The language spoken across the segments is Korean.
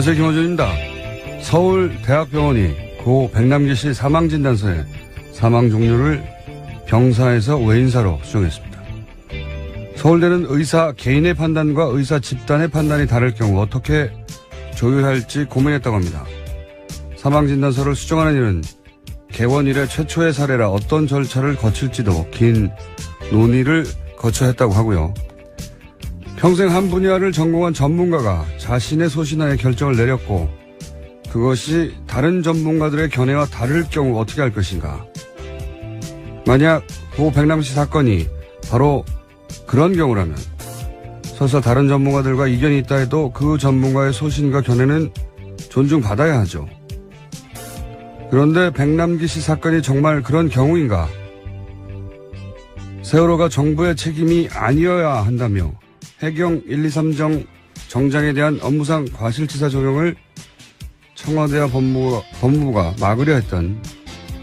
안녕하세요. 김호준입니다. 서울대학병원이 고 백남기 씨 사망진단서에 사망 종류를 병사에서 외인사로 수정했습니다. 서울대는 의사 개인의 판단과 의사 집단의 판단이 다를 경우 어떻게 조율할지 고민했다고 합니다. 사망진단서를 수정하는 일은 개원 이래 최초의 사례라 어떤 절차를 거칠지도 긴 논의를 거쳐야 했다고 하고요. 평생 한 분야를 전공한 전문가가 자신의 소신하에 결정을 내렸고 그것이 다른 전문가들의 견해와 다를 경우 어떻게 할 것인가. 만약 고 백남 씨 사건이 바로 그런 경우라면 설사 다른 전문가들과 이견이 있다 해도 그 전문가의 소신과 견해는 존중받아야 하죠. 그런데 백남기 씨 사건이 정말 그런 경우인가? 세월호가 정부의 책임이 아니어야 한다며 해경 1, 2, 3정 정장에 대한 업무상 과실치사 적용을 청와대와 법무부가 막으려 했던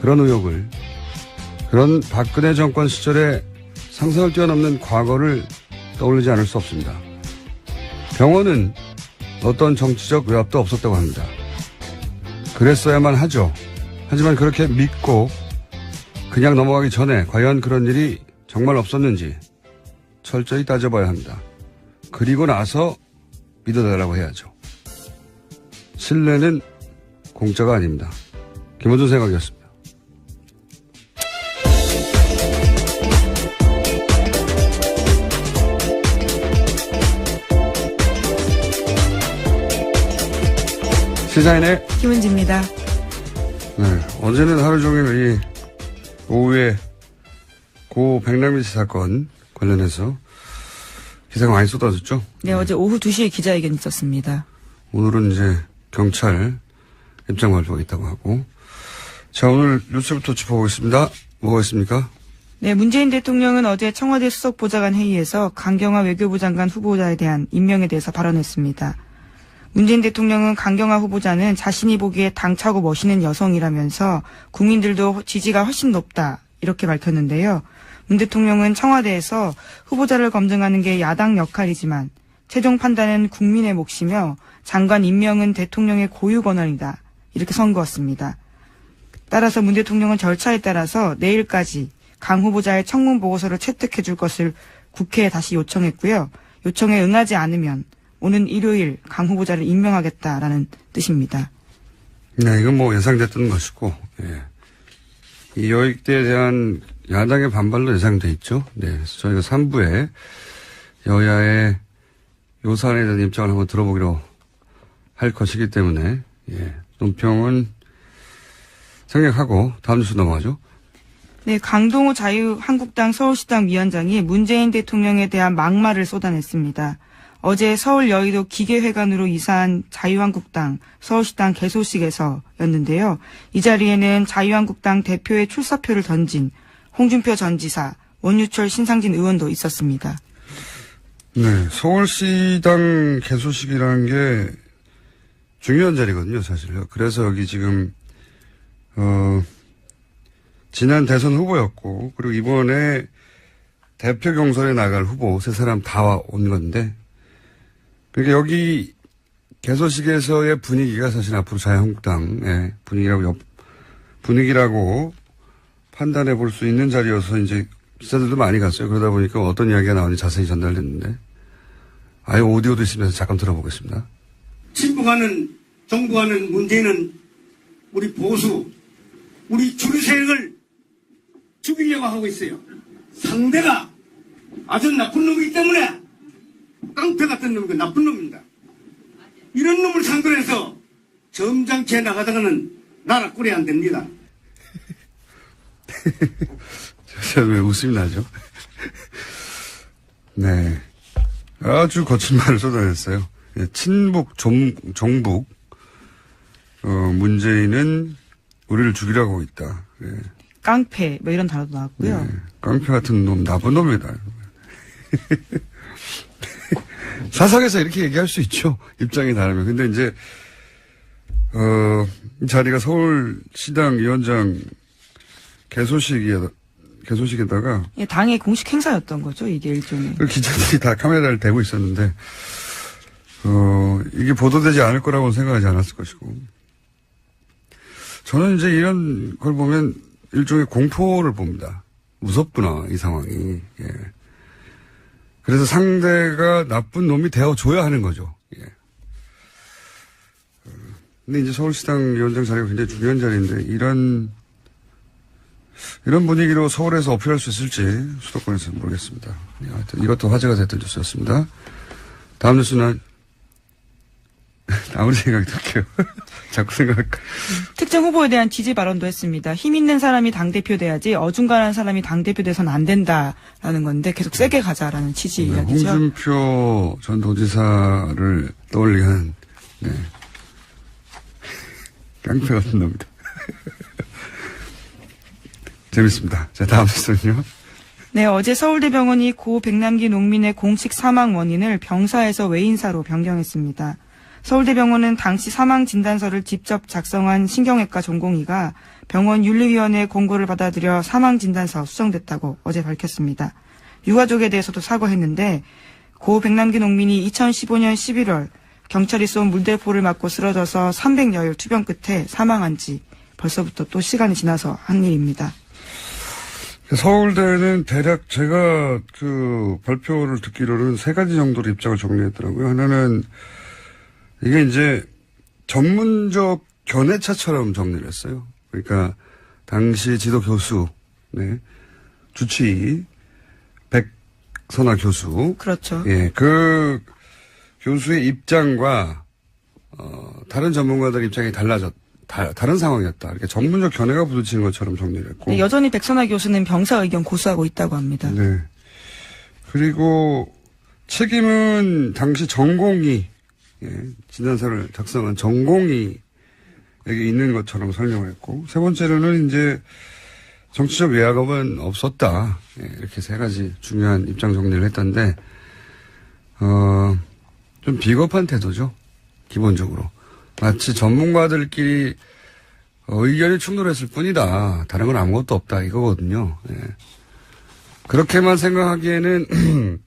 그런 의혹을 그런 박근혜 정권 시절에 상상을 뛰어넘는 과거를 떠올리지 않을 수 없습니다. 병원은 어떤 정치적 외압도 없었다고 합니다. 그랬어야만 하죠. 하지만 그렇게 믿고 그냥 넘어가기 전에 과연 그런 일이 정말 없었는지 철저히 따져봐야 합니다. 그리고 나서 믿어달라고 해야죠. 신뢰는 공짜가 아닙니다. 김호준 생각이었습니다. 시사인의 김은지입니다. 네, 어제는 하루 종일 이 오후에 고 백남기 씨 사건 관련해서 기사가 많이 쏟아졌죠? 네, 어제 오후 2시에 기자회견이 있었습니다. 오늘은 이제 경찰 입장 발표가 있다고 하고. 자, 오늘 뉴스부터 짚어보겠습니다. 뭐가 있습니까? 네, 문재인 대통령은 어제 청와대 수석보좌관 회의에서 강경화 외교부 장관 후보자에 대한 임명에 대해서 발언했습니다. 문재인 대통령은 강경화 후보자는 자신이 보기에 당차고 멋있는 여성이라면서 국민들도 지지가 훨씬 높다 이렇게 밝혔는데요. 문 대통령은 청와대에서 후보자를 검증하는 게 야당 역할이지만 최종 판단은 국민의 몫이며 장관 임명은 대통령의 고유 권한이다 이렇게 선고했습니다. 따라서 문 대통령은 절차에 따라서 내일까지 강 후보자의 청문 보고서를 채택해 줄 것을 국회에 다시 요청했고요. 요청에 응하지 않으면 오는 일요일 강 후보자를 임명하겠다라는 뜻입니다. 네, 이건 뭐 예상됐던 것이고, 예. 이 여익대에 대한 야당의 반발도 예상돼 있죠. 네, 그래서 저희가 3부에 여야의 요 사안에 대한 입장을 한번 들어보기로 할 것이기 때문에, 예, 논평은 생략하고 다음 뉴스 넘어가죠. 네, 강동호 자유한국당 서울시당 위원장이 문재인 대통령에 대한 막말을 쏟아냈습니다. 어제 서울 여의도 기계회관으로 이사한 자유한국당 서울시당 개소식에서였는데요. 이 자리에는 자유한국당 대표의 출사표를 던진 홍준표 전 지사, 원유철 신상진 의원도 있었습니다. 네, 서울시당 개소식이라는 게 중요한 자리거든요, 사실요. 그래서 여기 지금 지난 대선 후보였고, 그리고 이번에 대표 경선에 나갈 후보 세 사람 다 온 건데, 그러니까 여기 개소식에서의 분위기가 사실 앞으로 자유한국당의 분위기라고 판단해 볼 수 있는 자리여서 이제 기자들도 많이 갔어요. 그러다 보니까 어떤 이야기가 나오는지 자세히 전달됐는데, 아예 오디오도 있으면서 잠깐 들어보겠습니다. 친북하는 정부하는 문제는 우리 보수, 우리 주류 세력을 죽이려고 하고 있어요. 상대가 아주 나쁜 놈이기 때문에 깡패 같은 놈이고 나쁜 놈입니다. 이런 놈을 상대로 해서 점잖게 나가다가는 나라 꼴이 안 됩니다. 왜 웃음이 나죠? 네. 아주 거친 말을 쏟아냈어요. 친북, 종북, 문재인은 우리를 죽이려고 하고 있다. 네. 깡패, 뭐 이런 단어도 나왔고요. 네. 깡패 같은 놈, 나쁜 놈이다. 사석에서 이렇게 얘기할 수 있죠. 입장이 다르면. 근데 이제, 이 자리가 서울시당 위원장 개소식에다가. 예, 당의 공식 행사였던 거죠, 이게 일종의. 기자들이 다 카메라를 대고 있었는데, 이게 보도되지 않을 거라고 생각하지 않았을 것이고. 저는 이제 이런 걸 보면 일종의 공포를 봅니다. 무섭구나, 이 상황이. 예. 그래서 상대가 나쁜 놈이 되어줘야 하는 거죠. 예. 근데 이제 서울시당 위원장 자리가 굉장히 중요한 자리인데, 이런 분위기로 서울에서 어필할 수 있을지 수도권에서는 모르겠습니다. 예, 하여튼 이것도 화제가 됐던 뉴스였습니다. 다음 뉴스는 아무리 생각이 들게요. 자꾸 생각할까. 특정 후보에 대한 지지 발언도 했습니다. 힘 있는 사람이 당대표 돼야지 어중간한 사람이 당대표 돼서는 안 된다라는 건데 계속 세게 가자라는 취지 이야기죠. 홍준표 전 도지사를 떠올리게 하는 깡패 같은 놈이다. 재밌습니다. 자, 다음 뉴스는요. 네, 어제 서울대병원이 고 백남기 농민의 공식 사망 원인을 병사에서 외인사로 변경했습니다. 서울대병원은 당시 사망 진단서를 직접 작성한 신경외과 전공의가 병원 윤리위원회 공고를 받아들여 사망 진단서 수정됐다고 어제 밝혔습니다. 유가족에 대해서도 사과했는데 고 백남기 농민이 2015년 11월 경찰이 쏜 물대포를 맞고 쓰러져서 300여일 투병 끝에 사망한 지 벌써부터 또 시간이 지나서 한 일입니다. 서울대는 대략 제가 그 발표를 듣기로는 3가지 정도로 입장을 정리했더라고요. 하나는 이게 이제 전문적 견해차처럼 정리를 했어요. 그러니까 당시 지도 교수, 주치의 백선아 교수. 그렇죠. 예, 그 교수의 입장과 다른 전문가들 입장이 다른 상황이었다. 이렇게 전문적 견해가 부딪히는 것처럼 정리를 했고. 네, 여전히 백선아 교수는 병사 의견 고수하고 있다고 합니다. 네. 그리고 책임은 당시 전공의, 진단서를 작성한 전공의에게 있는 것처럼 설명을 했고, 세 번째로는 이제 정치적 외압은 없었다. 이렇게 3가지 중요한 입장 정리를 했던데, 좀 비겁한 태도죠. 기본적으로. 마치 전문가들끼리 의견이 충돌했을 뿐이다. 다른 건 아무것도 없다. 이거거든요. 예. 그렇게만 생각하기에는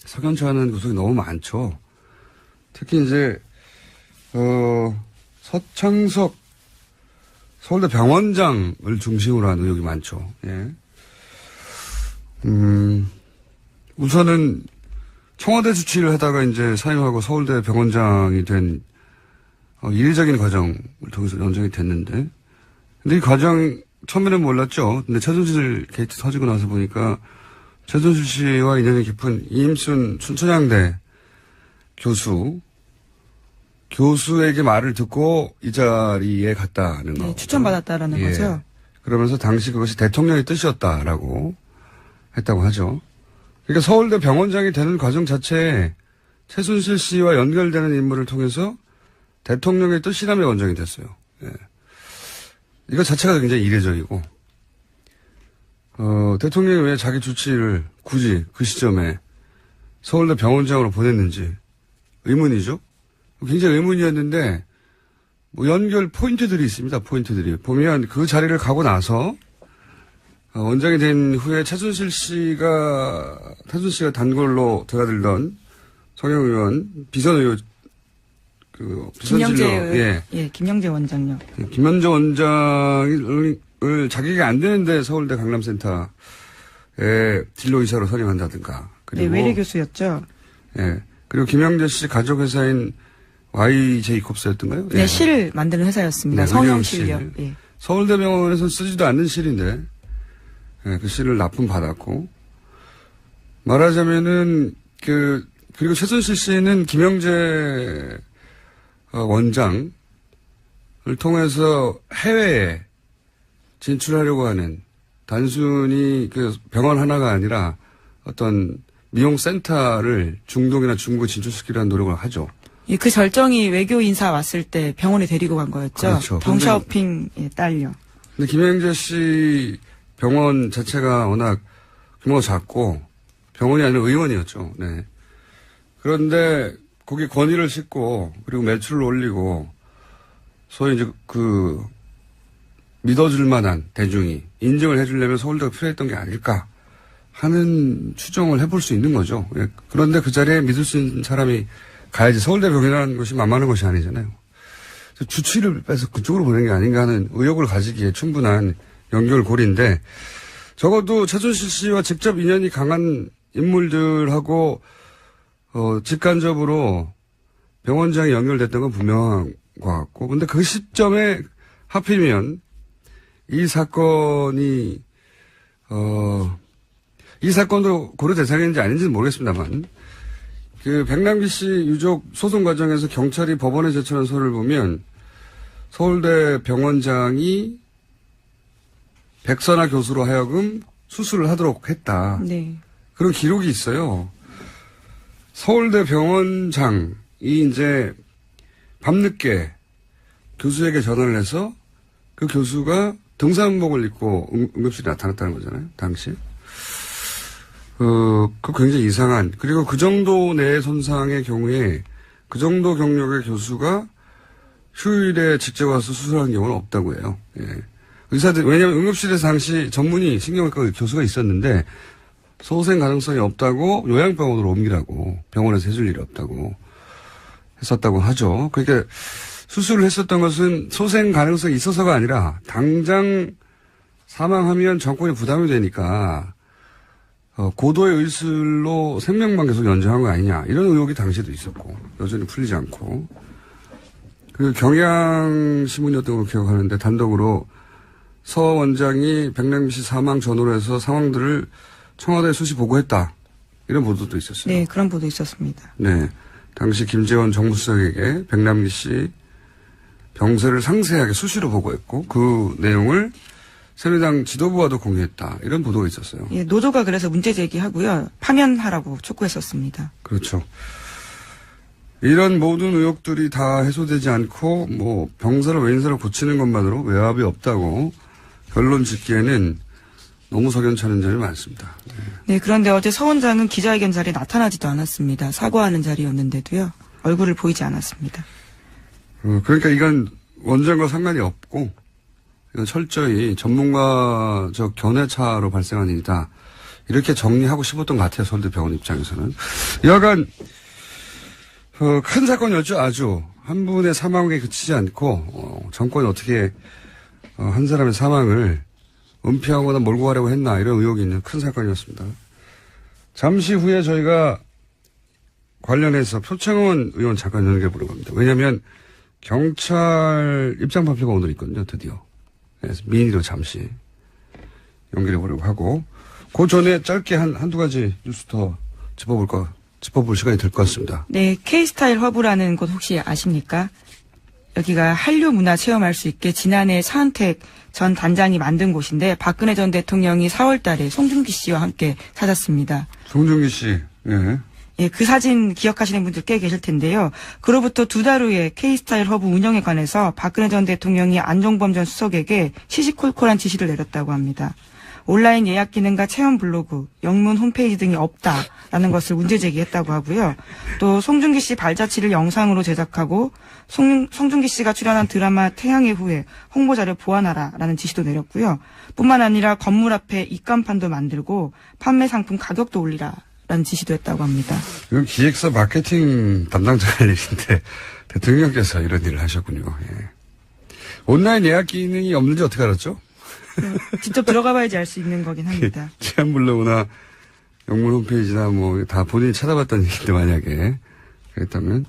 석연찮은 구석이 너무 많죠. 특히 이제 서창석 서울대 병원장을 중심으로 한 의혹이 많죠. 예. 우선은 청와대 주치를 하다가 이제 사임하고 서울대 병원장이 된 이례적인 과정을 통해서 연장이 됐는데, 근데 이 과정 처음에는 몰랐죠. 근데 최순실 게이트 터지고 나서 보니까 최순실 씨와 인연이 깊은 이임순 춘천향대 교수에게 말을 듣고 이 자리에 갔다는 거. 네, 추천받았다라는 거죠. 그러면서 당시 그것이 대통령의 뜻이었다라고 했다고 하죠. 그러니까 서울대 병원장이 되는 과정 자체에 최순실 씨와 연결되는 인물을 통해서 대통령의 뜻이라며 원정이 됐어요. 예. 이거 자체가 굉장히 이례적이고, 대통령이 왜 자기 주치를 굳이 그 시점에 서울대 병원장으로 보냈는지 의문이죠. 굉장히 의문이었는데, 연결 포인트들이 있습니다. 포인트들이. 보면 그 자리를 가고 나서, 원장이 된 후에 태순 씨가 단골로 드나들던 성형 의원, 비선 의원, 김영재, 김영재 원장요. 김영재 원장을 자격이 안 되는데 서울대 강남센터에 진로이사로 선임한다든가. 그리고 외래 교수였죠. 예. 그리고 김영재 씨 가족회사인 YJ이콥스였던가요? 네, 실을 만드는 회사였습니다. 성형실요. 예. 서울대병원에서 쓰지도 않는 실인데, 그 실을 납품받았고, 말하자면은, 그리고 최순실 씨는 김영재 원장을 통해서 해외에 진출하려고 하는 단순히 그 병원 하나가 아니라 어떤 미용센터를 중동이나 중국에 진출시키려는 노력을 하죠. 예, 그 절정이 외교 인사 왔을 때 병원에 데리고 간 거였죠. 그렇죠. 덩샤오핑에 딸려. 근데 김영재 씨 병원 자체가 워낙 규모가 작고 병원이 아니라 의원이었죠. 네. 그런데 거기 권위를 싣고 그리고 매출을 올리고 소위 이제 믿어줄 만한 대중이 인정을 해주려면 서울대가 필요했던 게 아닐까 하는 추정을 해볼 수 있는 거죠. 예. 그런데 그 자리에 믿을 수 있는 사람이 가야지. 서울대병이라는 것이 만만한 것이 아니잖아요. 주치의를 빼서 그쪽으로 보낸 게 아닌가 하는 의혹을 가지기에 충분한 연결고리인데 적어도 최순실 씨와 직접 인연이 강한 인물들하고 직간접으로 병원장이 연결됐던 건 분명한 것 같고 근데 그 시점에 하필이면 이 사건이 이 사건도 고려 대상인지 아닌지는 모르겠습니다만 그 백남기 씨 유족 소송 과정에서 경찰이 법원에 제출한 서류를 보면 서울대 병원장이 백선아 교수로 하여금 수술을 하도록 했다. 네. 그런 기록이 있어요. 서울대 병원장이 이제 밤늦게 교수에게 전화를 해서 그 교수가 등산복을 입고 응급실에 나타났다는 거잖아요. 당시. 그 굉장히 이상한. 그리고 그 정도 뇌 손상의 경우에 그 정도 경력의 교수가 휴일에 직접 와서 수술하는 경우는 없다고 해요. 예. 의사들, 왜냐면 응급실에서 당시 전문의 신경외과 교수가 있었는데 소생 가능성이 없다고 요양병원으로 옮기라고 병원에서 해줄 일이 없다고 했었다고 하죠. 그러니까 수술을 했었던 것은 소생 가능성이 있어서가 아니라 당장 사망하면 정권이 부담이 되니까 고도의 의술로 생명만 계속 연장한 거 아니냐 이런 의혹이 당시에도 있었고 여전히 풀리지 않고 그 경향신문이었던 걸 기억하는데 단독으로 서 원장이 백남기 씨 사망 전후로 해서 상황들을 청와대에 수시 보고했다 이런 보도도 있었어요. 네, 그런 보도 있었습니다. 네, 당시 김재원 정무수석에게 백남기 씨 병세를 상세하게 수시로 보고했고 그 내용을 새누리당 지도부와도 공유했다. 이런 보도가 있었어요. 예, 노조가 그래서 문제 제기하고요. 파면하라고 촉구했었습니다. 그렇죠. 이런 모든 의혹들이 다 해소되지 않고 뭐 병사를 외인사로 고치는 것만으로 외압이 없다고 결론 짓기에는 너무 석연찮은 점이 많습니다. 네, 그런데 어제 서 원장은 기자회견 자리에 나타나지도 않았습니다. 사과하는 자리였는데도요. 얼굴을 보이지 않았습니다. 그러니까 이건 원장과 상관이 없고 이건 철저히 전문가적 견해차로 발생한 일이다. 이렇게 정리하고 싶었던 것 같아요. 서울대병원 입장에서는. 여하간 큰 사건이었죠. 아주 한 분의 사망에 그치지 않고 정권이 어떻게 한 사람의 사망을 은폐하거나 몰고 가려고 했나 이런 의혹이 있는 큰 사건이었습니다. 잠시 후에 저희가 관련해서 표창원 의원 잠깐 연결해 보려고 합니다. 왜냐하면 경찰 입장 발표가 오늘 있거든요. 드디어. 그래서 민의로 잠시 연결해 보려고 하고 그 전에 짧게 한두 가지 뉴스 더 짚어볼 시간이 될 것 같습니다. 네, K스타일 허브라는 곳 혹시 아십니까? 여기가 한류 문화 체험할 수 있게 지난해 차은택 전 단장이 만든 곳인데 박근혜 전 대통령이 4월 달에 송중기 씨와 함께 찾았습니다. 송중기 씨. 예. 예, 그 사진 기억하시는 분들 꽤 계실 텐데요. 그로부터 2달 후에 K스타일 허브 운영에 관해서 박근혜 전 대통령이 안종범 전 수석에게 시시콜콜한 지시를 내렸다고 합니다. 온라인 예약 기능과 체험 블로그, 영문 홈페이지 등이 없다라는 것을 문제 제기했다고 하고요. 또 송중기 씨 발자취를 영상으로 제작하고 송중기 씨가 출연한 드라마 태양의 후예 홍보자료 보완하라라는 지시도 내렸고요. 뿐만 아니라 건물 앞에 입간판도 만들고 판매 상품 가격도 올리라라는 지시도 했다고 합니다. 이건 기획사 마케팅 담당자의 일인데 대통령께서 이런 일을 하셨군요. 예. 온라인 예약 기능이 없는지 어떻게 알았죠? 직접 들어가 봐야지 알 수 있는 거긴 합니다. 체험 블로그나 영문 홈페이지나 뭐 다 본인이 찾아봤다는 얘기인데 만약에 그랬다면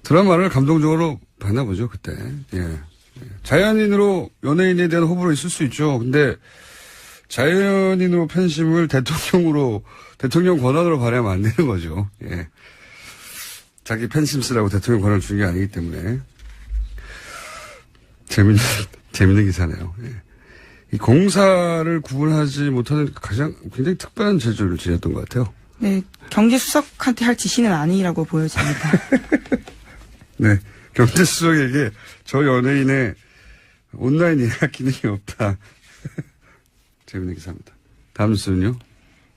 드라마를 감동적으로 봤나 보죠 그때. 예. 자연인으로 연예인에 대한 호불호 있을 수 있죠. 근데 자연인으로 팬심을 대통령 권한으로 발휘하면 안 되는 거죠. 예. 자기 팬심 쓰라고 대통령 권한을 준 게 아니기 때문에 재밌는 기사네요. 예. 이 공사를 구분하지 못하는 굉장히 특별한 제조를 지녔던 것 같아요. 네, 경제수석한테 할 지시는 아니라고 보여집니다. 네, 경제수석에게 저 연예인의 온라인 예약 기능이 없다. 재밌는 기사입니다. 다음 뉴스는요?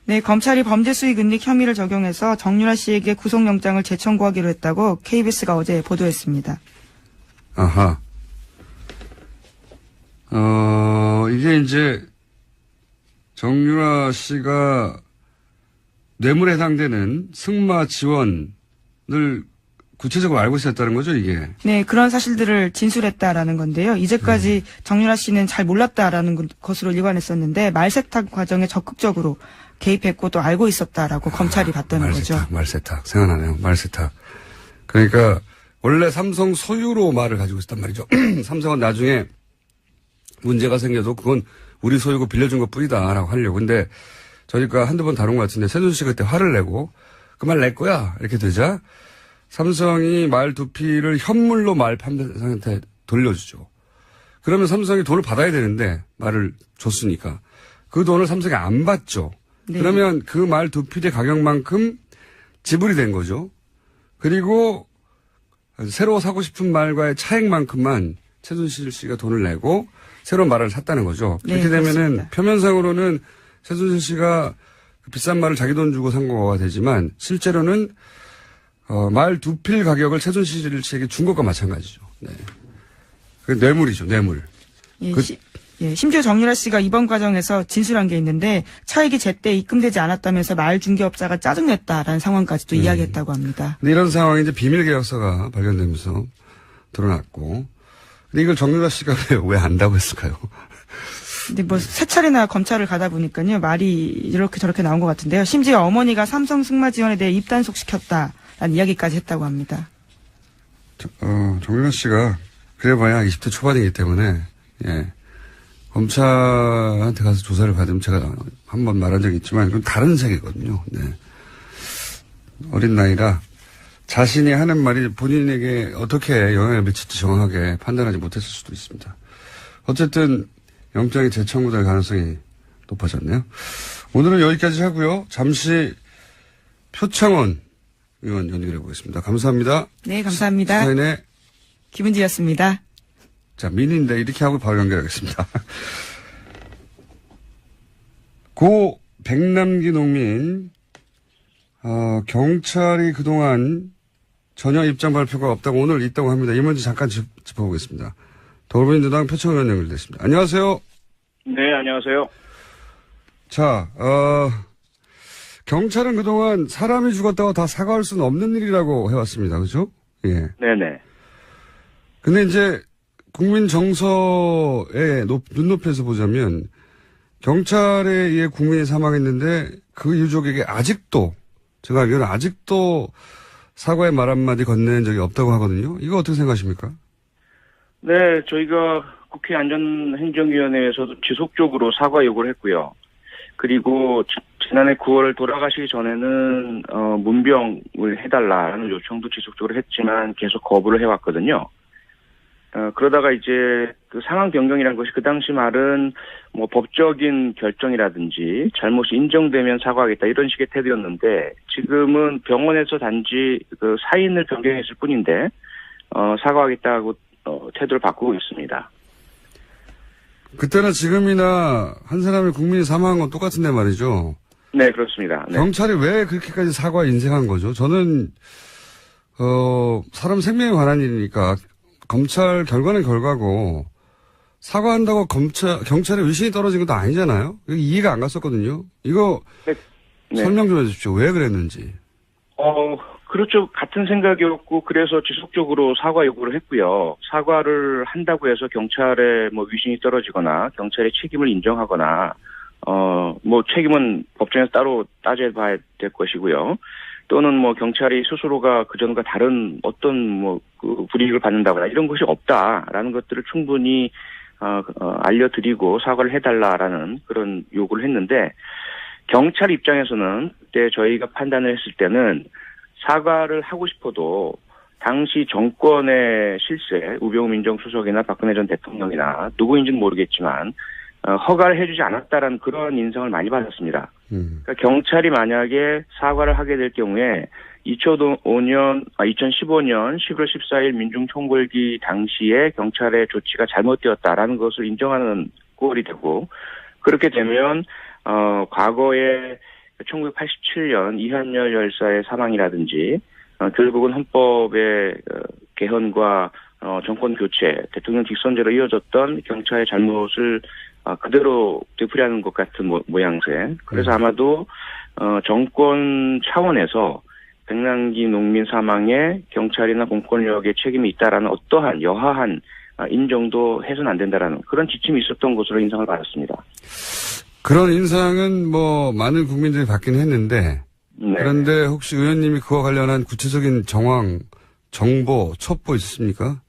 네, 검찰이 범죄 수익 은닉 혐의를 적용해서 정유라 씨에게 구속영장을 재청구하기로 했다고 KBS가 어제 보도했습니다. 아하. 이게 이제 정유라 씨가 뇌물에 해당되는 승마 지원 늘 구체적으로 알고 있었다는 거죠, 이게. 네, 그런 사실들을 진술했다라는 건데요. 이제까지 정유라 씨는 잘 몰랐다라는 것으로 일관했었는데 말세탁 과정에 적극적으로 개입했고 또 알고 있었다라고 검찰이 봤다는 거죠. 말세탁. 생각나네요. 말세탁. 그러니까 원래 삼성 소유로 말을 가지고 있었단 말이죠. 삼성은 나중에 문제가 생겨도 그건 우리 소유고 빌려준 것 뿐이다라고 하려고. 근데 저희가 한두 번 다룬 것 같은데 세준 씨가 그때 화를 내고 그 말 낼 거야 이렇게 되자 삼성이 말 두피를 현물로 말 판매상한테 돌려주죠. 그러면 삼성이 돈을 받아야 되는데 말을 줬으니까 그 돈을 삼성이 안 받죠. 네. 그러면 그 말 두피의 가격만큼 지불이 된 거죠. 그리고 새로 사고 싶은 말과의 차액만큼만 최순실 씨가 돈을 내고 새로운 말을 샀다는 거죠. 네, 그렇게 되면은 그렇습니다. 표면상으로는 최순실 씨가 그 비싼 말을 자기 돈 주고 산 거가 되지만 실제로는 말 두필 가격을 최순실 씨에게 준 것과 마찬가지죠. 네. 그 뇌물이죠, 뇌물. 예, 심지어 정유라 씨가 이번 과정에서 진술한 게 있는데 차익이 제때 입금되지 않았다면서 말 중개업자가 짜증냈다라는 상황까지도 이야기했다고 합니다. 근데 이런 상황이 이제 비밀 계약서가 발견되면서 드러났고, 근데 이걸 정유라 씨가 왜 안다고 했을까요? 근데 뭐 세 차례나 검찰을 가다 보니까요 말이 이렇게 저렇게 나온 것 같은데요. 심지어 어머니가 삼성 승마 지원에 대해 입단속 시켰다라는 이야기까지 했다고 합니다. 정유라 씨가 그래봐야 20대 초반이기 때문에 예. 검찰한테 가서 조사를 받으면 제가 한번 말한 적이 있지만 그건 다른 세계거든요. 네. 어린 나이라 자신이 하는 말이 본인에게 어떻게 영향을 미칠지 정확하게 판단하지 못했을 수도 있습니다. 어쨌든 영장이 재청구될 가능성이 높아졌네요. 오늘은 여기까지 하고요. 잠시 표창원 의원 연결해 보겠습니다. 감사합니다. 네, 감사합니다. 시사인의 김은지였습니다. 자, 민인데 이렇게 하고 바로 연결하겠습니다. 고 백남기 농민, 경찰이 그동안 전혀 입장 발표가 없다고 오늘 있다고 합니다. 이 문제 잠깐 짚어보겠습니다. 더불어민주당 표창원 의원 연결됐습니다. 안녕하세요. 네, 안녕하세요. 자, 경찰은 그동안 사람이 죽었다고 다 사과할 수는 없는 일이라고 해왔습니다. 그죠? 예. 네네. 근데 이제 국민 정서의 눈높이에서 보자면 경찰에 의해 국민이 사망했는데 그 유족에게 아직도 제가 알기로는 아직도 사과의 말 한마디 건넨 적이 없다고 하거든요. 이거 어떻게 생각하십니까? 네, 저희가 국회 안전행정위원회에서도 지속적으로 사과 요구를 했고요. 그리고 지난해 9월 돌아가시기 전에는 문병을 해달라는 요청도 지속적으로 했지만 계속 거부를 해왔거든요. 그러다가 이제 그 상황 변경이라는 것이 그 당시 말은 뭐 법적인 결정이라든지 잘못이 인정되면 사과하겠다 이런 식의 태도였는데 지금은 병원에서 단지 그 사인을 변경했을 뿐인데 사과하겠다고 태도를 바꾸고 있습니다. 그때나 지금이나 한 사람의 국민이 사망한 건 똑같은데 말이죠. 네, 그렇습니다. 네. 경찰이 왜 그렇게까지 사과에 인색한 거죠? 저는 사람 생명에 관한 일이니까 검찰 결과는 결과고 사과한다고 경찰의 위신이 떨어진 것도 아니잖아요. 이해가 안 갔었거든요. 이거 네. 설명 좀 해주십시오. 왜 그랬는지. 그렇죠. 같은 생각이었고 그래서 지속적으로 사과 요구를 했고요. 사과를 한다고 해서 경찰의 뭐 위신이 떨어지거나 경찰의 책임을 인정하거나 뭐 책임은 법정에서 따로 따져봐야 될 것이고요. 또는 뭐 경찰이 스스로가 그전과 다른 어떤 그 불이익을 받는다거나 이런 것이 없다라는 것들을 충분히 알려드리고 사과를 해달라라는 그런 요구를 했는데 경찰 입장에서는 그때 저희가 판단을 했을 때는 사과를 하고 싶어도 당시 정권의 실세, 우병우 민정수석이나 박근혜 전 대통령이나 누구인지는 모르겠지만 허가를 해주지 않았다라는 그런 인상을 많이 받았습니다. 그러니까 경찰이 만약에 사과를 하게 될 경우에 2015년 11월 14일 민중총궐기 당시에 경찰의 조치가 잘못되었다라는 것을 인정하는 꼴이 되고 그렇게 되면 과거에 1987년 이한열 열사의 사망이라든지 결국은 헌법의 개헌과 정권 교체, 대통령 직선제로 이어졌던 경찰의 잘못을 그대로 되풀이하는 것 같은 모양새. 그래서 아마도 정권 차원에서 백남기 농민 사망에 경찰이나 공권력의 책임이 있다라는 어떠한 여하한 인정도 해서는 안 된다라는 그런 지침이 있었던 것으로 인상을 받았습니다. 그런 인상은 뭐 많은 국민들이 받긴 했는데 네. 그런데 혹시 의원님이 그와 관련한 구체적인 정황, 정보, 첩보 있으십니까?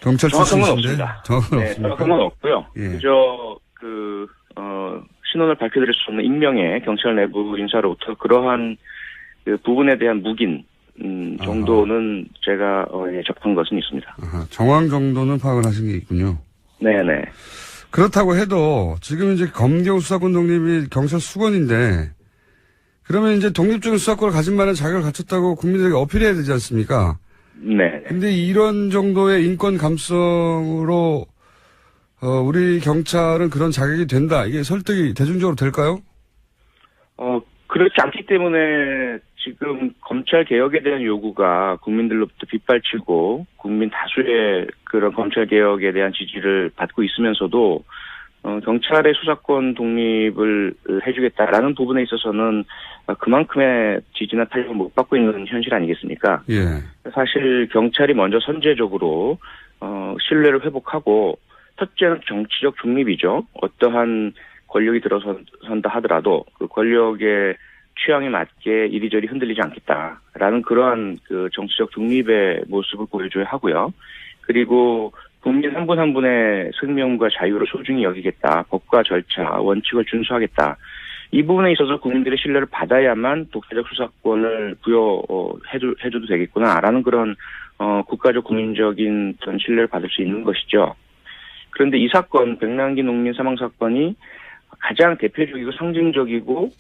경찰 정확한 건 출신이신데 없습니다. 정확한 네, 없습니까? 정확한 건 없고요. 예. 그저 신원을 밝혀드릴 수 없는 익명의 경찰 내부 인사로부터 그러한 그 부분에 대한 묵인 정도는 제가 접한 것은 있습니다. 아하, 정황 정도는 파악을 하신 게 있군요. 네네. 그렇다고 해도 지금 이제 검경 수사권 독립이 경찰 수권인데 그러면 이제 독립적인 수사권을 가진 만한 자격을 갖췄다고 국민들에게 어필해야 되지 않습니까? 네. 근데 이런 정도의 인권 감성으로 우리 경찰은 그런 자격이 된다. 이게 설득이 대중적으로 될까요? 그렇지 않기 때문에 지금 검찰 개혁에 대한 요구가 국민들로부터 빗발치고 국민 다수의 그런 검찰 개혁에 대한 지지를 받고 있으면서도 경찰의 수사권 독립을 해주겠다라는 부분에 있어서는 그만큼의 지지나 탄력을 못 받고 있는 현실 아니겠습니까? 예. 사실 경찰이 먼저 선제적으로 신뢰를 회복하고 첫째는 정치적 중립이죠. 어떠한 권력이 들어선다 하더라도 그 권력의 취향에 맞게 이리저리 흔들리지 않겠다라는 그러한 그 정치적 중립의 모습을 보여줘야 하고요. 그리고 국민 한 분 한 분의 생명과 자유를 소중히 여기겠다. 법과 절차, 원칙을 준수하겠다. 이 부분에 있어서 국민들의 신뢰를 받아야만 독자적 수사권을 부여해줘도 되겠구나라는 그런 국가적 국민적인 그런 신뢰를 받을 수 있는 것이죠. 그런데 이 사건, 백남기 농민 사망 사건이 가장 대표적이고 상징적이고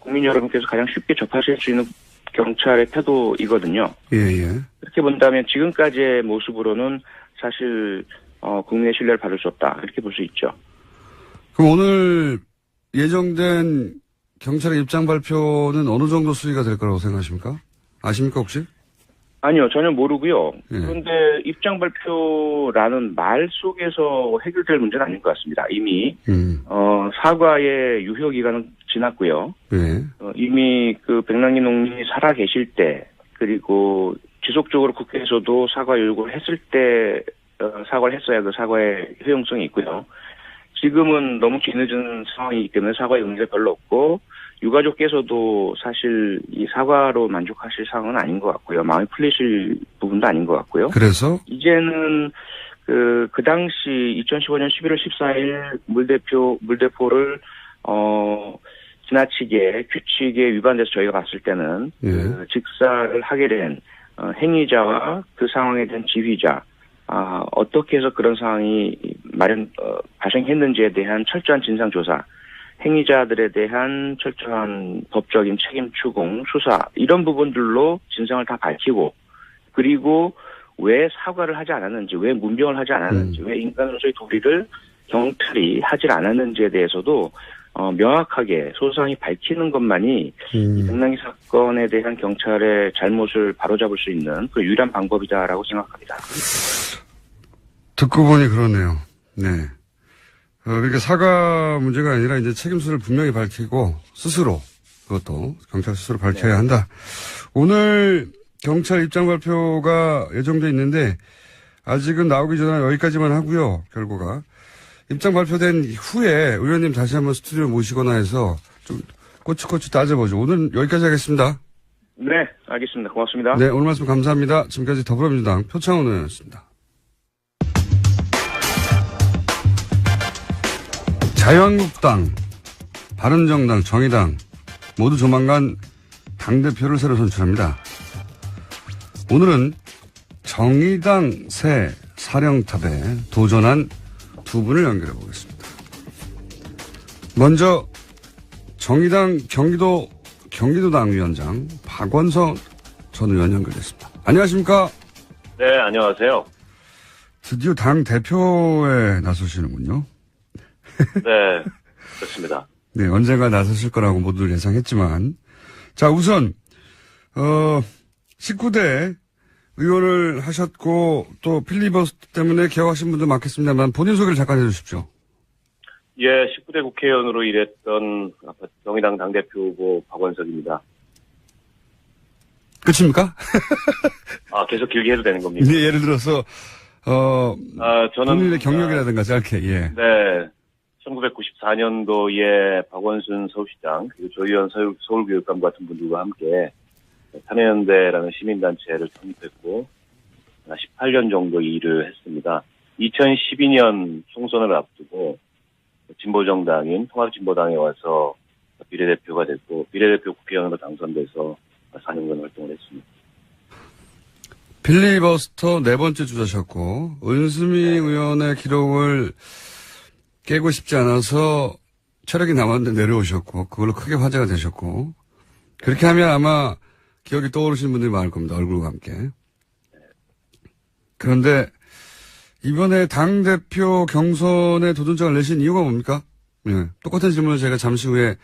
국민 여러분께서 가장 쉽게 접하실 수 있는 경찰의 태도이거든요. 예. 그렇게 본다면 지금까지의 모습으로는 사실 국민의 신뢰를 받을 수 없다 이렇게 볼 수 있죠. 그럼 오늘 예정된 경찰의 입장 발표는 어느 정도 수위가 될 거라고 생각하십니까? 아십니까 혹시? 아니요, 전혀 모르고요. 예. 그런데 입장 발표라는 말 속에서 해결될 문제는 아닌 것 같습니다. 이미 사과의 유효 기간은 지났고요. 예. 이미 그 백남기 농민이 살아 계실 때 그리고 지속적으로 국회에서도 사과 요구를 했을 때 사과를 했어야 그 사과의 효용성이 있고요. 지금은 너무 뒤늦은 상황이기 때문에 사과의 의미가 별로 없고 유가족께서도 사실 이 사과로 만족하실 상황은 아닌 것 같고요. 마음이 풀리실 부분도 아닌 것 같고요. 그래서 이제는 그 당시 2015년 11월 14일 물대포를 지나치게 규칙에 위반돼서 저희가 봤을 때는 예. 그 직사를 하게 된 행위자와 그 상황에 대한 지휘자 어떻게 해서 그런 상황이 발생했는지에 대한 철저한 진상조사, 행위자들에 대한 철저한 법적인 책임 추궁, 수사 이런 부분들로 진상을 다 밝히고 그리고 왜 사과를 하지 않았는지, 왜 문병을 하지 않았는지, 왜 인간으로서의 도리를 경찰이 하질 않았는지에 대해서도 명확하게 소상히 밝히는 것만이 이 백남기 사건에 대한 경찰의 잘못을 바로잡을 수 있는 그 유일한 방법이다라고 생각합니다. 듣고 보니 그러네요. 네. 그러니까 사과 문제가 아니라 이제 책임수를 분명히 밝히고 스스로 그것도 경찰 스스로 밝혀야 한다. 오늘 경찰 입장 발표가 예정돼 있는데 아직은 나오기 전에 여기까지만 하고요. 결과가. 입장 발표된 후에 의원님 다시 한번 스튜디오 모시거나 해서 좀 꼬치꼬치 따져보죠. 오늘 여기까지 하겠습니다. 네, 알겠습니다. 고맙습니다. 네, 오늘 말씀 감사합니다. 지금까지 더불어민주당 표창원 의원이었습니다. 자유한국당, 바른정당, 정의당 모두 조만간 당대표를 새로 선출합니다. 오늘은 정의당 새 사령탑에 도전한 두 분을 연결해 보겠습니다. 먼저 정의당 경기도당 위원장 박원석 전 의원 연결됐습니다. 안녕하십니까? 네, 안녕하세요. 드디어 당 대표에 나서시는군요. 네, 그렇습니다. 네, 언젠가 나서실 거라고 모두 예상했지만. 자, 우선, 19대 의원을 하셨고, 또 필리버스터 때문에 개혁하신 분도 많겠습니다만, 본인 소개를 잠깐 해주십시오. 예, 19대 국회의원으로 일했던 정의당 당대표 후보 박원석입니다. 끝입니까? 계속 길게 해도 되는 겁니까? 네, 예를 들어서, 저는. 본인의 경력이라든가 짧게, 예. 네. 1994년도에 박원순 서울시장, 그리고 조희연 서울교육감 같은 분들과 함께 참여연대라는 시민단체를創立했고, 18년 정도 일을 했습니다. 2012년 총선을 앞두고 진보정당인 통합진보당에 와서 비례대표가 됐고, 비례대표 국회의원으로 당선돼서 4년간 활동을 했습니다. 필리버스터 4번째 주자셨고, 은수미 의원의 기록을 깨고 싶지 않아서 체력이 남았는데 내려오셨고, 그걸로 크게 화제가 되셨고, 그렇게 하면 아마 기억이 떠오르시는 분들이 많을 겁니다. 얼굴과 함께. 그런데 이번에 당대표 경선에 도전장을 내신 이유가 뭡니까? 네. 똑같은 질문을 제가 잠시 후에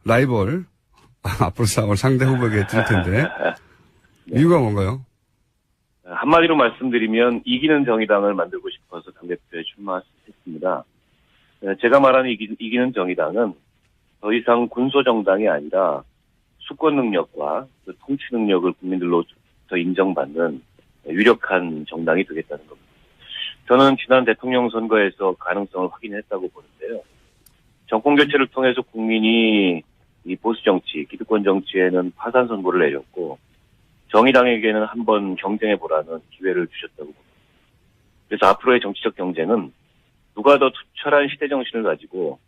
라이벌 앞으로 싸울 상대 후보에게 드릴 텐데 이유가 뭔가요? 한마디로 말씀드리면 이기는 정의당을 만들고 싶어서 당대표에 출마했습니다. 제가 말하는 이기는 정의당은 더 이상 군소정당이 아니라 수권 능력과 그 통치 능력을 국민들로부터 인정받는 유력한 정당이 되겠다는 겁니다. 저는 지난 대통령 선거에서 가능성을 확인했다고 보는데요. 정권 교체를 통해서 국민이 이 보수 정치, 기득권 정치에는 파산 선고를 내렸고 정의당에게는 한번 경쟁해보라는 기회를 주셨다고 봅니다. 그래서 앞으로의 정치적 경쟁은 누가 더 투철한 시대 정신을 가지고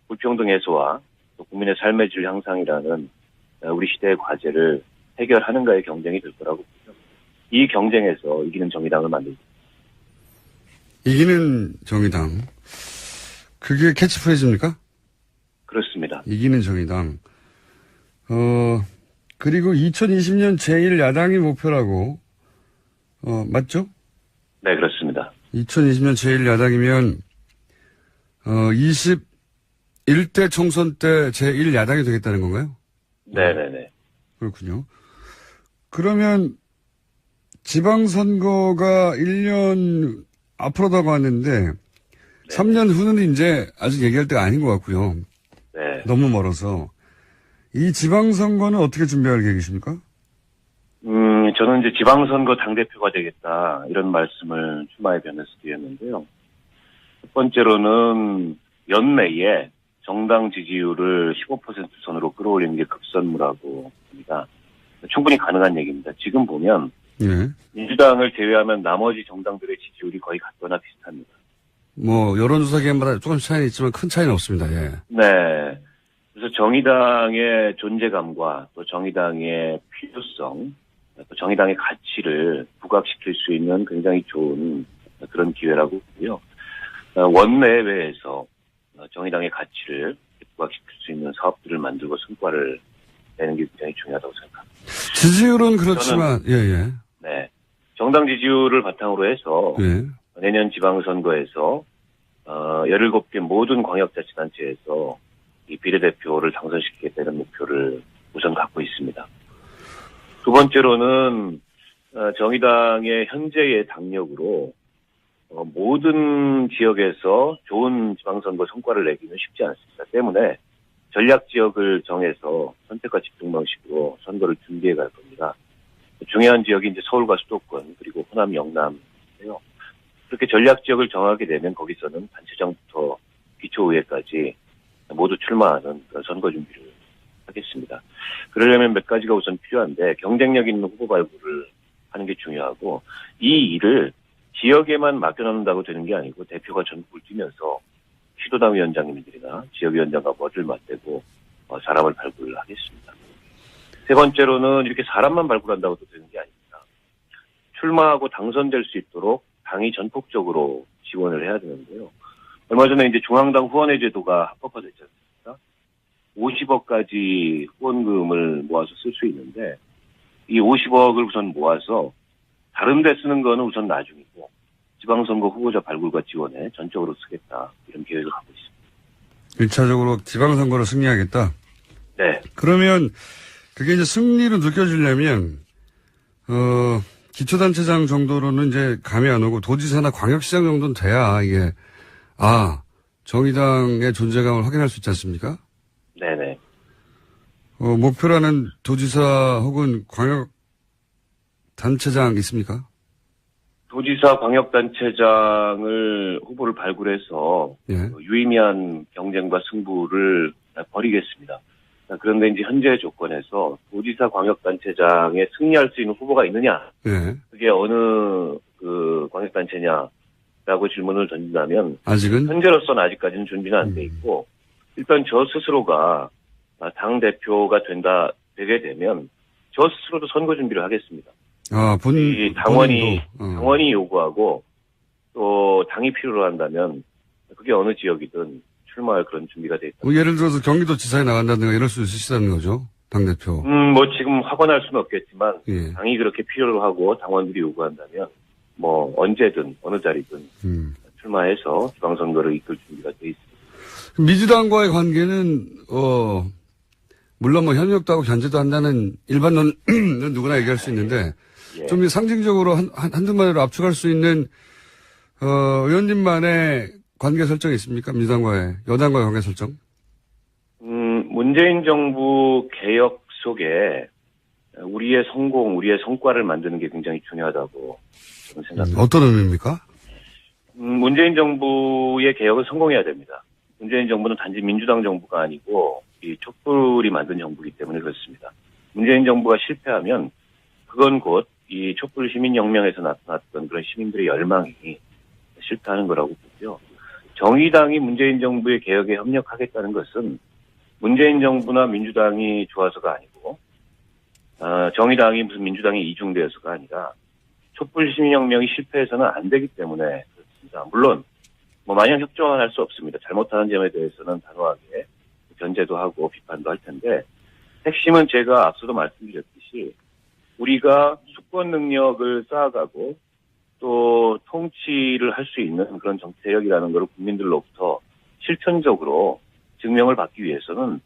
불평등 해소와 또 국민의 삶의 질 향상이라는 우리 시대의 과제를 해결하는가의 경쟁이 될 거라고 보죠. 이 경쟁에서 이기는 정의당을 만들고. 이기는 정의당. 그게 캐치프레이즈입니까? 그렇습니다. 이기는 정의당. 그리고 2020년 제1야당이 목표라고, 맞죠? 네, 그렇습니다. 2020년 제1야당이면, 21대 총선 때 제1야당이 되겠다는 건가요? 네네네. 그렇군요. 그러면 지방선거가 1년 앞으로 다가왔는데 3년 후는 이제 아직 얘기할 때가 아닌 것 같고요. 네. 너무 멀어서. 이 지방선거는 어떻게 준비할 계획이십니까? 저는 이제 지방선거 당대표가 되겠다 이런 말씀을 출마의 변에서 드렸는데요. 첫 번째로는 연내에 정당 지지율을 15% 선으로 끌어올리는 게 급선무라고 봅니다. 충분히 가능한 얘기입니다. 지금 보면 예. 민주당을 제외하면 나머지 정당들의 지지율이 거의 같거나 비슷합니다. 뭐 여론조사 기관마다 조금씩 차이는 있지만 큰 차이는 없습니다. 예. 네. 그래서 정의당의 존재감과 또 정의당의 필요성, 또 정의당의 가치를 부각시킬 수 있는 굉장히 좋은 그런 기회라고 보고요. 원내외에서 정의당의 가치를 부각시킬 수 있는 사업들을 만들고 성과를 내는 게 굉장히 중요하다고 생각합니다. 지지율은 그렇지만, 예. 네. 정당 지지율을 바탕으로 해서 예. 내년 지방선거에서 17개 모든 광역자치단체에서 이 비례대표를 당선시키겠다는 목표를 우선 갖고 있습니다. 두 번째로는 정의당의 현재의 당력으로 모든 지역에서 좋은 지방선거 성과를 내기는 쉽지 않습니다. 때문에 전략 지역을 정해서 선택과 집중 방식으로 선거를 준비해 갈 겁니다. 중요한 지역이 이제 서울과 수도권 그리고 호남, 영남인데요. 그렇게 전략 지역을 정하게 되면 거기서는 단체장부터 기초의회까지 모두 출마하는 그런 선거 준비를 하겠습니다. 그러려면 몇 가지가 우선 필요한데 경쟁력 있는 후보 발굴을 하는 게 중요하고 이 일을 지역에만 맡겨놓는다고 되는 게 아니고 대표가 전국을 뛰면서 시도당 위원장님들이나 지역위원장과 머리를 맞대고 사람을 발굴하겠습니다. 세 번째로는 이렇게 사람만 발굴한다고 되는 게 아닙니다. 출마하고 당선될 수 있도록 당이 전폭적으로 지원을 해야 되는데요. 얼마 전에 이제 중앙당 후원회 제도가 합법화됐지 않습니까? 50억까지 후원금을 모아서 쓸 수 있는데 이 50억을 우선 모아서 다른 데 쓰는 거는 우선 나중이고 지방선거 후보자 발굴과 지원에 전적으로 쓰겠다 이런 계획을 갖고 있습니다. 1차적으로 지방선거를 승리하겠다? 네. 그러면 그게 이제 승리로 느껴지려면 기초단체장 정도로는 이제 감이 안 오고 도지사나 광역시장 정도는 돼야 이게 정의당의 존재감을 확인할 수 있지 않습니까? 네네. 목표라는 도지사 혹은 광역단체장 있습니까? 도지사 광역단체장을 후보를 발굴해서 예. 유의미한 경쟁과 승부를 벌이겠습니다. 그런데 이제 현재 조건에서 도지사 광역단체장에 승리할 수 있는 후보가 있느냐? 예. 그게 어느 그 광역단체냐라고 질문을 던진다면 아직은? 현재로서는 아직까지는 준비는 안 돼 있고 일단 저 스스로가 당 대표가 되게 되면 저 스스로도 선거 준비를 하겠습니다. 이 당원이 요구하고 또 당이 필요로 한다면 그게 어느 지역이든 출마할 그런 준비가 돼 있다. 예를 들어서 경기도지사에 나간다든가 이럴 수 있으시다는 거죠, 당대표. 뭐 지금 확언할 수는 없겠지만 예. 당이 그렇게 필요로 하고 당원들이 요구한다면 뭐 언제든 어느 자리든 출마해서 지방선거를 이끌 준비가 돼 있습니다. 민주당과의 관계는 물론 뭐 협력도 하고 견제도 한다는 일반론은 누구나 얘기할 수 있는데 예. 좀 상징적으로 한두 마디로 압축할 수 있는 의원님만의 관계 설정이 있습니까? 민주당과의 여당과의 관계 설정? 문재인 정부 개혁 속에 우리의 성공, 우리의 성과를 만드는 게 굉장히 중요하다고 저는 생각합니다. 어떤 의미입니까? 문재인 정부의 개혁은 성공해야 됩니다. 문재인 정부는 단지 민주당 정부가 아니고 이 촛불이 만든 정부이기 때문에 그렇습니다. 문재인 정부가 실패하면 그건 곧 이 촛불 시민혁명에서 나타났던 그런 시민들의 열망이 실패하는 거라고 보고요. 정의당이 문재인 정부의 개혁에 협력하겠다는 것은 문재인 정부나 민주당이 좋아서가 아니고 정의당이 무슨 민주당이 이중되어서가 아니라 촛불 시민혁명이 실패해서는 안 되기 때문에 그렇습니다. 물론 뭐 마냥 협조만 할 수 없습니다. 잘못하는 점에 대해서는 단호하게 견제도 하고 비판도 할 텐데 핵심은 제가 앞서도 말씀드렸듯이 우리가 수권 능력을 쌓아가고 또 통치를 할 수 있는 그런 정치 세력이라는 것을 국민들로부터 실천적으로 증명을 받기 위해서는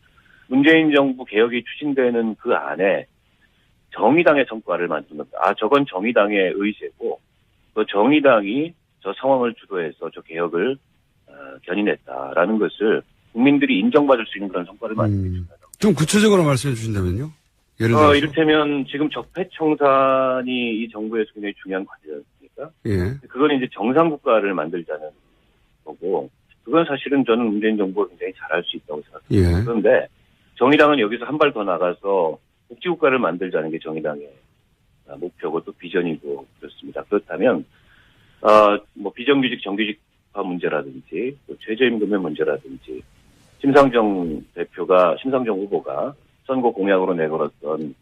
문재인 정부 개혁이 추진되는 그 안에 정의당의 성과를 만드는 겁니다. 저건 정의당의 의제고 또 정의당이 저 상황을 주도해서 저 개혁을 견인했다라는 것을 국민들이 인정받을 수 있는 그런 성과를 만드는 겁니다. 좀 구체적으로 말씀해 주신다면요? 예를 들어서. 이를테면 지금 적폐청산이 이 정부에서 굉장히 중요한 과제였습니까? 예. 그건 이제 정상국가를 만들자는 거고 그건 사실은 저는 문재인 정부가 굉장히 잘할 수 있다고 생각합니다. 예. 그런데 정의당은 여기서 한 발 더 나가서 복지국가를 만들자는 게 정의당의 목표고 또 비전이고 그렇습니다. 그렇다면 뭐 비정규직 정규직화 문제라든지 또 최저임금의 문제라든지 심상정 후보가 선거 공약으로 내걸었던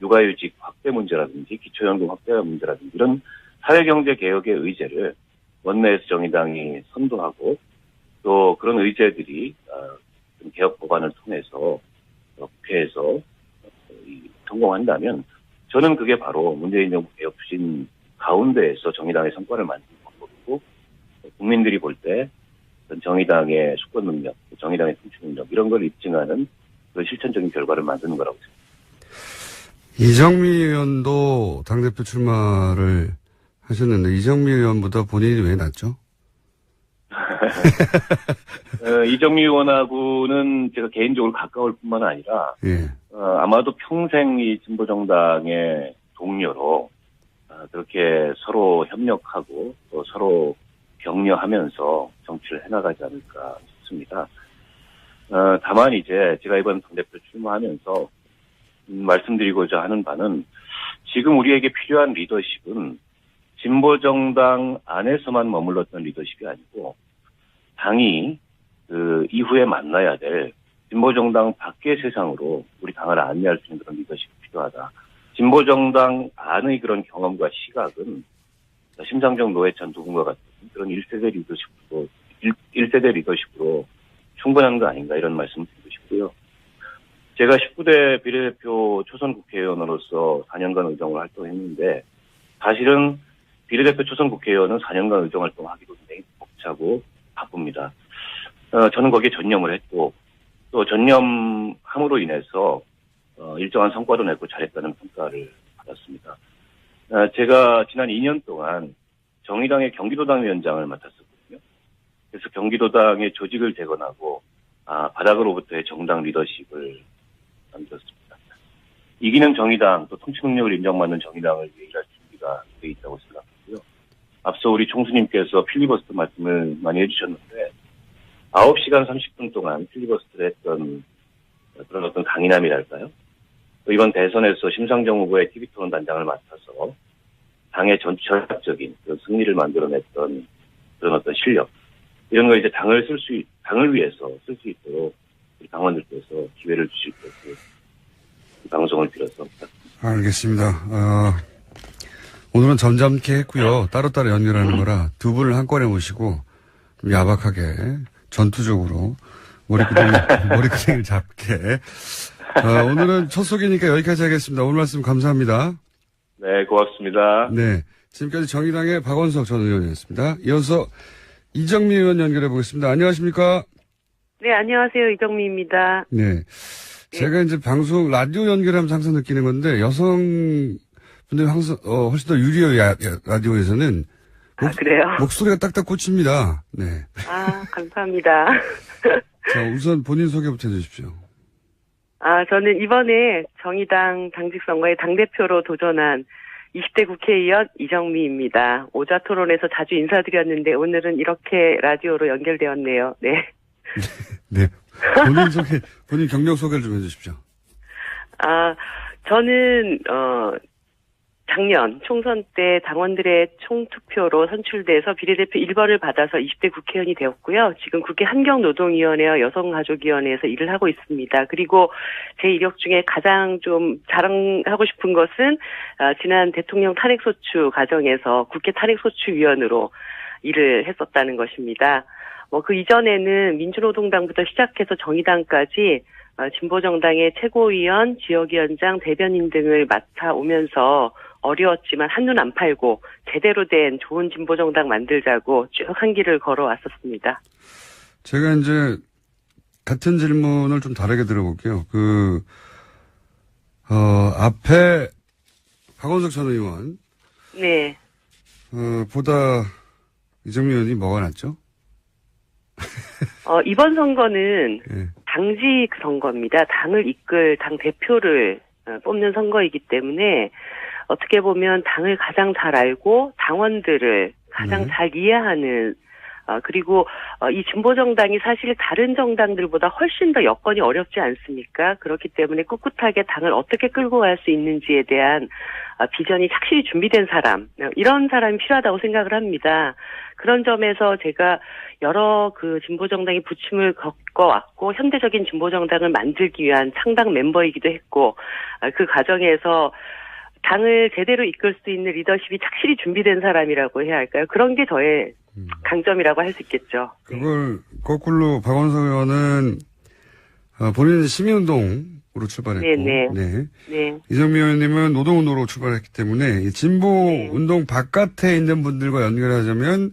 육아휴직 확대 문제라든지 기초연금 확대 문제라든지 이런 사회경제 개혁의 의제를 원내에서 정의당이 선도하고 또 그런 의제들이 개혁 법안을 통해서 국회에서 성공한다면 저는 그게 바로 문재인 정부 개혁 추진 가운데에서 정의당의 성과를 만드는 방법이고 국민들이 볼 때 정의당의 수권 능력, 정의당의 통치 능력 이런 걸 입증하는 그 실천적인 결과를 만드는 거라고 생각합니다. 이정미 의원도 당대표 출마를 하셨는데 이정미 의원보다 본인이 왜 낫죠? 이정미 의원하고는 제가 개인적으로 가까울 뿐만 아니라 예. 아마도 평생 이 진보정당의 동료로 그렇게 서로 협력하고 또 서로 격려하면서 정치를 해나가지 않을까 싶습니다. 다만 이제 제가 이번 당대표 출마하면서 말씀드리고자 하는 바는 지금 우리에게 필요한 리더십은 진보정당 안에서만 머물렀던 리더십이 아니고 당이 그 이후에 만나야 될 진보정당 밖의 세상으로 우리 당을 안내할 수 있는 그런 리더십이 필요하다. 진보정당 안의 그런 경험과 시각은 심상정 노회찬 두 분과 같은 그런 1세대 리더십으로 충분한 거 아닌가 이런 말씀을 드리고 싶고요. 제가 19대 비례대표 초선 국회의원으로서 4년간 의정 활동했는데 사실은 비례대표 초선 국회의원은 4년간 의정 활동하기도 굉장히 벅차고 바쁩니다. 저는 거기에 전념을 했고 또 전념함으로 인해서 일정한 성과도 냈고 잘했다는 평가를 받았습니다. 제가 지난 2년 동안 정의당의 경기도당 위원장을 맡았었거든요. 그래서 경기도당의 조직을 재건하고 바닥으로부터의 정당 리더십을 만들었습니다. 이기는 정의당 또 통치 능력을 인정받는 정의당을 위해 일할 준비가 돼 있다고 생각하고요. 앞서 우리 총수님께서 필리버스터 말씀을 많이 해주셨는데 9시간 30분 동안 필리버스터를 했던 그런 어떤 강인함이랄까요? 또 이번 대선에서 심상정 후보의 TV토론 단장을 맡아서 당의 전략적인 그런 승리를 만들어냈던 그런 어떤 실력 이런 걸 이제 당을 위해서 쓸 수 있도록 우리 당원들께서 기회를 주실 것을 이 방송을 빌어서 알겠습니다. 오늘은 점잖게 했고요. 따로따로 연결하는 거라 두 분을 한 건에 모시고 좀 야박하게 전투적으로 머리끄댕이를 잡게. 오늘은 첫 소개니까 여기까지 하겠습니다. 오늘 말씀 감사합니다. 네, 고맙습니다. 네. 지금까지 정의당의 박원석 전 의원이었습니다. 이어서 이정미 의원 연결해 보겠습니다. 안녕하십니까? 네, 안녕하세요. 이정미입니다. 네. 제가 이제 방송, 라디오 연결하면서 항상 느끼는 건데, 여성분들이 항상, 훨씬 더 유리해요, 라디오에서는. 그래요? 목소리가 딱딱 꽂힙니다. 네. 감사합니다. 자, 우선 본인 소개부터 해주십시오. 저는 이번에 정의당 당직 선거에 당대표로 도전한 20대 국회의원 이정미입니다. 오자 토론에서 자주 인사드렸는데 오늘은 이렇게 라디오로 연결되었네요. 네. 네. 본인 경력 소개를 좀 해주십시오. 저는, 작년 총선 때 당원들의 총투표로 선출돼서 비례대표 1번을 받아서 20대 국회의원이 되었고요. 지금 국회 환경노동위원회와 여성가족위원회에서 일을 하고 있습니다. 그리고 제 이력 중에 가장 좀 자랑하고 싶은 것은 지난 대통령 탄핵소추 과정에서 국회 탄핵소추위원으로 일을 했었다는 것입니다. 그 이전에는 민주노동당부터 시작해서 정의당까지 진보정당의 최고위원, 지역위원장, 대변인 등을 맡아오면서 어려웠지만 한눈 안 팔고 제대로 된 좋은 진보정당 만들자고 쭉 한 길을 걸어왔었습니다. 제가 이제 같은 질문을 좀 다르게 들어볼게요. 앞에 박원석 전 의원. 네. 보다 이정미 의원이 뭐가 낫죠? 이번 선거는 네. 당직 선거입니다. 당을 이끌 당 대표를 뽑는 선거이기 때문에 어떻게 보면 당을 가장 잘 알고 당원들을 가장 잘 이해하는 그리고 이 진보정당이 사실 다른 정당들보다 훨씬 더 여건이 어렵지 않습니까? 그렇기 때문에 꿋꿋하게 당을 어떻게 끌고 갈 수 있는지에 대한 비전이 착실히 준비된 사람, 이런 사람이 필요하다고 생각을 합니다. 그런 점에서 제가 여러 진보정당이 부침을 겪어왔고 현대적인 진보정당을 만들기 위한 창당 멤버이기도 했고 그 과정에서 당을 제대로 이끌 수 있는 리더십이 착실히 준비된 사람이라고 해야 할까요? 그런 게 저의 강점이라고 할 수 있겠죠. 그걸 거꾸로 박원석 의원은 본인은 시민운동으로 출발했고, 네. 이정미 의원님은 노동운동으로 출발했기 때문에 진보운동 바깥에 있는 분들과 연결하자면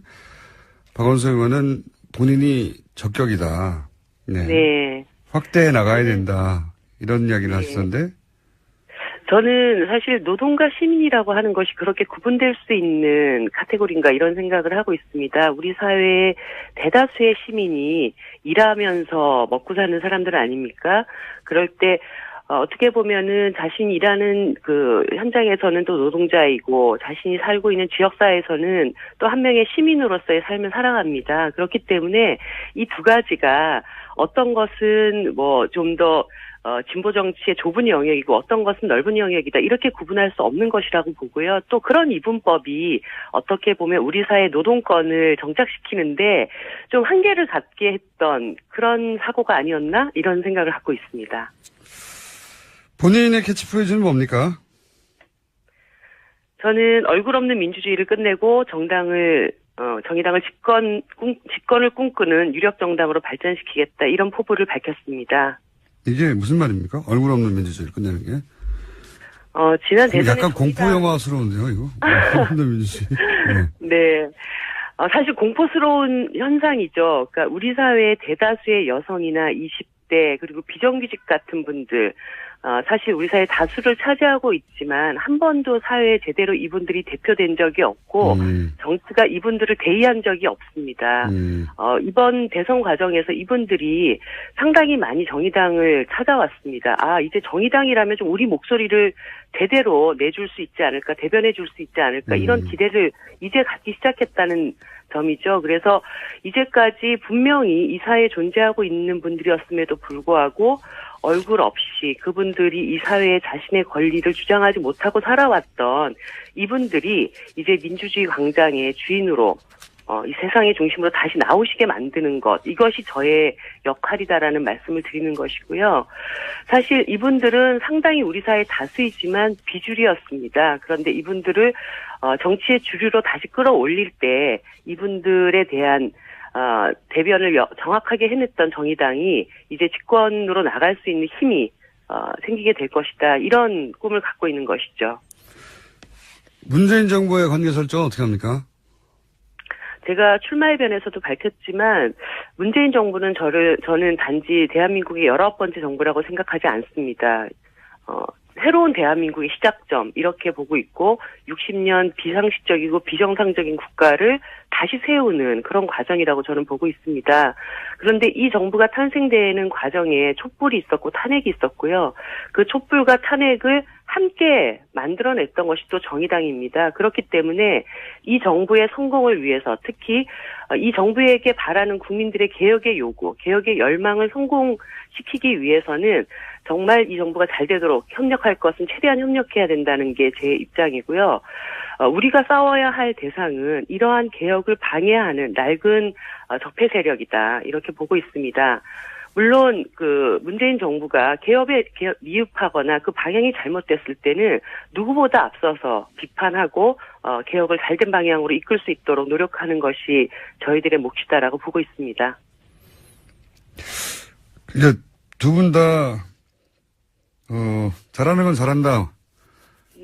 박원석 의원은 본인이 적격이다. 네. 확대해 나가야 된다. 이런 이야기를 하시던데. 저는 사실 노동과 시민이라고 하는 것이 그렇게 구분될 수 있는 카테고리인가 이런 생각을 하고 있습니다. 우리 사회의 대다수의 시민이 일하면서 먹고 사는 사람들 아닙니까? 그럴 때 어떻게 보면은 자신이 일하는 현장에서는 또 노동자이고 자신이 살고 있는 지역사회에서는 또 한 명의 시민으로서의 삶을 살아갑니다. 그렇기 때문에 이 두 가지가 어떤 것은 좀 더 진보 정치의 좁은 영역이고 어떤 것은 넓은 영역이다. 이렇게 구분할 수 없는 것이라고 보고요. 또 그런 이분법이 어떻게 보면 우리 사회 노동권을 정착시키는데 좀 한계를 갖게 했던 그런 사고가 아니었나? 이런 생각을 갖고 있습니다. 본인의 캐치프레이즈는 뭡니까? 저는 얼굴 없는 민주주의를 끝내고 정의당을 집권을 꿈꾸는 유력 정당으로 발전시키겠다. 이런 포부를 밝혔습니다. 이게 무슨 말입니까? 얼굴 없는 민주주의를 끝내는 게? 지난 대선에 약간 공포 영화스러운데요, 이거? 얼굴 없는 민주주의. 네. 사실 공포스러운 현상이죠. 그러니까 우리 사회의 대다수의 여성이나 20대 그리고 비정규직 같은 분들 사실 우리 사회 다수를 차지하고 있지만 한 번도 사회에 제대로 이분들이 대표된 적이 없고 정치가 이분들을 대의한 적이 없습니다. 이번 대선 과정에서 이분들이 상당히 많이 정의당을 찾아왔습니다. 이제 정의당이라면 좀 우리 목소리를 제대로 내줄 수 있지 않을까, 대변해 줄 수 있지 않을까, 이런 기대를 이제 갖기 시작했다는 점이죠. 그래서 이제까지 분명히 이 사회에 존재하고 있는 분들이었음에도 불구하고 얼굴 없이 그분들이 이 사회에 자신의 권리를 주장하지 못하고 살아왔던 이분들이 이제 민주주의 광장의 주인으로 이 세상의 중심으로 다시 나오시게 만드는 것, 이것이 저의 역할이다라는 말씀을 드리는 것이고요. 사실 이분들은 상당히 우리 사회 다수이지만 비주류였습니다. 그런데 이분들을 정치의 주류로 다시 끌어올릴 때 이분들에 대한 대변을 정확하게 해냈던 정의당이 이제 집권으로 나갈 수 있는 힘이 생기게 될 것이다. 이런 꿈을 갖고 있는 것이죠. 문재인 정부의 관계 설정은 어떻게 합니까? 제가 출마해변에서도 밝혔지만 문재인 정부는 저는 단지 대한민국의 19번째 정부라고 생각하지 않습니다. 새로운 대한민국의 시작점 이렇게 보고 있고 60년 비상식적이고 비정상적인 국가를 다시 세우는 그런 과정이라고 저는 보고 있습니다. 그런데 이 정부가 탄생되는 과정에 촛불이 있었고 탄핵이 있었고요. 그 촛불과 탄핵을 함께 만들어냈던 것이 또 정의당입니다. 그렇기 때문에 이 정부의 성공을 위해서 특히 이 정부에게 바라는 국민들의 개혁의 요구, 개혁의 열망을 성공시키기 위해서는 정말 이 정부가 잘 되도록 협력할 것은 최대한 협력해야 된다는 게 제 입장이고요. 우리가 싸워야 할 대상은 이러한 개혁을 방해하는 낡은 적폐 세력이다. 이렇게 보고 있습니다. 물론 문재인 정부가 개혁에 미흡하거나 그 방향이 잘못됐을 때는 누구보다 앞서서 비판하고 개혁을 잘된 방향으로 이끌 수 있도록 노력하는 것이 저희들의 몫이다라고 보고 있습니다. 이제 두 분 다 잘하는 건 잘한다.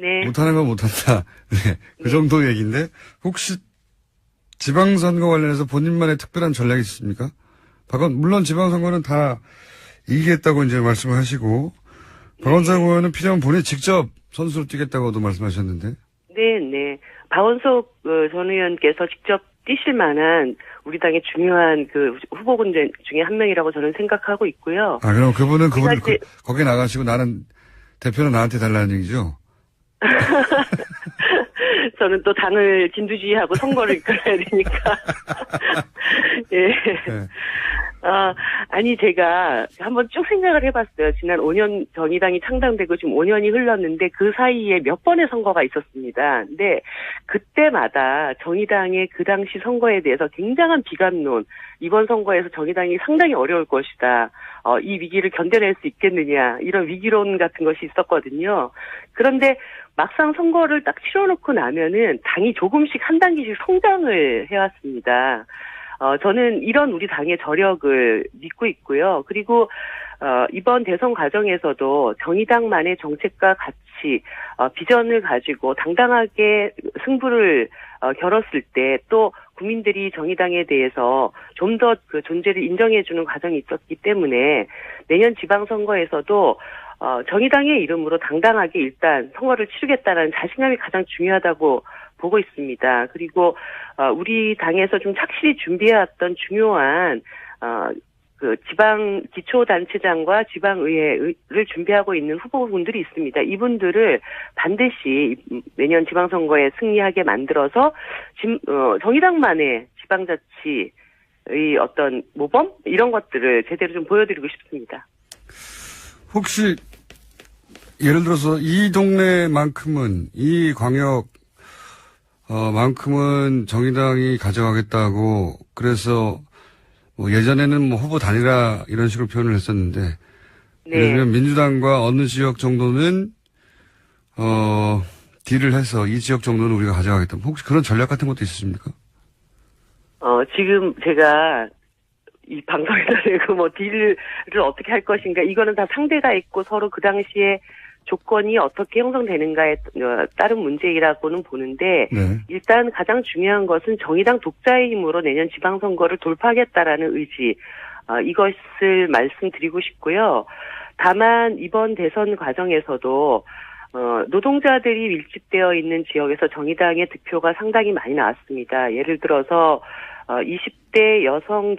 네. 못하는 건 못한다. 네. 그 정도 얘기인데 혹시 지방선거 관련해서 본인만의 특별한 전략이 있습니까? 물론 지방선거는 다 이기겠다고 이제 말씀을 하시고, 박원석 의원은 필요하면 본인이 직접 선수로 뛰겠다고도 말씀하셨는데. 네. 박원석 전 의원께서 직접 뛰실 만한 우리 당의 중요한 후보군 중에 한 명이라고 저는 생각하고 있고요. 그럼 그분은 거기 나가시고 대표는 나한테 달라는 얘기죠? 저는 또 당을 진두지휘하고 선거를 이끌어야 되니까. 예. 네. 아니, 제가 한번 쭉 생각을 해봤어요. 지난 5년 정의당이 창당되고 지금 5년이 흘렀는데 그 사이에 몇 번의 선거가 있었습니다. 근데 그때마다 정의당의 그 당시 선거에 대해서 굉장한 비관론, 이번 선거에서 정의당이 상당히 어려울 것이다. 이 위기를 견뎌낼 수 있겠느냐, 이런 위기론 같은 것이 있었거든요. 그런데 막상 선거를 딱 치러놓고 나면은 당이 조금씩 한 단계씩 성장을 해왔습니다. 저는 이런 우리 당의 저력을 믿고 있고요. 그리고 이번 대선 과정에서도 정의당만의 정책과 가치, 비전을 가지고 당당하게 승부를 겨뤘을 때 또 국민들이 정의당에 대해서 좀 더 그 존재를 인정해주는 과정이 있었기 때문에 내년 지방선거에서도 정의당의 이름으로 당당하게 일단 선거를 치르겠다는 자신감이 가장 중요하다고 보고 있습니다. 그리고 우리 당에서 좀 착실히 준비해왔던 중요한 지방 기초단체장과 지방의회를 준비하고 있는 후보분들이 있습니다. 이분들을 반드시 내년 지방선거에 승리하게 만들어서 정의당만의 지방자치의 어떤 모범? 이런 것들을 제대로 좀 보여드리고 싶습니다. 혹시 예를 들어서 이 동네만큼은 이 광역 만큼은 정의당이 가져가겠다고 그래서 예전에는 후보 단일화 이런 식으로 표현을 했었는데 네. 예를 들면 민주당과 어느 지역 정도는 딜을 해서 이 지역 정도는 우리가 가져가겠다. 혹시 그런 전략 같은 것도 있으십니까? 지금 제가 이 방송에서 내고 딜을 어떻게 할 것인가, 이거는 다 상대가 있고 서로 그 당시에 조건이 어떻게 형성되는가에 따른 문제이라고는 보는데, 네. 일단 가장 중요한 것은 정의당 독자의 힘으로 내년 지방선거를 돌파하겠다라는 의지, 이것을 말씀드리고 싶고요. 다만 이번 대선 과정에서도 노동자들이 밀집되어 있는 지역에서 정의당의 득표가 상당히 많이 나왔습니다. 예를 들어서 20대 여성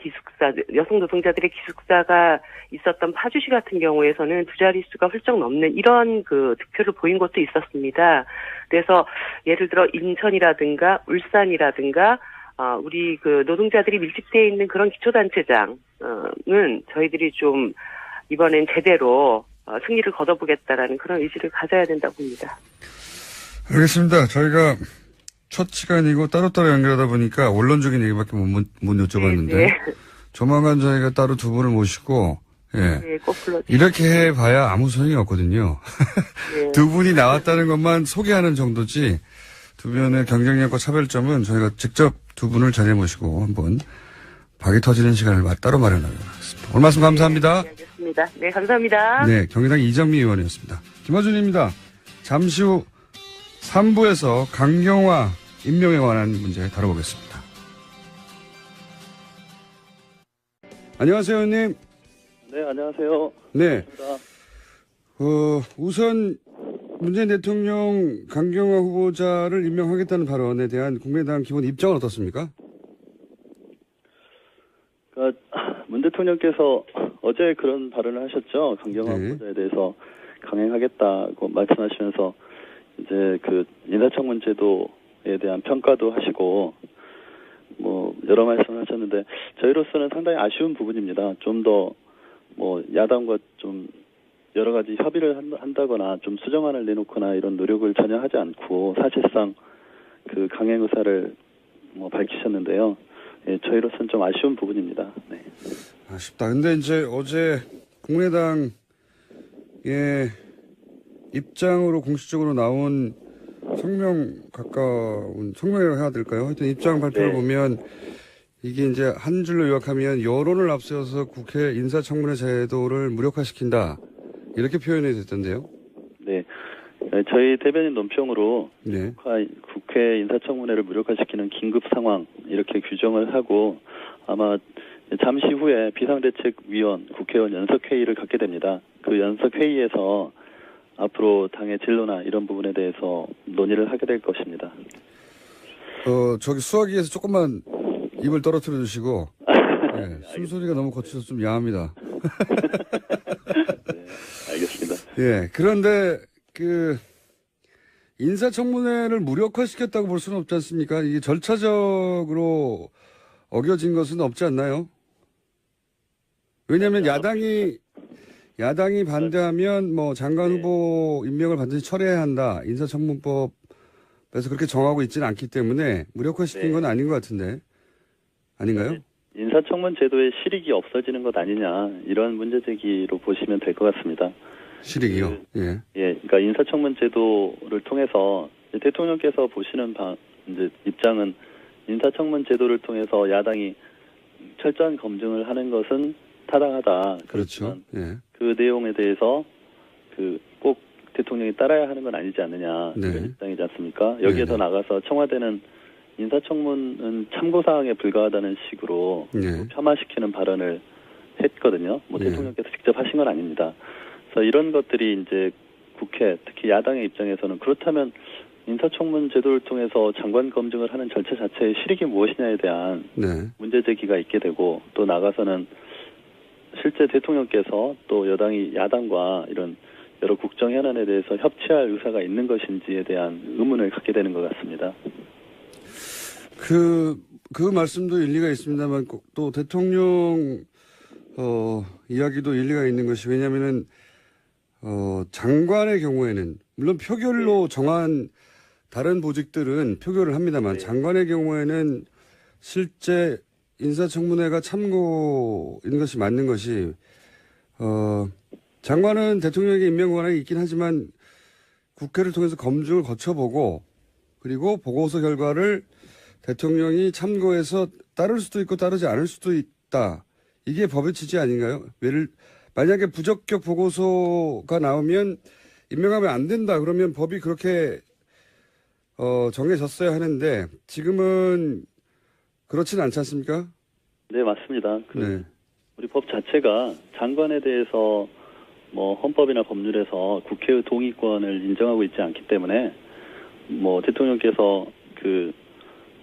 노동자들의 기숙사가 있었던 파주시 같은 경우에서는 두 자릿수가 훌쩍 넘는 이런 그 득표를 보인 곳도 있었습니다. 그래서 예를 들어 인천이라든가 울산이라든가 우리 그 노동자들이 밀집되어 있는 그런 기초단체장은 저희들이 좀 이번엔 제대로 승리를 거둬보겠다라는 그런 의지를 가져야 된다고 봅니다. 알겠습니다. 저희가 첫 시간이고 따로따로 연결하다 보니까 원론적인 얘기밖에 못 여쭤봤는데 네. 조만간 저희가 따로 두 분을 모시고 네, 꼭 불러주세요. 이렇게 해봐야 아무 소용이 없거든요. 네. 두 분이 나왔다는 것만 소개하는 정도지 두 분의 경쟁력과 차별점은 저희가 직접 두 분을 자리에 모시고 한번 박이 터지는 시간을 따로 마련하도록 하겠습니다. 오늘 말씀 감사합니다. 네, 알겠습니다. 네, 감사합니다. 네, 경기당 이정미 의원이었습니다. 김어준입니다. 잠시 후 3부에서 강경화 임명에 관한 문제 다뤄보겠습니다. 안녕하세요, 의원님. 네, 안녕하세요. 네. 반갑습니다. 우선 문재인 대통령 강경화 후보자를 임명하겠다는 발언에 대한 국민의당 기본 입장은 어떻습니까? 그러니까 문 대통령께서 어제 그런 발언을 하셨죠. 강경화 네. 후보자에 대해서 강행하겠다고 말씀하시면서 이제 그 인사청문 제도에 대한 평가도 하시고 뭐 여러 말씀을 하셨는데 저희로서는 상당히 아쉬운 부분입니다. 좀 더 뭐 야당과 좀 여러 가지 협의를 한다거나 좀 수정안을 내놓거나 이런 노력을 전혀 하지 않고 사실상 그 강행 의사를 뭐 밝히셨는데요. 예, 저희로서는 좀 아쉬운 부분입니다. 네. 아쉽다. 근데 이제 어제 국민의당의 입장으로 공식적으로 나온 성명이라고 해야 될까요? 하여튼 입장 발표를 네. 보면 이게 이제 한 줄로 요약하면 여론을 앞세워서 국회 인사청문회 제도를 무력화시킨다. 이렇게 표현이 됐던데요. 네. 저희 대변인 논평으로 네. 국회 인사청문회를 무력화시키는 긴급 상황 이렇게 규정을 하고 아마 잠시 후에 비상대책위원 국회의원 연석회의를 갖게 됩니다. 그 연석회의에서 앞으로 당의 진로나 이런 부분에 대해서 논의를 하게 될 것입니다. 저기 수화기에서 조금만 입을 떨어뜨려 주시고 네, 숨소리가 너무 거쳐서 좀 야합니다. 네, 알겠습니다. 예, 그런데 그 인사청문회를 무력화시켰다고 볼 수는 없지 않습니까? 이게 절차적으로 어겨진 것은 없지 않나요? 왜냐하면 야당이 반대하면 뭐 장관 후보 임명을 반드시 철회해야 한다. 인사청문법에서 그렇게 정하고 있지는 않기 때문에 무력화시킨 건 아닌 것 같은데 아닌가요? 인사청문 제도의 실익이 없어지는 것 아니냐 이런 문제 제기로 보시면 될 것 같습니다. 실익이요? 예. 그러니까 인사청문 제도를 통해서 대통령께서 보시는 이제 입장은 인사청문 제도를 통해서 야당이 철저한 검증을 하는 것은 타당하다. 그렇죠. 그렇지만 예. 그 내용에 대해서 꼭 대통령이 따라야 하는 건 아니지 않느냐 네. 이런 입장이지 않습니까? 여기에 네. 더 나가서 청와대는 인사청문은 참고사항에 불과하다는 식으로 네. 폄하시키는 발언을 했거든요. 뭐 네. 대통령께서 직접 하신 건 아닙니다. 그래서 이런 것들이 이제 국회, 특히 야당의 입장에서는 그렇다면 인사청문 제도를 통해서 장관 검증을 하는 절차 자체의 실익이 무엇이냐에 대한 네. 문제 제기가 있게 되고 또 나가서는 실제 대통령께서 또 야당과 이런 여러 국정 현안에 대해서 협치할 의사가 있는 것인지에 대한 의문을 갖게 되는 것 같습니다. 그 말씀도 일리가 있습니다만 또 대통령 이야기도 일리가 있는 것이 왜냐하면은 장관의 경우에는 물론 표결로 정한 다른 보직들은 표결을 합니다만 장관의 경우에는 실제 인사청문회가 참고인 것이 맞는 것이 장관은 대통령에게 임명 권한이 있긴 하지만 국회를 통해서 검증을 거쳐보고 그리고 보고서 결과를 대통령이 참고해서 따를 수도 있고 따르지 않을 수도 있다. 이게 법의 취지 아닌가요? 만약에 부적격 보고서가 나오면 임명하면 안 된다. 그러면 법이 그렇게 정해졌어야 하는데 지금은 그렇지는 않지 않습니까? 네, 맞습니다. 네. 우리 법 자체가 장관에 대해서 뭐 헌법이나 법률에서 국회의 동의권을 인정하고 있지 않기 때문에 뭐 대통령께서 그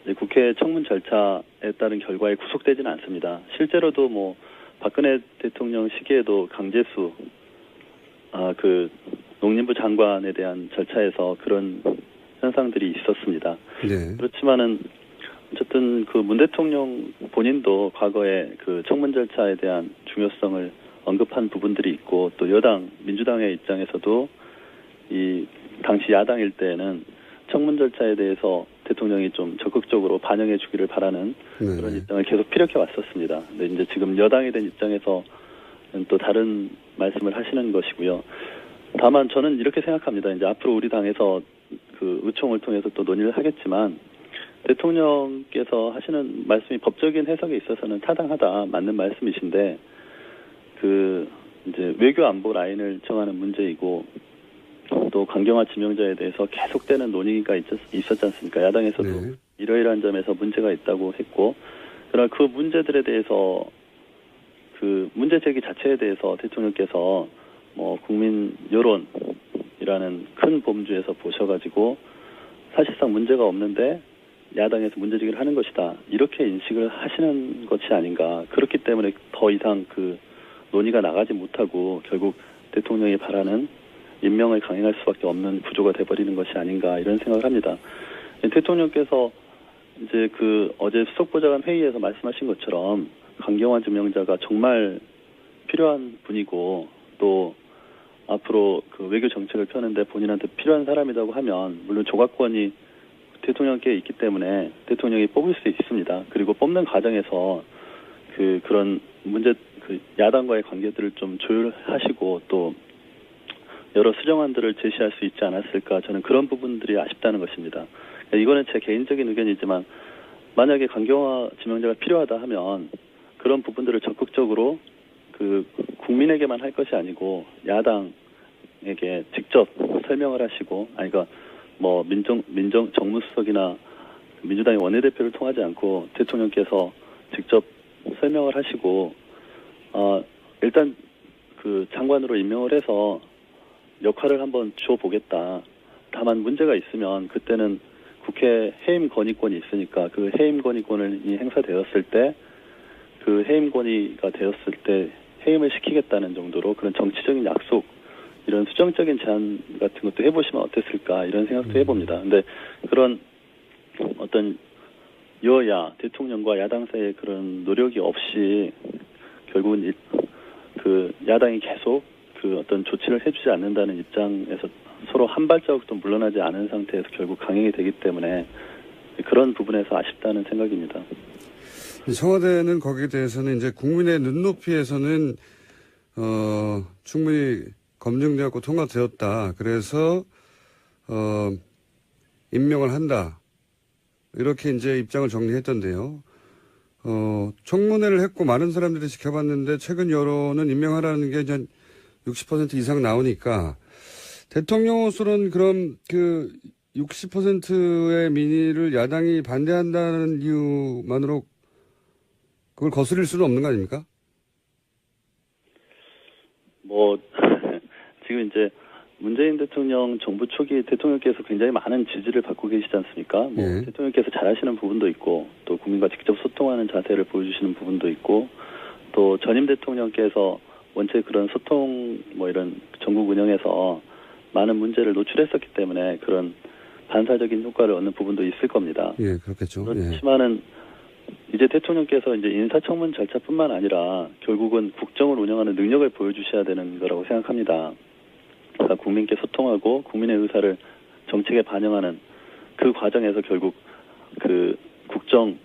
이제 국회 청문 절차에 따른 결과에 구속되지는 않습니다. 실제로도 뭐 박근혜 대통령 시기에도 강제수 그 농림부 장관에 대한 절차에서 그런 현상들이 있었습니다. 네. 그렇지만은 어쨌든 그 문 대통령 본인도 과거에 그 청문 절차에 대한 중요성을 언급한 부분들이 있고 또 여당 민주당의 입장에서도 이 당시 야당일 때에는 청문 절차에 대해서 대통령이 좀 적극적으로 반영해 주기를 바라는 네. 그런 입장을 계속 피력해 왔었습니다. 근데 이제 지금 여당이 된 입장에서 또 다른 말씀을 하시는 것이고요. 다만 저는 이렇게 생각합니다. 이제 앞으로 우리 당에서 그 의총을 통해서 또 논의를 하겠지만 대통령께서 하시는 말씀이 법적인 해석에 있어서는 타당하다, 맞는 말씀이신데 그 이제 외교 안보 라인을 정하는 문제이고 또 강경화 지명자에 대해서 계속되는 논의가 있었지 않습니까? 야당에서도 네. 이러이러한 점에서 문제가 있다고 했고, 그러나 그 문제들에 대해서 그 문제 제기 자체에 대해서 대통령께서 뭐 국민 여론이라는 큰 범주에서 보셔가지고 사실상 문제가 없는데 야당에서 문제 제기를 하는 것이다, 이렇게 인식을 하시는 것이 아닌가. 그렇기 때문에 더 이상 그 논의가 나가지 못하고 결국 대통령이 바라는 임명을 강행할 수밖에 없는 구조가 돼버리는 것이 아닌가, 이런 생각을 합니다. 대통령께서 이제 그 어제 수석보좌관 회의에서 말씀하신 것처럼 강경화 지명자가 정말 필요한 분이고 또 앞으로 그 외교 정책을 펴는데 본인한테 필요한 사람이라고 하면 물론 조각권이 대통령께 있기 때문에 대통령이 뽑을 수 있습니다. 그리고 뽑는 과정에서 그런 문제, 그 야당과의 관계들을 좀 조율하시고 또 여러 수정안들을 제시할 수 있지 않았을까, 저는 그런 부분들이 아쉽다는 것입니다. 이거는 제 개인적인 의견이지만 만약에 강경화 지명자가 필요하다 하면 그런 부분들을 적극적으로 그 국민에게만 할 것이 아니고 야당에게 직접 설명을 하시고, 그러니까 뭐 정무수석이나 민주당의 원내대표를 통하지 않고 대통령께서 직접 설명을 하시고 일단 그 장관으로 임명을 해서 역할을 한번 줘보겠다. 다만 문제가 있으면 그때는 국회 해임 건의권이 있으니까 그 해임 건의권이 행사되었을 때 그 해임 건의가 되었을 때 해임을 시키겠다는 정도로 그런 정치적인 약속, 이런 수정적인 제안 같은 것도 해보시면 어땠을까, 이런 생각도 해봅니다. 근데 그런 어떤 여야 대통령과 야당 사이의 그런 노력이 없이 결국은 그 야당이 계속 그 어떤 조치를 해주지 않는다는 입장에서 서로 한 발자국도 물러나지 않은 상태에서 결국 강행이 되기 때문에 그런 부분에서 아쉽다는 생각입니다. 청와대는 거기에 대해서는 이제 국민의 눈높이에서는 충분히 검증되었고 통과되었다. 그래서 임명을 한다. 이렇게 이제 입장을 정리했던데요. 청문회를 했고 많은 사람들이 지켜봤는데 최근 여론은 임명하라는 게 이제 60% 이상 나오니까 대통령으로서는 그럼 그 60%의 민의를 야당이 반대한다는 이유만으로 그걸 거스릴 수는 없는 거 아닙니까? 뭐 지금 이제 문재인 대통령 정부 초기 대통령께서 굉장히 많은 지지를 받고 계시지 않습니까? 뭐 예. 대통령께서 잘하시는 부분도 있고 또 국민과 직접 소통하는 자세를 보여주시는 부분도 있고 또 전임 대통령께서 원체 그런 소통 뭐 이런 전국 운영에서 많은 문제를 노출했었기 때문에 그런 반사적인 효과를 얻는 부분도 있을 겁니다. 예, 그렇겠죠. 그렇지만은 이제 대통령께서 이제 인사청문 절차뿐만 아니라 결국은 국정을 운영하는 능력을 보여주셔야 되는 거라고 생각합니다. 그러니까 국민께 소통하고 국민의 의사를 정책에 반영하는 그 과정에서 결국 그 국정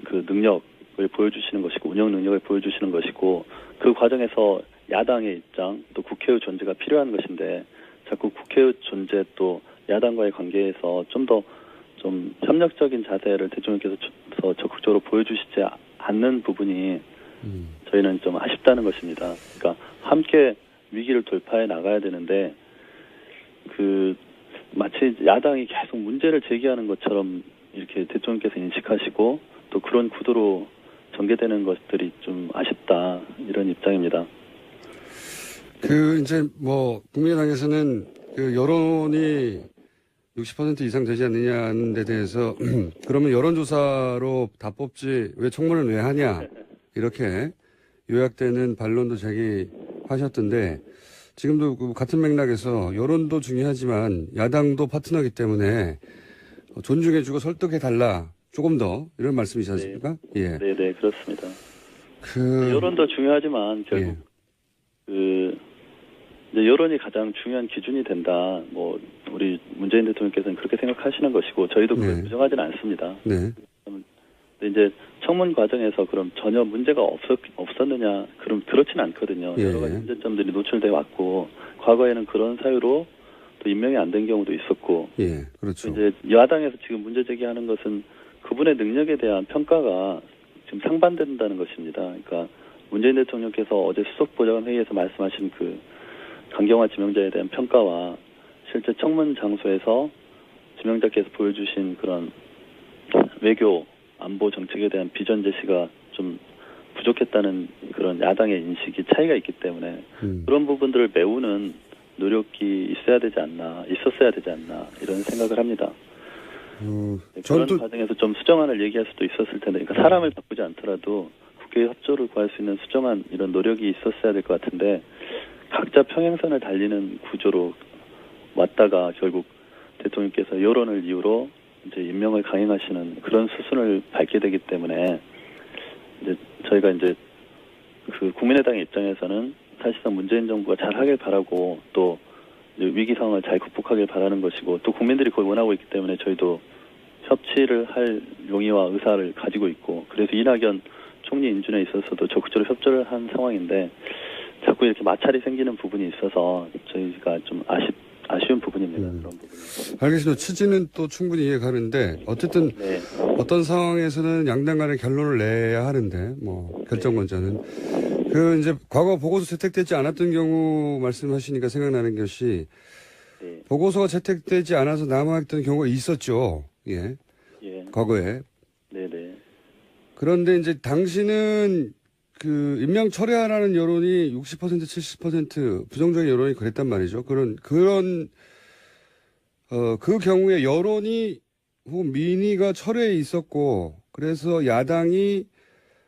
그 능력을 보여주시는 것이고 운영 능력을 보여주시는 것이고 그 과정에서 야당의 입장 또 국회의 존재가 필요한 것인데 자꾸 국회의 존재 또 야당과의 관계에서 좀 더 좀 협력적인 자세를 대통령께서 적극적으로 보여주시지 않는 부분이 저희는 좀 아쉽다는 것입니다. 그러니까 함께 위기를 돌파해 나가야 되는데 그 마치 야당이 계속 문제를 제기하는 것처럼 이렇게 대통령께서 인식하시고 또 그런 구도로 전개되는 것들이 좀 아쉽다 이런 입장입니다. 이제 국민의당에서는 여론이 60% 이상 되지 않느냐는 데 대해서 그러면 여론조사로 다 뽑지 왜 청문을 왜 하냐 이렇게 요약되는 반론도 제기하셨던데 지금도 같은 맥락에서 여론도 중요하지만 야당도 파트너이기 때문에 존중해주고 설득해달라 조금 더 이런 말씀이지 않습니까? 네. 예. 네, 그렇습니다. 여론도 중요하지만 결국 이제 여론이 가장 중요한 기준이 된다. 우리 문재인 대통령께서는 그렇게 생각하시는 것이고 저희도 그걸 부정하지는 않습니다. 네. 근데 이제 청문 과정에서 그럼 전혀 문제가 없었느냐? 그럼 그렇지는 않거든요. 예. 여러 가지 문제점들이 노출돼 왔고 과거에는 그런 사유로 또 임명이 안 된 경우도 있었고. 예, 그렇죠. 이제 야당에서 지금 문제 제기하는 것은 그분의 능력에 대한 평가가 지금 상반된다는 것입니다. 그러니까 문재인 대통령께서 어제 수석보좌관 회의에서 말씀하신 그 강경화 지명자에 대한 평가와 실제 청문 장소에서 지명자께서 보여주신 그런 외교 안보 정책에 대한 비전 제시가 좀 부족했다는 그런 야당의 인식이 차이가 있기 때문에 그런 부분들을 메우는 노력이 있었어야 되지 않나 이런 생각을 합니다. 그런 과정에서 좀 수정안을 얘기할 수도 있었을 텐데, 그러니까 사람을 바꾸지 않더라도 국회의 협조를 구할 수 있는 수정안 이런 노력이 있었어야 될 것 같은데 각자 평행선을 달리는 구조로 왔다가 결국 대통령께서 여론을 이유로 이제 임명을 강행하시는 그런 수순을 밟게 되기 때문에 이제 저희가 이제 그 국민의당의 입장에서는 사실상 문재인 정부가 잘 하길 바라고 또 위기 상황을 잘 극복하길 바라는 것이고 또 국민들이 그걸 원하고 있기 때문에 저희도 협치를 할 용의와 의사를 가지고 있고 그래서 이낙연 총리 인준에 있어서도 적극적으로 협조를 한 상황인데 자꾸 이렇게 마찰이 생기는 부분이 있어서 저희가 좀 아쉬운 부분입니다. 그런 부분. 알겠습니다. 취지는 또 충분히 이해가는데 어쨌든 어떤 상황에서는 양당 간의 결론을 내야 하는데 결정권자는 이제 과거 보고서 채택되지 않았던 경우 말씀하시니까 생각나는 것이 보고서가 채택되지 않아서 남아있던 경우가 있었죠. 예. 과거에. 네네. 그런데 이제 당시는 임명 철회하라는 여론이 60% 70% 부정적인 여론이 그랬단 말이죠. 그 경우에 여론이 혹은 민의가 철회에 있었고 그래서 야당이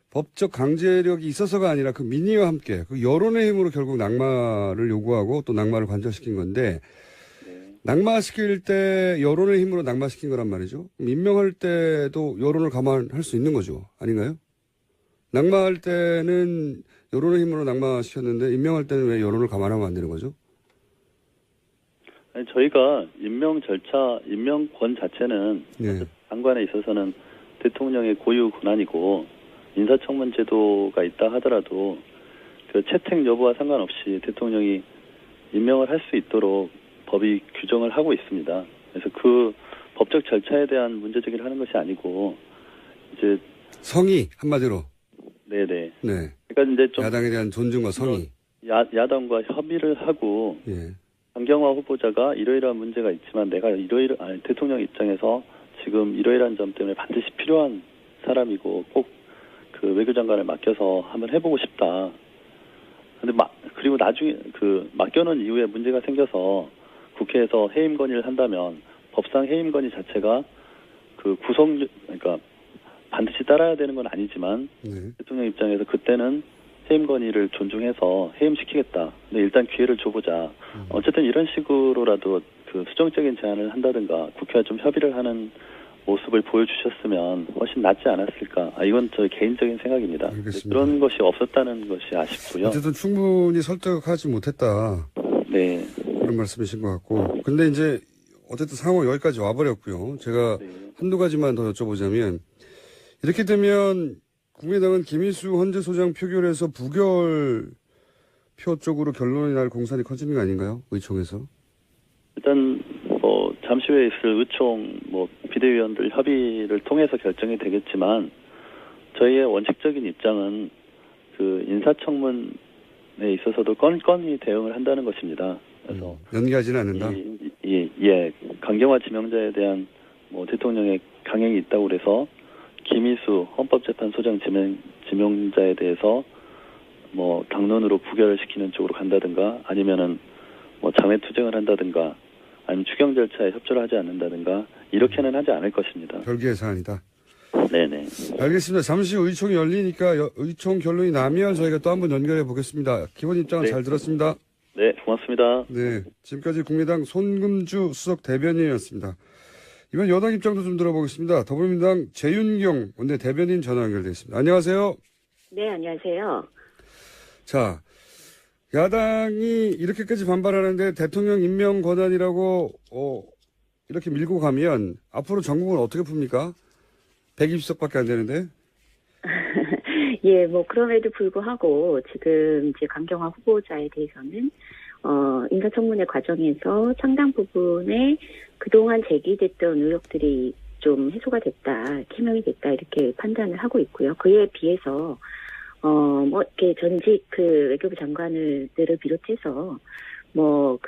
법적 강제력이 있어서가 아니라 그 민의와 함께 그 여론의 힘으로 결국 낙마를 요구하고 또 낙마를 관철시킨 건데 낙마시킬 때 여론의 힘으로 낙마시킨 거란 말이죠. 임명할 때도 여론을 감안할 수 있는 거죠. 아닌가요? 낙마할 때는 여론의 힘으로 낙마시켰는데 임명할 때는 왜 여론을 감안하면 안 되는 거죠? 아니, 저희가 임명권 자체는 장관에 있어서는 대통령의 고유 권한이고 인사청문 제도가 있다 하더라도 그 채택 여부와 상관없이 대통령이 임명을 할 수 있도록 법이 규정을 하고 있습니다. 그래서 그 법적 절차에 대한 문제 제기를 하는 것이 아니고 이제 성의 한마디로. 네네. 네. 그러니까 이제 좀 야당에 대한 존중과 성의. 야당과 협의를 하고 강경화 후보자가 이러이러한 문제가 있지만 내가 대통령 입장에서 지금 이러이러한 점 때문에 반드시 필요한 사람이고 꼭 그 외교장관을 맡겨서 한번 해보고 싶다. 근데 그리고 나중에 맡겨놓은 이후에 문제가 생겨서 국회에서 해임 건의를 한다면 법상 해임 건의 자체가 그러니까 반드시 따라야 되는 건 아니지만 대통령 입장에서 그때는 해임 건의를 존중해서 해임시키겠다. 근데 일단 기회를 줘보자. 어쨌든 이런 식으로라도 수정적인 제안을 한다든가 국회와 좀 협의를 하는 모습을 보여주셨으면 훨씬 낫지 않았을까. 이건 저의 개인적인 생각입니다. 그런 것이 없었다는 것이 아쉽고요. 어쨌든 충분히 설득하지 못했다. 네. 그런 말씀이신 것 같고. 근데 이제 어쨌든 상황 여기까지 와버렸고요. 제가 한두 가지만 더 여쭤보자면 이렇게 되면 국민의당은 김희수 헌재소장 표결에서 부결표 쪽으로 결론이 날 공산이 커지는 거 아닌가요? 의총에서. 일단 잠시 후에 있을 의총 비대위원들 협의를 통해서 결정이 되겠지만 저희의 원칙적인 입장은 인사청문에 있어서도 건건히 대응을 한다는 것입니다. 그래서 연기하지는 않는다. 강경화 지명자에 대한 대통령의 강행이 있다고 그래서 김희수 헌법재판소장 지명자에 대해서 뭐 당론으로 부결을 시키는 쪽으로 간다든가 아니면은 뭐 자매 투쟁을 한다든가 아니면 추경 절차에 협조를 하지 않는다든가 이렇게는 하지 않을 것입니다. 별개의 사안이다. 네네. 알겠습니다. 잠시 후 의총이 열리니까 의총 결론이 나면 저희가 또 한번 연결해 보겠습니다. 기본 입장은 네. 잘 들었습니다. 네, 고맙습니다. 네, 지금까지 국민의당 손금주 수석 대변인이었습니다. 이번 여당 입장도 좀 들어보겠습니다. 더불어민주당 재윤경 원내 대변인 전화 연결되어 있습니다. 안녕하세요. 네, 안녕하세요. 자, 야당이 이렇게까지 반발하는데 대통령 임명 권한이라고 이렇게 밀고 가면 앞으로 전국은 어떻게 풉니까? 120석밖에 안 되는데. 예, 뭐 그럼에도 불구하고 지금 이제 강경화 후보자에 대해서는 인사청문회 과정에서 상당 부분의 그동안 제기됐던 의혹들이 좀 해소가 됐다, 해명이 됐다 이렇게 판단을 하고 있고요. 그에 비해서 뭐 이렇게 전직 그 외교부 장관들을 비롯해서 뭐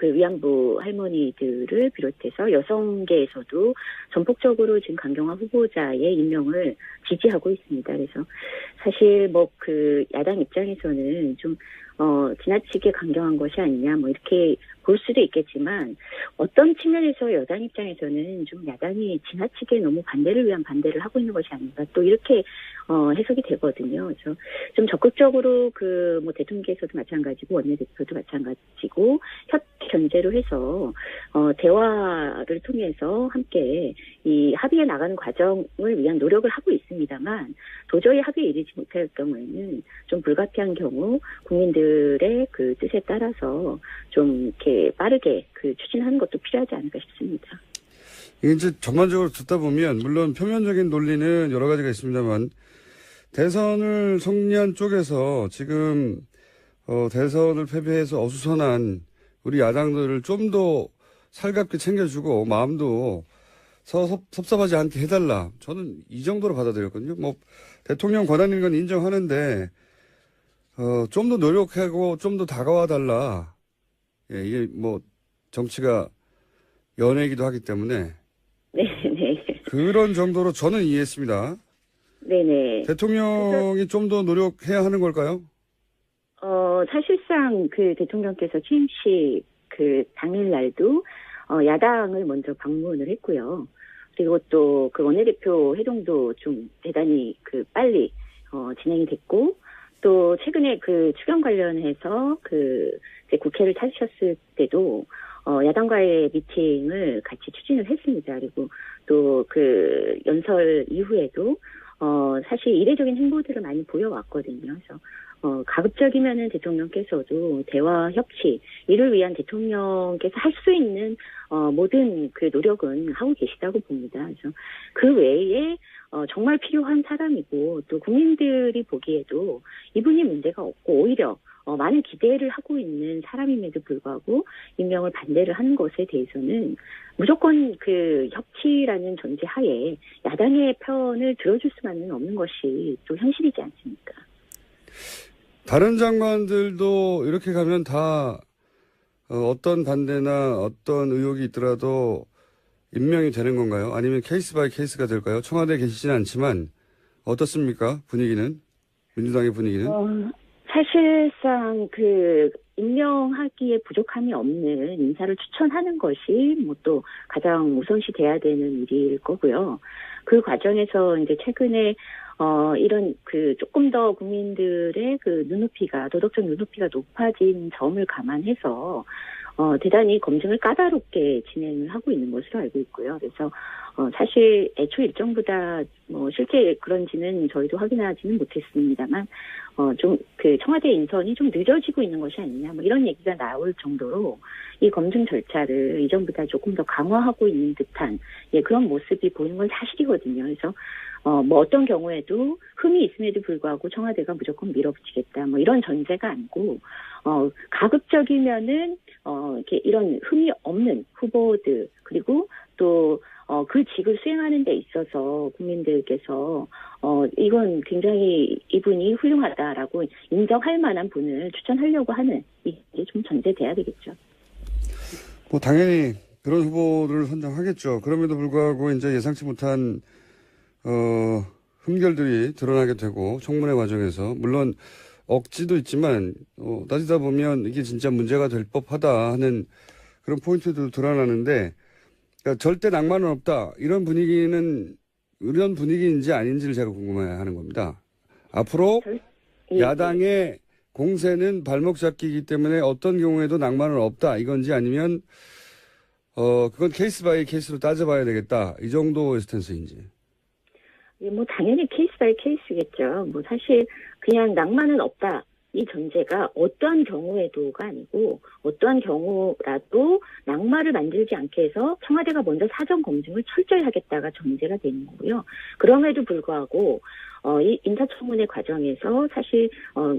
위안부 할머니들을 비롯해서 여성계에서도 전폭적으로 지금 강경화 후보자의 임명을 지지하고 있습니다. 그래서 사실 뭐 그 야당 입장에서는 좀 지나치게 강경한 것이 아니냐 뭐 이렇게 볼 수도 있겠지만 어떤 측면에서 여당 입장에서는 좀 야당이 지나치게 너무 반대를 위한 반대를 하고 있는 것이 아닌가 또 이렇게 해석이 되거든요. 그래서 좀 적극적으로 그 뭐 대통령께서도 마찬가지고 원내대표도 마찬가지고 견제로 해서 대화를 통해서 함께 이 합의에 나가는 과정을 위한 노력을 하고 있습니다만 도저히 합의에 이르지 못할 경우에는 좀 불가피한 경우 국민들의 그 뜻에 따라서 좀 이렇게 빠르게 그 추진하는 것도 필요하지 않을까 싶습니다. 이제 전반적으로 듣다 보면 물론 표면적인 논리는 여러 가지가 있습니다만 대선을 승리한 쪽에서 지금 대선을 패배해서 어수선한 우리 야당들을 좀 더 살갑게 챙겨주고 마음도 섭섭하지 않게 해달라. 저는 이 정도로 받아들였거든요. 뭐 대통령 권한인 건 인정하는데 좀 더 노력하고 좀 더 다가와 달라. 예, 이게 뭐 정치가 연애이기도 하기 때문에 네. 그런 정도로 저는 이해했습니다. 네네. 대통령이 좀 더 노력해야 하는 걸까요? 사실상 그 대통령께서 취임식 그 당일날도 야당을 먼저 방문을 했고요. 그리고 또 그 원내대표 회동도 좀 대단히 그 빨리 진행이 됐고 또 최근에 그 추경 관련해서 그 이제 국회를 찾으셨을 때도 야당과의 미팅을 같이 추진을 했습니다. 그리고 또 그 연설 이후에도 사실 이례적인 행보들을 많이 보여왔거든요. 그래서 가급적이면은 대통령께서도 대화 협치 이를 위한 대통령께서 할 수 있는 모든 그 노력은 하고 계시다고 봅니다. 그래서 그 외에 정말 필요한 사람이고 또 국민들이 보기에도 이분이 문제가 없고 오히려 많은 기대를 하고 있는 사람임에도 불구하고 임명을 반대를 하는 것에 대해서는 무조건 그 협치라는 전제 하에 야당의 편을 들어줄 수만은 없는 것이 또 현실이지 않습니까? 다른 장관들도 이렇게 가면 다 어떤 반대나 어떤 의혹이 있더라도 임명이 되는 건가요? 아니면 케이스 바이 케이스가 될까요? 청와대에 계시지는 않지만 어떻습니까? 분위기는? 민주당의 분위기는? 사실상 그 임명하기에 부족함이 없는 인사를 추천하는 것이 뭐 또 가장 우선시 돼야 되는 일일 거고요. 그 과정에서 이제 최근에 이런 그 조금 더 국민들의 그 눈높이가 도덕적 눈높이가 높아진 점을 감안해서 대단히 검증을 까다롭게 진행을 하고 있는 것으로 알고 있고요. 그래서 사실 애초 일정보다 뭐 실제 그런지는 저희도 확인하지는 못했습니다만 좀 그 청와대 인선이 좀 늦어지고 있는 것이 아니냐 뭐 이런 얘기가 나올 정도로 이 검증 절차를 이전보다 조금 더 강화하고 있는 듯한 그런 모습이 보이는 건 사실이거든요. 그래서 뭐 어떤 경우에도 흠이 있음에도 불구하고 청와대가 무조건 밀어붙이겠다 뭐 이런 전제가 아니고 가급적이면은 이렇게 이런 흠이 없는 후보들 그리고 또 그 직을 수행하는 데 있어서 국민들께서 이건 굉장히 이분이 훌륭하다라고 인정할 만한 분을 추천하려고 하는 이게 좀 전제돼야 되겠죠. 뭐 당연히 그런 후보를 선정하겠죠. 그럼에도 불구하고 이제 예상치 못한 흠결들이 드러나게 되고 청문회 과정에서 물론 억지도 있지만 따지다 보면 이게 진짜 문제가 될 법하다 하는 그런 포인트도 드러나는데 그러니까 절대 낭만은 없다 이런 분위기인지 아닌지를 제가 궁금해하는 겁니다. 앞으로 야당의 공세는 발목 잡기이기 때문에 어떤 경우에도 낭만은 없다 이건지 아니면 그건 케이스 바이 케이스로 따져봐야 되겠다 이 정도의 스탠스인지. 뭐 당연히 케이스 바이 케이스겠죠. 뭐 사실 그냥 낭만은 없다. 이 전제가 어떠한 경우에도가 아니고 어떠한 경우라도 낙마를 만들지 않게 해서 청와대가 먼저 사전 검증을 철저히 하겠다가 전제가 되는 거고요. 그럼에도 불구하고 이 인사청문회 과정에서 사실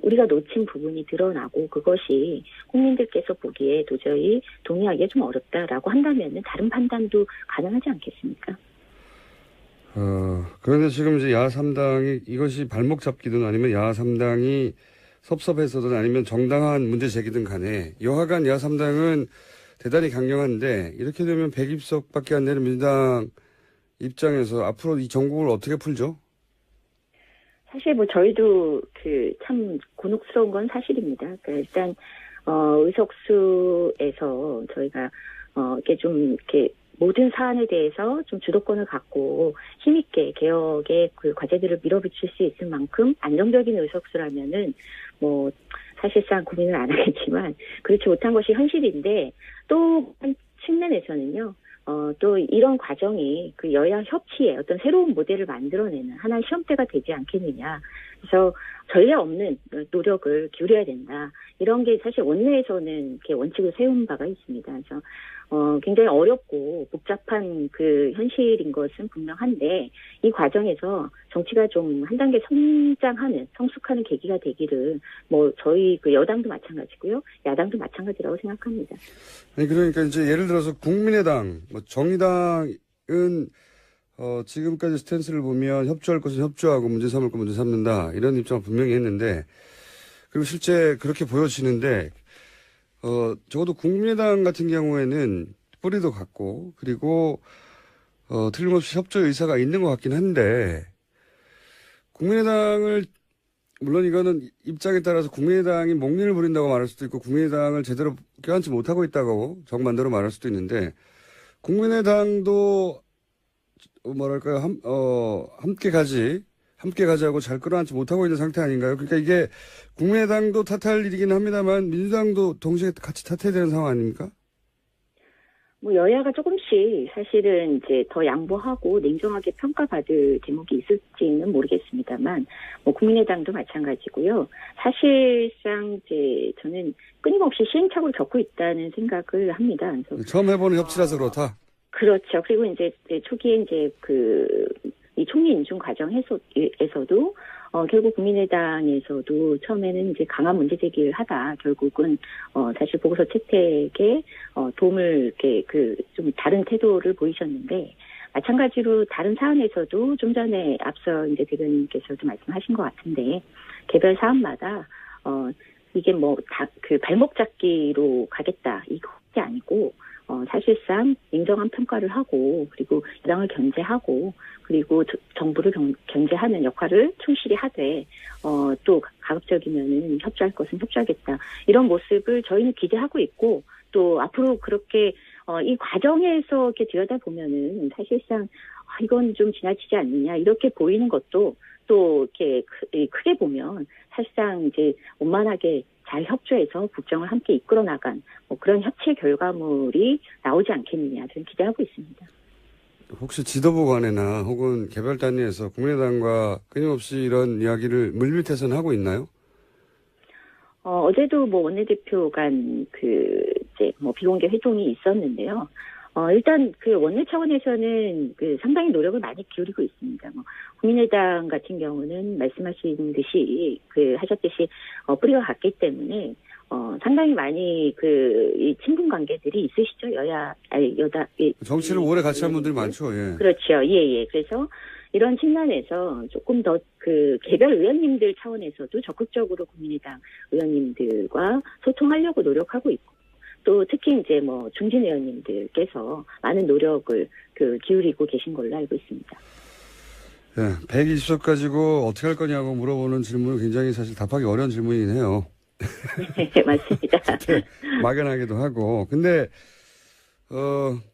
우리가 놓친 부분이 드러나고 그것이 국민들께서 보기에 도저히 동의하기가 좀 어렵다라고 한다면은 다른 판단도 가능하지 않겠습니까? 그런데 지금 이제 야3당이 이것이 발목 잡기든 아니면 야3당이 섭섭해서든 아니면 정당한 문제 제기든 간에 여하간 야3당은 대단히 강경한데 이렇게 되면 120석밖에 안 되는 민주당 입장에서 앞으로 이 정국을 어떻게 풀죠? 사실 뭐 저희도 참 곤혹스러운 건 사실입니다. 그러니까 일단 의석수에서 저희가 이렇게 모든 사안에 대해서 좀 주도권을 갖고 힘있게 개혁의 그 과제들을 밀어붙일 수 있을 만큼 안정적인 의석수라면은 뭐 사실상 고민을 안 하겠지만 그렇지 못한 것이 현실인데 또 한 측면에서는요. 또 이런 과정이 그 여야 협치의 어떤 새로운 모델을 만들어내는 하나의 시험대가 되지 않겠느냐. 그래서 전례 없는 노력을 기울여야 된다. 이런 게 사실 원내에서는 이렇게 원칙을 세운 바가 있습니다. 그래서 굉장히 어렵고 복잡한 그 현실인 것은 분명한데 이 과정에서 정치가 좀 한 단계 성숙하는 계기가 되기를 뭐 저희 그 여당도 마찬가지고요. 야당도 마찬가지라고 생각합니다. 아니 그러니까 이제 예를 들어서 국민의당, 뭐 정의당은 지금까지 스탠스를 보면 협조할 것은 협조하고 문제 삼을 건 문제 삼는다 이런 입장을 분명히 했는데 그리고 실제 그렇게 보여지는데 적어도 국민의당 같은 경우에는 뿌리도 같고 그리고 틀림없이 협조 의사가 있는 것 같긴 한데 국민의당을 물론 이거는 입장에 따라서 국민의당이 목리를 부린다고 말할 수도 있고 국민의당을 제대로 껴안지 못하고 있다고 정반대로 말할 수도 있는데 국민의당도 뭐랄까요 함께 가자고 잘 끌어안지 못하고 있는 상태 아닌가요? 그러니까 이게 국민의당도 탓할 일이긴 합니다만 민주당도 동시에 같이 탓해야 되는 상황 아닙니까? 뭐 여야가 조금씩 사실은 이제 더 양보하고 냉정하게 평가받을 대목이 있을지는 모르겠습니다만 뭐 국민의당도 마찬가지고요. 사실상 이제 저는 끊임없이 시행착오를 겪고 있다는 생각을 합니다. 그래서 처음 해보는 협치라서 그렇다. 그렇죠. 그리고 이제 초기에 이제 이 총리 인준 과정에서도 결국 국민의당에서도 처음에는 이제 강한 문제 제기를 하다 결국은 사실 보고서 채택에 도움을 이렇게 좀 다른 태도를 보이셨는데 마찬가지로 다른 사안에서도 좀 전에 앞서 이제 대변인께서도 말씀하신 것 같은데 개별 사안마다 이게 뭐 다 발목 잡기로 가겠다 이것이 아니고 사실상 냉정한 평가를 하고 그리고 여당을 견제하고 그리고 정부를 견제하는 역할을 충실히 하되 또 가급적이면은 협조할 것은 협조하겠다 이런 모습을 저희는 기대하고 있고 또 앞으로 그렇게 이 과정에서 이렇게 들여다 보면은 사실상 이건 좀 지나치지 않느냐 이렇게 보이는 것도 또 이렇게 크게 보면 사실상 이제 원만하게 잘 협조해서 국정을 함께 이끌어 나간 뭐 그런 협치의 결과물이 나오지 않겠느냐 저는 기대하고 있습니다. 혹시 지도부 간에나 혹은 개별 단위에서 국민의당과 끊임없이 이런 이야기를 물밑에서는 하고 있나요? 어제도 뭐 원내대표 간 이제 뭐 비공개 회동이 있었는데요. 일단 원내 차원에서는 상당히 노력을 많이 기울이고 있습니다. 뭐 국민의당 같은 경우는 말씀하신 듯이 하셨듯이 뿌리가 같기 때문에 상당히 많이 이 친분 관계들이 있으시죠. 여다 정치를 오래 같이 한 분들이 많죠. 예. 그렇죠. 예. 그래서 이런 측면에서 조금 더 개별 의원님들 차원에서도 적극적으로 국민의당 의원님들과 소통하려고 노력하고 있고. 또 특히 이제 뭐 중진 의원님들께서 많은 노력을 기울이고 계신 걸로 알고 있습니다. 네, 120석 가지고 어떻게 할 거냐고 물어보는 질문은 굉장히 사실 답하기 어려운 질문이긴 해요. 네, 맞습니다. 막연하기도 하고. 근데,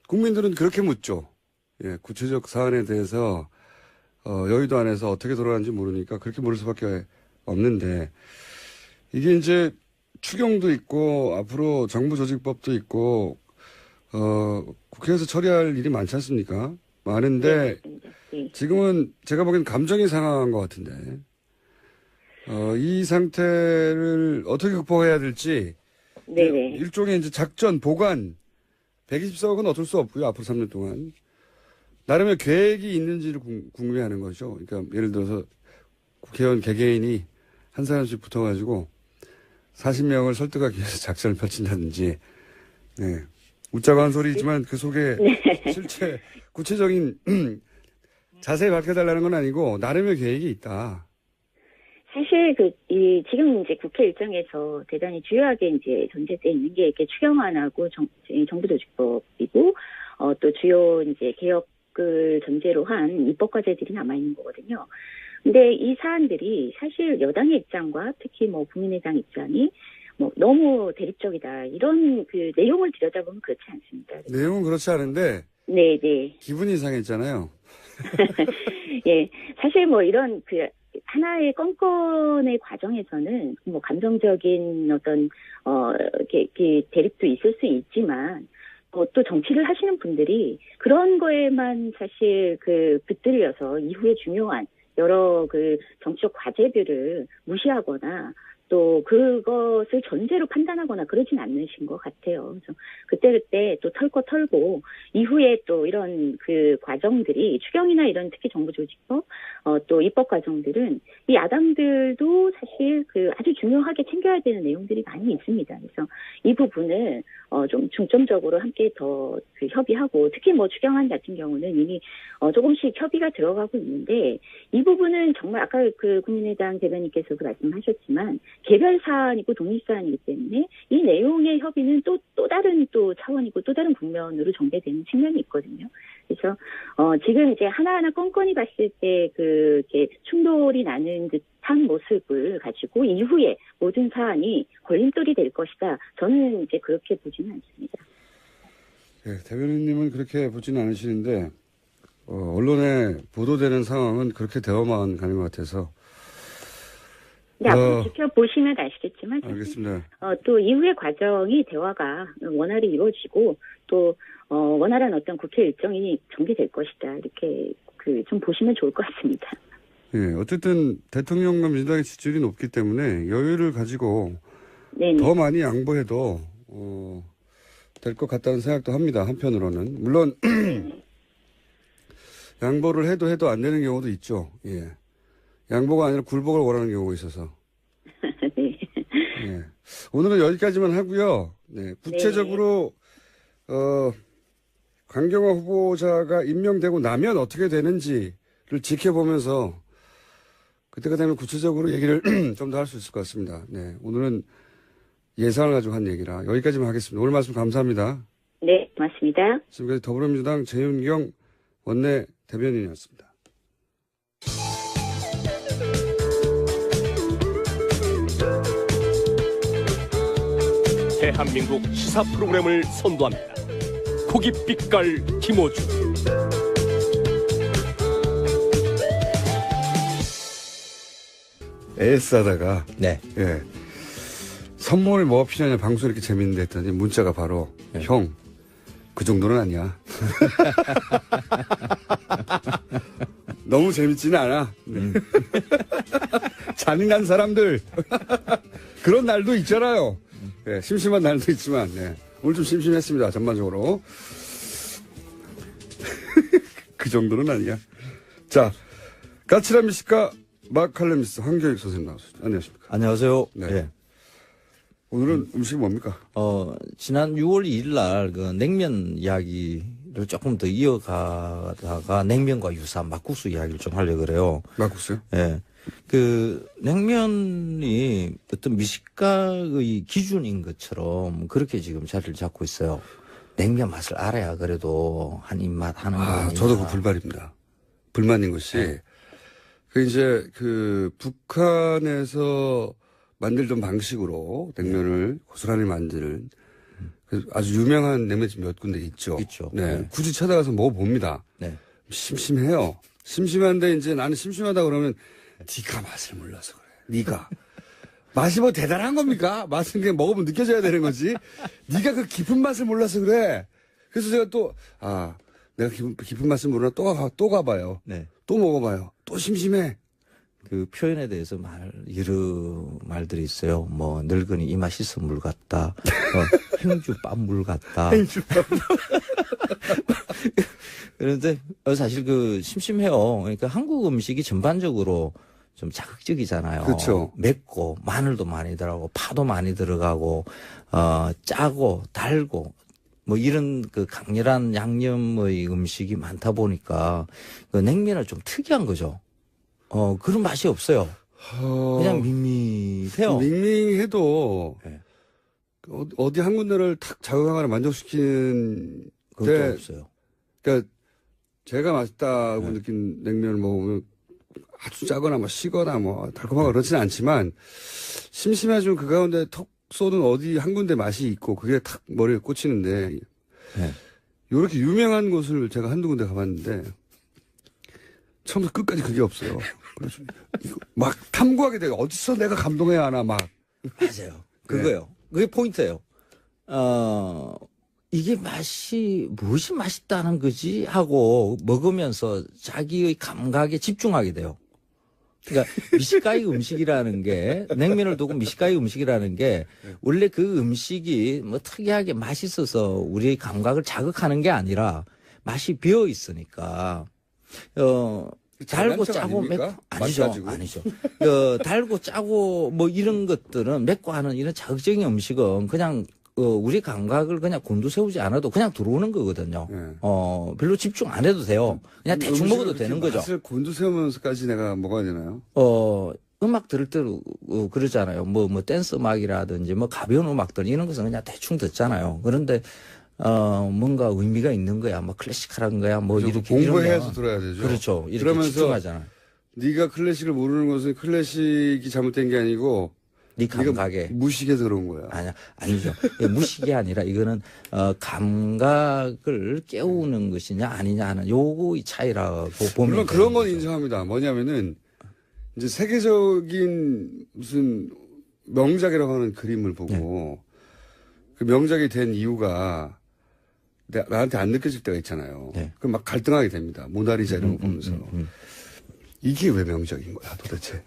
국민들은 그렇게 묻죠. 예, 구체적 사안에 대해서, 여의도 안에서 어떻게 돌아가는지 모르니까 그렇게 물을 수밖에 없는데, 이게 이제 추경도 있고, 앞으로 정부조직법도 있고, 국회에서 처리할 일이 많지 않습니까? 많은데, 네. 지금은 제가 보기엔 감정이 상한 것 같은데, 이 상태를 어떻게 극복해야 될지, 네네. 일종의 이제 작전, 보관, 120석은 어쩔 수 없고요, 앞으로 3년 동안. 나름의 계획이 있는지를 궁금해하는 거죠. 그러니까 예를 들어서 국회의원 개개인이 한 사람씩 붙어가지고 40명을 설득하기 위해서 작전을 펼친다든지, 네. 웃자고 한 소리지만 그 속에 실제 구체적인 자세히 밝혀달라는 건 아니고 나름의 계획이 있다. 사실 지금 이제 국회 일정에서 대단히 주요하게 이제 전제되어 있는 게 이렇게 추경안하고 정부조직법이고 또 주요 이제 개혁을 전제로 한 입법 과제들이 남아 있는 거거든요. 근데 이 사안들이 사실 여당의 입장과 특히 뭐 국민의당 입장이 뭐 너무 대립적이다 이런 그 내용을 들여다보면 그렇지 않습니다. 내용은 그렇지 않은데 네네. 기분이 이상했잖아요. 예, 사실 뭐 이런 그 하나의 건건의 과정에서는 뭐 감정적인 어떤 이렇게 대립도 있을 수 있지만 또 정치를 하시는 분들이 그런 거에만 사실 붙들려서 이후에 중요한 여러 그 정치적 과제들을 무시하거나 또 그것을 전제로 판단하거나 그러진 않으신 것 같아요. 그래서 그때 또 털 거 털고 이후에 또 이런 그 과정들이 추경이나 이런 특히 정부조직법 또 입법 과정들은 이 야당들도 사실 아주 중요하게 챙겨야 되는 내용들이 많이 있습니다. 그래서 이 부분을 좀 중점적으로 함께 더 협의하고 특히 뭐 추경안 같은 경우는 이미 조금씩 협의가 들어가고 있는데 이 부분은 정말 아까 국민의당 대변인께서도 말씀하셨지만 개별 사안이고 독립 사안이기 때문에 이 내용의 협의는 또 다른 또 차원이고 또 다른 국면으로 전개되는 측면이 있거든요. 그래서 지금 이제 하나하나 건건히 봤을 때 이렇게 충돌이 나는 듯한 모습을 가지고 이후에 모든 사안이 걸림돌이 될 것이다. 저는 이제 그렇게 보지는 않습니다. 네, 대변인님은 그렇게 보지는 않으시는데 언론에 보도되는 상황은 그렇게 되어만 가는 것 같아서. 네, 앞으로 지켜보시면 아시겠지만 알겠습니다. 또 이후의 과정이 대화가 원활히 이루어지고 또 원활한 어떤 국회 일정이 전개될 것이다. 이렇게 좀 보시면 좋을 것 같습니다. 예, 어쨌든 대통령과 민주당의 지지율이 높기 때문에 여유를 가지고 네네. 더 많이 양보해도 될 것 같다는 생각도 합니다. 한편으로는 물론 양보를 해도 안 되는 경우도 있죠. 예, 양보가 아니라 굴복을 원하는 경우가 있어서. 네. 예. 오늘은 여기까지만 하고요. 네, 구체적으로 강경화 후보자가 임명되고 나면 어떻게 되는지를 지켜보면서 그때가 되면 구체적으로 얘기를 좀 더 할 수 있을 것 같습니다. 네, 오늘은 예상을 가지고 한 얘기라 여기까지만 하겠습니다. 오늘 말씀 감사합니다. 네, 고맙습니다. 지금까지 더불어민주당 재윤경 원내 대변인이었습니다. 대한민국 시사 프로그램을 선도합니다. 고깃빛깔 김어준. 애쓰다가 네. 예. 선물 뭐가 필요하냐 방송 이렇게 재밌는데 했더니 문자가 바로 형 그 정도는 아니야. 너무 재밌지는 않아. 잔인한 사람들 그런 날도 있잖아요. 네, 심심한 날도 있지만 오늘 좀 심심했습니다. 전반적으로. 그 정도는 아니야. 자, 까칠한 미식가 마칼레미스 황교익 선생님 나오셨습니다. 안녕하십니까. 안녕하세요. 네. 예. 오늘은 음식이 뭡니까? 지난 6월 2일 날 냉면 이야기를 조금 더 이어가다가 냉면과 유사한 막국수 이야기를 좀 하려고 그래요. 막국수요? 예. 냉면이 어떤 미식가의 기준인 것처럼 그렇게 지금 자리를 잡고 있어요. 냉면 맛을 알아야 그래도 한 입맛 하는 거 아닌가. 저도 그 불만입니다. 불만인 것이 이제 북한에서 만들던 방식으로 냉면을 고스란히 만드는 아주 유명한 냉면집 몇 군데 있죠. 있죠. 네. 네. 굳이 찾아가서 먹어봅니다. 네. 심심해요. 심심한데 이제 나는 심심하다 그러면 네가 맛을 몰라서 그래. 네가. 맛이 뭐 대단한 겁니까? 맛은 그냥 먹으면 느껴져야 되는 거지. 네가 그 깊은 맛을 몰라서 그래. 그래서 제가 또, 내가 깊은 맛을 모르나 또 가봐요. 네. 또 먹어봐요. 또 심심해. 그 표현에 대해서 여러 말들이 있어요. 뭐, 늙은이 이 맛있어 물 같다. 행주 빻물 같다. 그런데 사실 심심해요. 그러니까 한국 음식이 전반적으로 좀 자극적이잖아요. 그렇죠. 맵고 마늘도 많이 들어가고 파도 많이 들어가고 짜고 달고 뭐 이런 강렬한 양념의 음식이 많다 보니까 냉면은 좀 특이한 거죠. 그런 맛이 없어요. 그냥 밋밋해요. 밍밍해도 네. 어디 한 군데를 탁 자극하거나 만족시키는 그것도 없어요. 그러니까 제가 맛있다고 네. 느낀 냉면을 먹으면 아주 짜거나 뭐 시거나 뭐 달콤하고 그렇지는 않지만 심심해지면 그 가운데 턱 쏘는 어디 한 군데 맛이 있고 그게 탁 머리에 꽂히는데 네. 이렇게 유명한 곳을 제가 한두 군데 가봤는데 처음부터 끝까지 그게 없어요. 그래서 이거 막 탐구하게 돼요. 어디서 내가 감동해야 하나 막. 맞아요. 그거요. 그게 포인트예요. 이게 무엇이 맛있다는 거지 하고 먹으면서 자기의 감각에 집중하게 돼요. 그러니까 미식가의 음식이라는 게 냉면을 두고 미식가의 음식이라는 게 원래 그 음식이 뭐 특이하게 맛있어서 우리의 감각을 자극하는 게 아니라 맛이 비어 있으니까 달고 짜고 맵고 아니죠. 달고 짜고 뭐 이런 것들은 맵고 하는 이런 자극적인 음식은 그냥 우리 감각을 그냥 곤두세우지 않아도 그냥 들어오는 거거든요. 네. 별로 집중 안 해도 돼요. 그냥 대충 먹어도 되는 거죠. 맛을 곤두세우면서까지 내가 먹어야 되나요? 음악 들을 때도 그러잖아요. 뭐 댄스 음악이라든지 뭐 가벼운 음악들 이런 것은 그냥 대충 듣잖아요. 그런데 뭔가 의미가 있는 거야. 뭐 클래식한 거야. 뭐 그렇죠. 이렇게 공부해서 이러면. 들어야 되죠. 그렇죠. 이렇게 그러면서 집중하잖아요. 네가 클래식을 모르는 것은 클래식이 잘못된 게 아니고 네 감각에 무식해서 그런 거야. 아니죠. 무식이 아니라 이거는 감각을 깨우는 것이냐 아니냐 하는 요거의 차이라고 보면 물론 그런 건 인정합니다. 뭐냐면은 이제 세계적인 무슨 명작이라고 하는 그림을 보고 그 명작이 된 이유가 나한테 안 느껴질 때가 있잖아요. 그럼 막 갈등하게 됩니다. 모나리자 이런 거 보면서. 이게 왜 명작인 거야 도대체.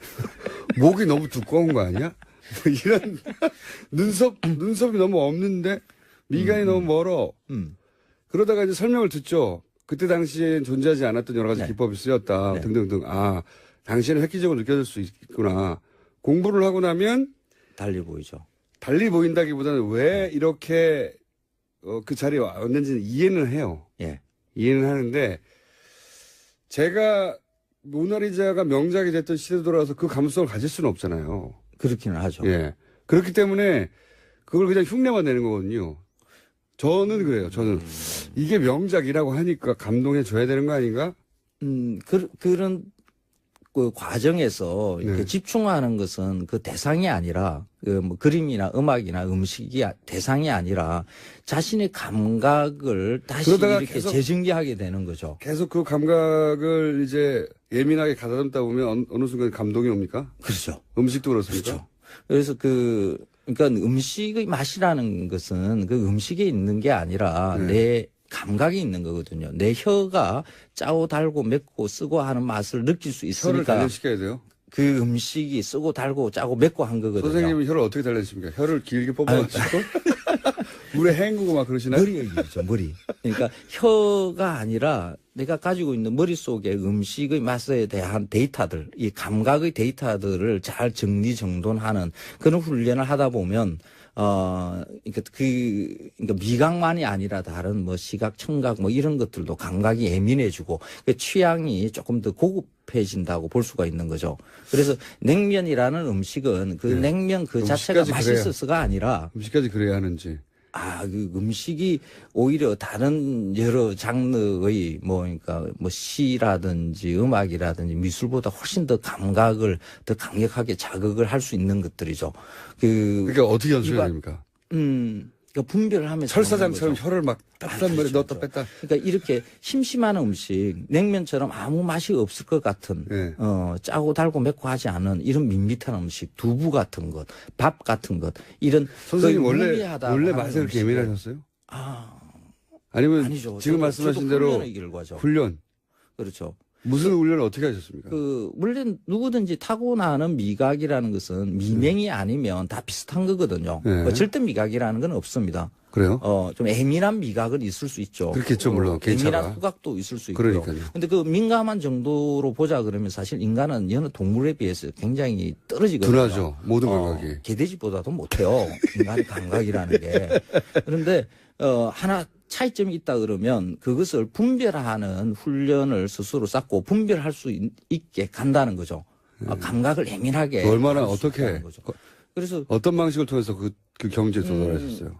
목이 너무 두꺼운 거 아니야? 뭐 이런 눈썹이 너무 없는데 미간이 너무 멀어. 그러다가 이제 설명을 듣죠. 그때 당시엔 존재하지 않았던 여러 가지 기법이 쓰였다 등등등. 당시에는 획기적으로 느껴질 수 있구나. 공부를 하고 나면 달리 보이죠. 달리 보인다기보다는 왜 이렇게 그 자리에 왔는지는 이해는 해요. 이해는 하는데 제가 모나리자가 명작이 됐던 시대에 돌아와서 그 감수성을 가질 수는 없잖아요. 그렇기는 하죠. 그렇기 때문에 그걸 그냥 흉내만 내는 거거든요. 저는 그래요. 저는 이게 명작이라고 하니까 감동해 줘야 되는 거 아닌가? 그런 그 과정에서 이렇게 집중하는 것은 그 대상이 아니라 뭐 그림이나 음악이나 음식이 대상이 아니라 자신의 감각을 다시 이렇게 재증기하게 되는 거죠. 계속 그 감각을 이제 예민하게 가다듬다 보면 어느 순간 감동이 옵니까? 그렇죠. 음식도 그렇습니까? 그렇죠. 그래서 그러니까 음식의 맛이라는 것은 그 음식에 있는 게 아니라 내 감각이 있는 거거든요. 내 혀가 짜고 달고 맵고 쓰고 하는 맛을 느낄 수 있으니까. 혀를 단련시켜야 돼요? 그 음식이 쓰고 달고 짜고 맵고 한 거거든요. 선생님은 혀를 어떻게 단련십니까? 혀를 길게 뽑아가지고 물에 헹구고 막 그러시나요? 머리 얘기죠, 머리. 그러니까 혀가 아니라 내가 가지고 있는 머릿속에 음식의 맛에 대한 데이터들, 이 감각의 데이터들을 잘 정리정돈하는 그런 훈련을 하다 보면 그러니까 미각만이 아니라 다른 뭐 시각, 청각 뭐 이런 것들도 감각이 예민해지고 그 취향이 조금 더 고급해진다고 볼 수가 있는 거죠. 그래서 냉면이라는 음식은 그 냉면 그 자체가 맛있어서가 아니라 음식까지 그래야 하는지. 그 음식이 오히려 다른 여러 장르의 그러니까 시라든지 음악이라든지 미술보다 훨씬 더 감각을 더 강력하게 자극을 할 수 있는 것들이죠. 그러니까 어떻게 연출해야 됩니까? 그러니까 분별을 하면서. 철사장처럼 혀를 막 따뜻한 물에 넣었다 뺐다. 그러니까 이렇게 심심한 음식, 냉면처럼 아무 맛이 없을 것 같은, 네. 짜고 달고 맵고 하지 않은 이런 밋밋한 음식, 두부 같은 것, 밥 같은 것, 이런. 선생님 무리하다고 원래 하는 맛에 그렇게 음식을- 예민하셨어요? 아, 아니면 아니죠. 지금 저도 말씀하신 대로 훈련의 결과죠. 훈련. 그렇죠. 무슨 훈련을 어떻게 하셨습니까? 물론 누구든지 타고나는 미각이라는 것은 미명이 아니면 다 비슷한 거거든요. 네. 절대 미각이라는 건 없습니다. 그래요? 좀 예민한 미각은 있을 수 있죠. 그렇겠죠, 물론. 개인차가. 예민한 후각도 있을 수 있고요. 그러니까요. 근데 그 민감한 정도로 보자 그러면 사실 인간은 여느 동물에 비해서 굉장히 떨어지거든요. 둔하죠. 모든 감각이. 개돼지보다도 못해요. 인간의 감각이라는 게. 그런데 하나 차이점이 있다 그러면 그것을 분별하는 훈련을 스스로 쌓고 분별할 수 있게 간다는 거죠. 감각을 예민하게. 얼마나 할수 어떻게 있다는 거죠. 그래서 어떤 방식을 통해서 그 경지에 도달하셨어요?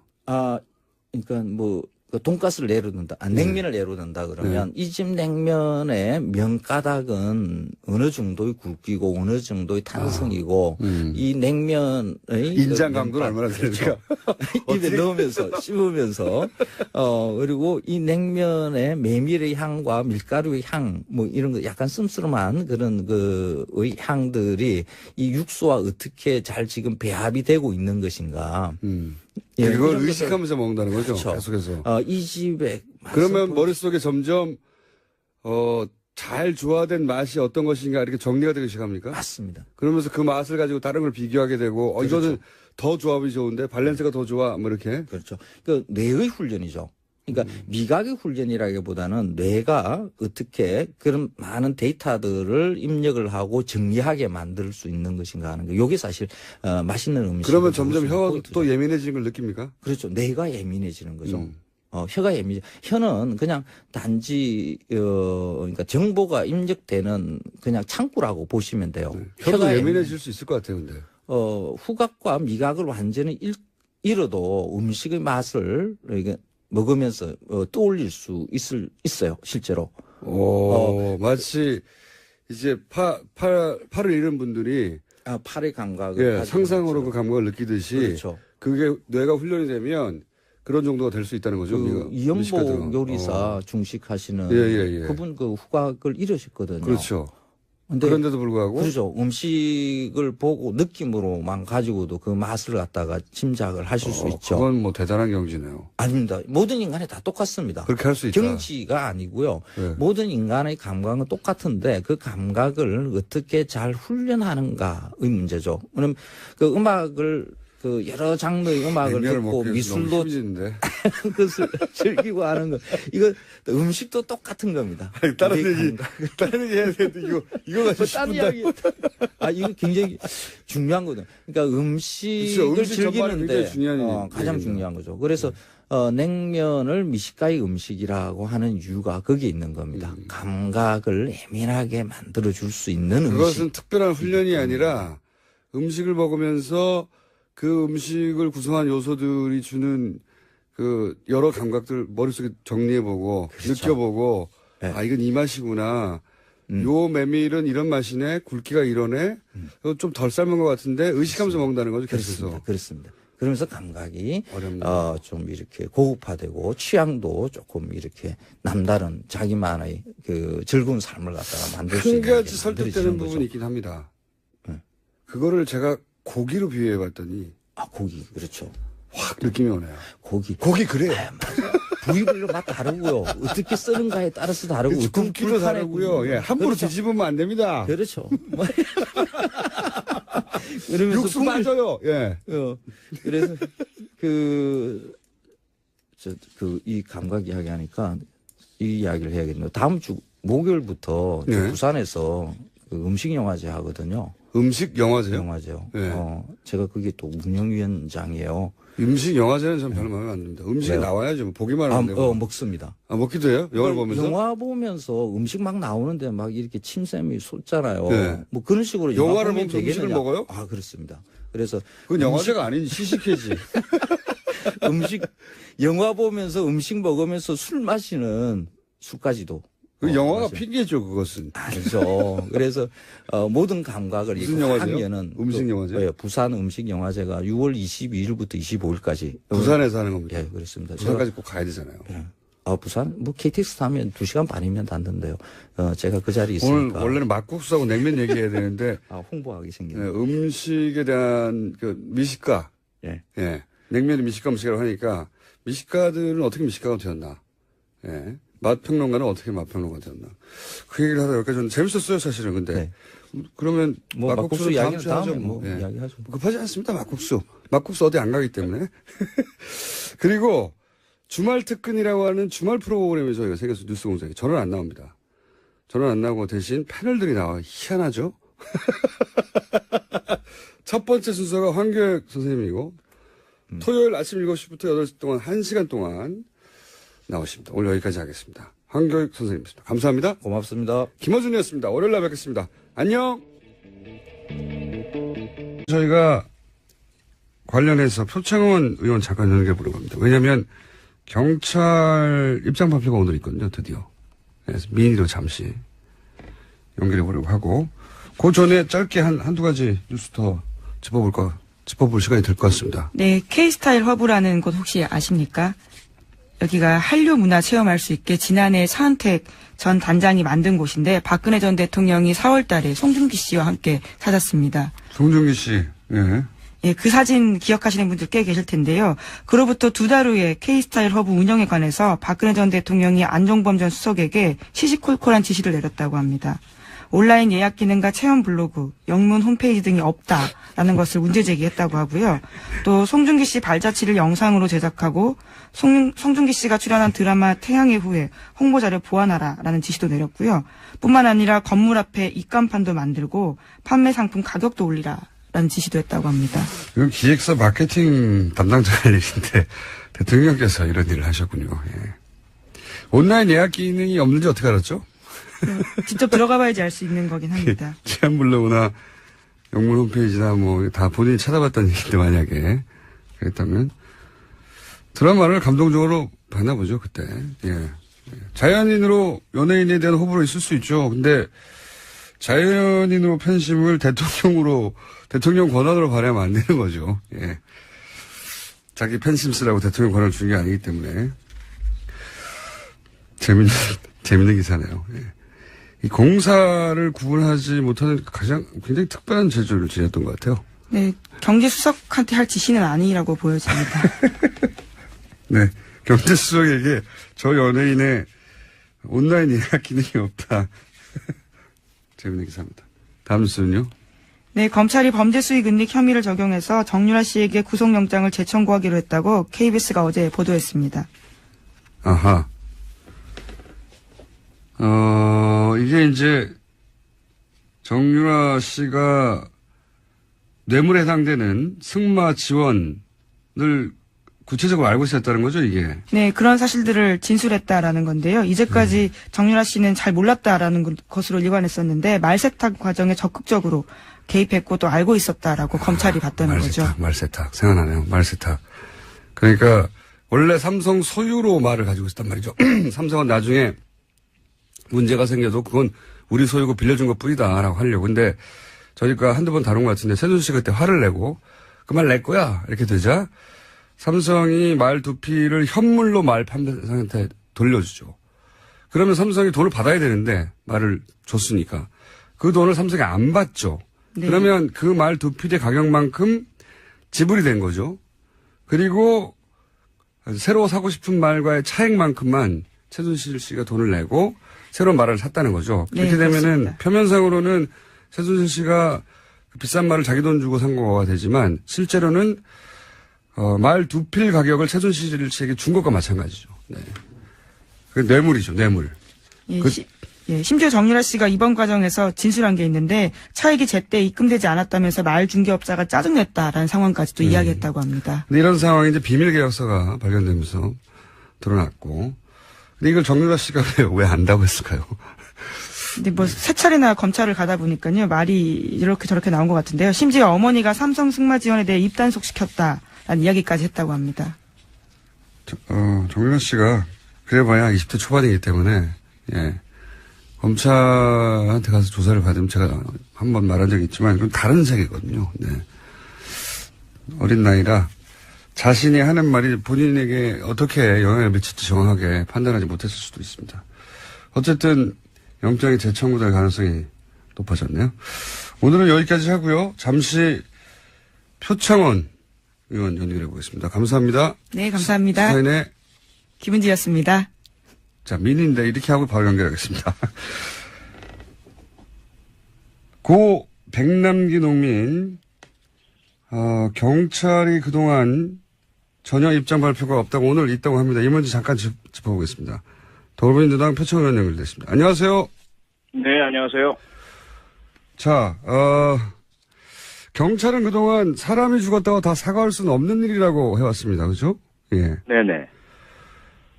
그러니까 돈가스를 예로 든다, 냉면을 예로 든다 그러면 이 집 냉면의 면가닥은 어느 정도의 굵기고 어느 정도의 탄성이고 이 냉면의 인장 강도는 얼마나 됩니까? 입에 넣으면서 씹으면서 그리고 이 냉면의 메밀의 향과 밀가루의 향 이런 거 약간 씀씀한 그런 그의 향들이 이 육수와 어떻게 잘 지금 배합이 되고 있는 것인가. 예, 그걸 이런 의식하면서 먹는다는 거죠. 그렇죠. 계속해서. 이 집에 그러면 머릿속에 점점 잘 조화된 맛이 어떤 것인가 이렇게 정리가 되기 시작합니까? 맞습니다. 그러면서 그 맛을 가지고 다른 걸 비교하게 되고 그렇죠. 이거는 더 조합이 좋은데 발렌스가 더 좋아 뭐 이렇게. 그렇죠. 그 뇌의 훈련이죠. 그러니까 미각의 훈련이라기보다는 뇌가 어떻게 그런 많은 데이터들을 입력을 하고 정리하게 만들 수 있는 것인가 하는 거. 이게 사실 맛있는 음식. 그러면 점점 혀가 또 예민해지는 걸 느낍니까? 그렇죠. 뇌가 예민해지는 거죠. 혀가 예민해. 혀는 그냥 단지 그러니까 정보가 입력되는 그냥 창구라고 보시면 돼요. 혀가 예민해질 수 있을 것 같아요, 근데. 후각과 미각을 완전히 잃어도 음식의 맛을 이게 먹으면서 떠올릴 수 있어요, 실제로. 마치 이제 팔을 잃은 분들이 팔의 감각을 상상으로 그 감각을 느끼듯이 그렇죠. 그게 뇌가 훈련이 되면 그런 정도가 될 수 있다는 거죠. 이연복 요리사 중식하시는 그분 그 후각을 잃으셨거든요. 그렇죠. 근데 그런데도 불구하고 그렇죠. 음식을 보고 느낌으로만 가지고도 그 맛을 갖다가 짐작을 하실 수 있죠. 그건 뭐 대단한 경지네요. 아닙니다. 모든 인간이 다 똑같습니다. 그렇게 할 수 있다. 경지가 아니고요. 네. 모든 인간의 감각은 똑같은데 그 감각을 어떻게 잘 훈련하는가의 문제죠. 왜냐면 그 음악을 그 여러 장르의 음악을 듣고 미술도 그것을 즐기고 하는 거 이거 음식도 똑같은 겁니다. 아니, 다른 얘기 해야 되는데 이거 가지고 딴 이야기. 이거 굉장히 중요한 거든. 그러니까 음식을 그렇죠. 즐기는데 중요한 가장 중요한 거죠. 그래서 냉면을 미식가의 음식이라고 하는 이유가 거기에 있는 겁니다. 감각을 예민하게 만들어 줄 수 있는 그것은 음식. 특별한 훈련이 아니라 음식을 먹으면서 그 음식을 구성한 요소들이 주는 그 여러 감각들 머릿속에 정리해보고 그렇죠. 느껴보고 네. 이건 이 맛이구나. 요 메밀은 이런 맛이네. 굵기가 이러네. 좀 덜 삶은 것 같은데 의식하면서 먹는다는 거죠. 계속해서. 그렇습니다. 그러면서 감각이 어렵네요. 좀 이렇게 고급화되고 취향도 조금 이렇게 남다른 자기만의 그 즐거운 삶을 갖다가 만들 수 한 있는 가지 설득되는 부분이 있긴 합니다. 그거를 제가 고기로 비유해 봤더니 고기 그렇죠. 확 느낌이 오네요. 고기 그래. 맞아. 부위별로 맛 다르고요. 어떻게 쓰는가에 따라서 다르고 굵기도 다르고요. 예, 함부로 그렇죠. 뒤집으면 안 됩니다. 그렇죠. 육수 맞아요. 예. 그래서 이 감각 이야기 하니까 이 이야기를 해야겠네요. 다음 주 목요일부터 부산에서 그 음식 영화제 하거든요. 음식 영화제요? 영화제요. 네. 제가 그게 또 운영위원장이에요. 음식 영화제는 전 별로 마음에 안 듭니다. 음식이 나와야죠. 뭐 보기만 하면 되고. 먹습니다. 먹기도 해요? 영화를 보면서? 영화 보면서 음식 막 나오는데 막 이렇게 침샘이 솟잖아요. 네. 뭐 그런 식으로 영화를 보면서 음식을 먹어요? 그렇습니다. 그래서 그건 영화제가 아닌 시식회지. 영화 보면서 음식 먹으면서 술 마시는 술까지도. 그 영화가 핑계죠, 그것은. 그렇죠. 그래서 모든 감각을 무슨 영화제요? 하면은 음식 영화제? 예, 부산 음식 영화제가 6월 22일부터 25일까지. 부산에서 하는 겁니다. 예, 그렇습니다. 부산까지 꼭 가야 되잖아요. 예. 부산? 뭐 KTX 타면 2시간 반이면 닿는데요. 제가 그 자리에 있으니까. 오늘 원래는 막국수하고 냉면 얘기해야 되는데. 홍보하기 생겼네. 음식에 대한 그 미식가. 예. 예. 냉면이 미식가 음식이라고 하니까 미식가들은 어떻게 미식가가 되었나. 예. 맛평론가는 어떻게 맛평론가가 되었나. 그 얘기를 하다 여기까지 는 재밌었어요, 사실은. 근데. 네. 그러면 뭐 막국수 이야기는 다음에 하죠. 뭐 예. 이야기하죠. 급하지 않습니다, 막국수. 막국수 어디 안 가기 때문에. 그리고 주말 특근이라고 하는 주말 프로그램이 저희가 생겨서 뉴스공장에 저는 안 나옵니다. 저는 안 나오고 대신 패널들이 나와. 희한하죠? 첫 번째 순서가 황교익 선생님이고 토요일 아침 7시부터 8시 동안 1시간 동안 나오십니다. 오늘 여기까지 하겠습니다. 황교익 선생님이었습니다. 감사합니다. 고맙습니다. 김어준이었습니다. 월요일 날 뵙겠습니다. 안녕. 저희가 관련해서 표창원 의원 잠깐 연결해보려고 합니다. 왜냐하면 경찰 입장 발표가 오늘 있거든요. 드디어. 그래서 민의로 잠시 연결해보려고 하고 그 전에 짧게 한두 가지 뉴스 더 짚어볼 시간이 될 것 같습니다. 네, K스타일 허브라는 곳 혹시 아십니까? 여기가 한류 문화 체험할 수 있게 지난해 차은택 전 단장이 만든 곳인데 박근혜 전 대통령이 4월 달에 송중기 씨와 함께 찾았습니다. 송중기 씨, 예. 예, 그 사진 기억하시는 분들 꽤 계실 텐데요. 그로부터 2달 후에 K스타일 허브 운영에 관해서 박근혜 전 대통령이 안종범 전 수석에게 시시콜콜한 지시를 내렸다고 합니다. 온라인 예약 기능과 체험 블로그, 영문 홈페이지 등이 없다라는 것을 문제 제기했다고 하고요. 또 송중기 씨 발자취를 영상으로 제작하고 송중기 씨가 출연한 드라마 태양의 후예 홍보자를 보완하라라는 지시도 내렸고요. 뿐만 아니라 건물 앞에 입간판도 만들고 판매 상품 가격도 올리라라는 지시도 했다고 합니다. 이건 기획사 마케팅 담당자의 일인데 대통령께서 이런 일을 하셨군요. 예. 온라인 예약 기능이 없는지 어떻게 알았죠? 직접 들어가 봐야지 알 수 있는 거긴 합니다. 체험 블로그나 영문 홈페이지나 뭐 다 본인이 찾아봤다는 얘기인데 만약에 그랬다면 드라마를 감동적으로 봤나 보죠 그때. 예. 자연인으로 연예인에 대한 호불호 있을 수 있죠. 근데 자연인으로 팬심을 대통령 권한으로 발휘하면 안 되는 거죠. 예. 자기 팬심 쓰라고 대통령 권한을 주는 게 아니기 때문에 재밌는 기사네요. 예. 이 공사를 구분하지 못하는 굉장히 특별한 재주를 지녔던 것 같아요. 네, 경제수석한테 할 지시는 아니라고 보여집니다. 네, 경제수석에게 저 연예인의 온라인 예약 기능이 없다. 재밌는 기사입니다. 다음 뉴스는요? 네, 검찰이 범죄 수익 은닉 혐의를 적용해서 정유라 씨에게 구속영장을 재청구하기로 했다고 KBS가 어제 보도했습니다. 아하. 이게 이제 정유라 씨가 뇌물에 해당되는 승마 지원을 구체적으로 알고 있었다는 거죠, 이게? 네, 그런 사실들을 진술했다라는 건데요. 이제까지 정유라 씨는 잘 몰랐다라는 것으로 일관했었는데 말세탁 과정에 적극적으로 개입했고 또 알고 있었다라고 검찰이 봤다는 거죠. 말세탁. 생각나네요. 말세탁. 그러니까 원래 삼성 소유로 말을 가지고 있었단 말이죠. 삼성은 나중에 문제가 생겨도 그건 우리 소유고 빌려준 것 뿐이다라고 하려고. 근데 저희가 한두 번 다룬 것 같은데 세준 씨 그때 화를 내고 그 말 낼 거야 이렇게 되자 삼성이 말 두피를 현물로 말 판매상한테 돌려주죠. 그러면 삼성이 돈을 받아야 되는데 말을 줬으니까 그 돈을 삼성이 안 받죠. 네. 그러면 그 말 두피의 가격만큼 지불이 된 거죠. 그리고 새로 사고 싶은 말과의 차액만큼만 최순실 씨가 돈을 내고 새로운 말을 샀다는 거죠. 네, 그렇게 되면은 그렇습니다. 표면상으로는 최순실 씨가 비싼 말을 자기 돈 주고 산 거가 되지만 실제로는 말 두 필 가격을 최순실 씨에게 준 것과 마찬가지죠. 네. 그 뇌물이죠, 뇌물. 예, 심지어 정유라 씨가 이번 과정에서 진술한 게 있는데 차익이 제때 입금되지 않았다면서 말 중개업자가 짜증냈다라는 상황까지도 이야기했다고 합니다. 근데 이런 상황이 이제 비밀 계약서가 발견되면서 드러났고, 근데 이걸 정유라 씨가 왜 안다고 했을까요? 근데 뭐 세 차례나 검찰을 가다 보니까요 말이 이렇게 저렇게 나온 것 같은데요. 심지어 어머니가 삼성 승마 지원에 대해 입단속 시켰다라는 이야기까지 했다고 합니다. 정민호 씨가 그래봐야 20대 초반이기 때문에, 예. 검찰한테 가서 조사를 받으면 제가 한번 말한 적이 있지만, 그건 다른 세계거든요. 네. 어린 나이라 자신이 하는 말이 본인에게 어떻게 영향을 미칠지 정확하게 판단하지 못했을 수도 있습니다. 어쨌든 영장이 재청구될 가능성이 높아졌네요. 오늘은 여기까지 하고요. 잠시 표창원 의원 연결해 보겠습니다. 감사합니다. 네, 감사합니다. 사인의 김은지였습니다. 자, 민인데 이렇게 하고 바로 연결하겠습니다. 고 백남기 농민, 경찰이 그동안 전혀 입장 발표가 없다고 오늘 있다고 합니다. 이 문제 잠깐 짚어보겠습니다. 더불어민주당 표창원 의원 연결됐습니다. 안녕하세요. 네, 안녕하세요. 자, 경찰은 그동안 사람이 죽었다고 다 사과할 수는 없는 일이라고 해왔습니다. 그죠? 예. 네네.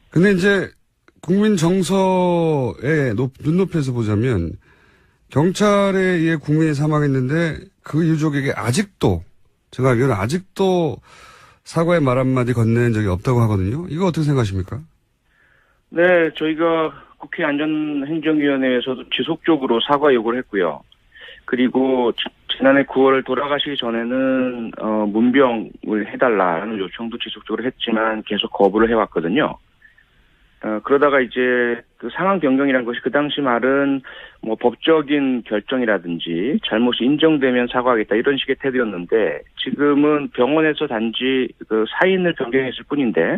근데 이제 국민 정서의 눈높이에서 보자면 경찰에 의해 국민이 사망했는데 그 유족에게 아직도 제가 알기로는 아직도 사과의 말 한마디 건넨 적이 없다고 하거든요. 이거 어떻게 생각하십니까? 네, 저희가 국회 안전행정위원회에서도 지속적으로 사과 요구를 했고요. 그리고 지난해 9월 돌아가시기 전에는 문병을 해달라는 요청도 지속적으로 했지만 계속 거부를 해왔거든요. 그러다가 이제 그 상황 변경이라는 것이 그 당시 말은 뭐 법적인 결정이라든지 잘못이 인정되면 사과하겠다 이런 식의 태도였는데 지금은 병원에서 단지 그 사인을 변경했을 뿐인데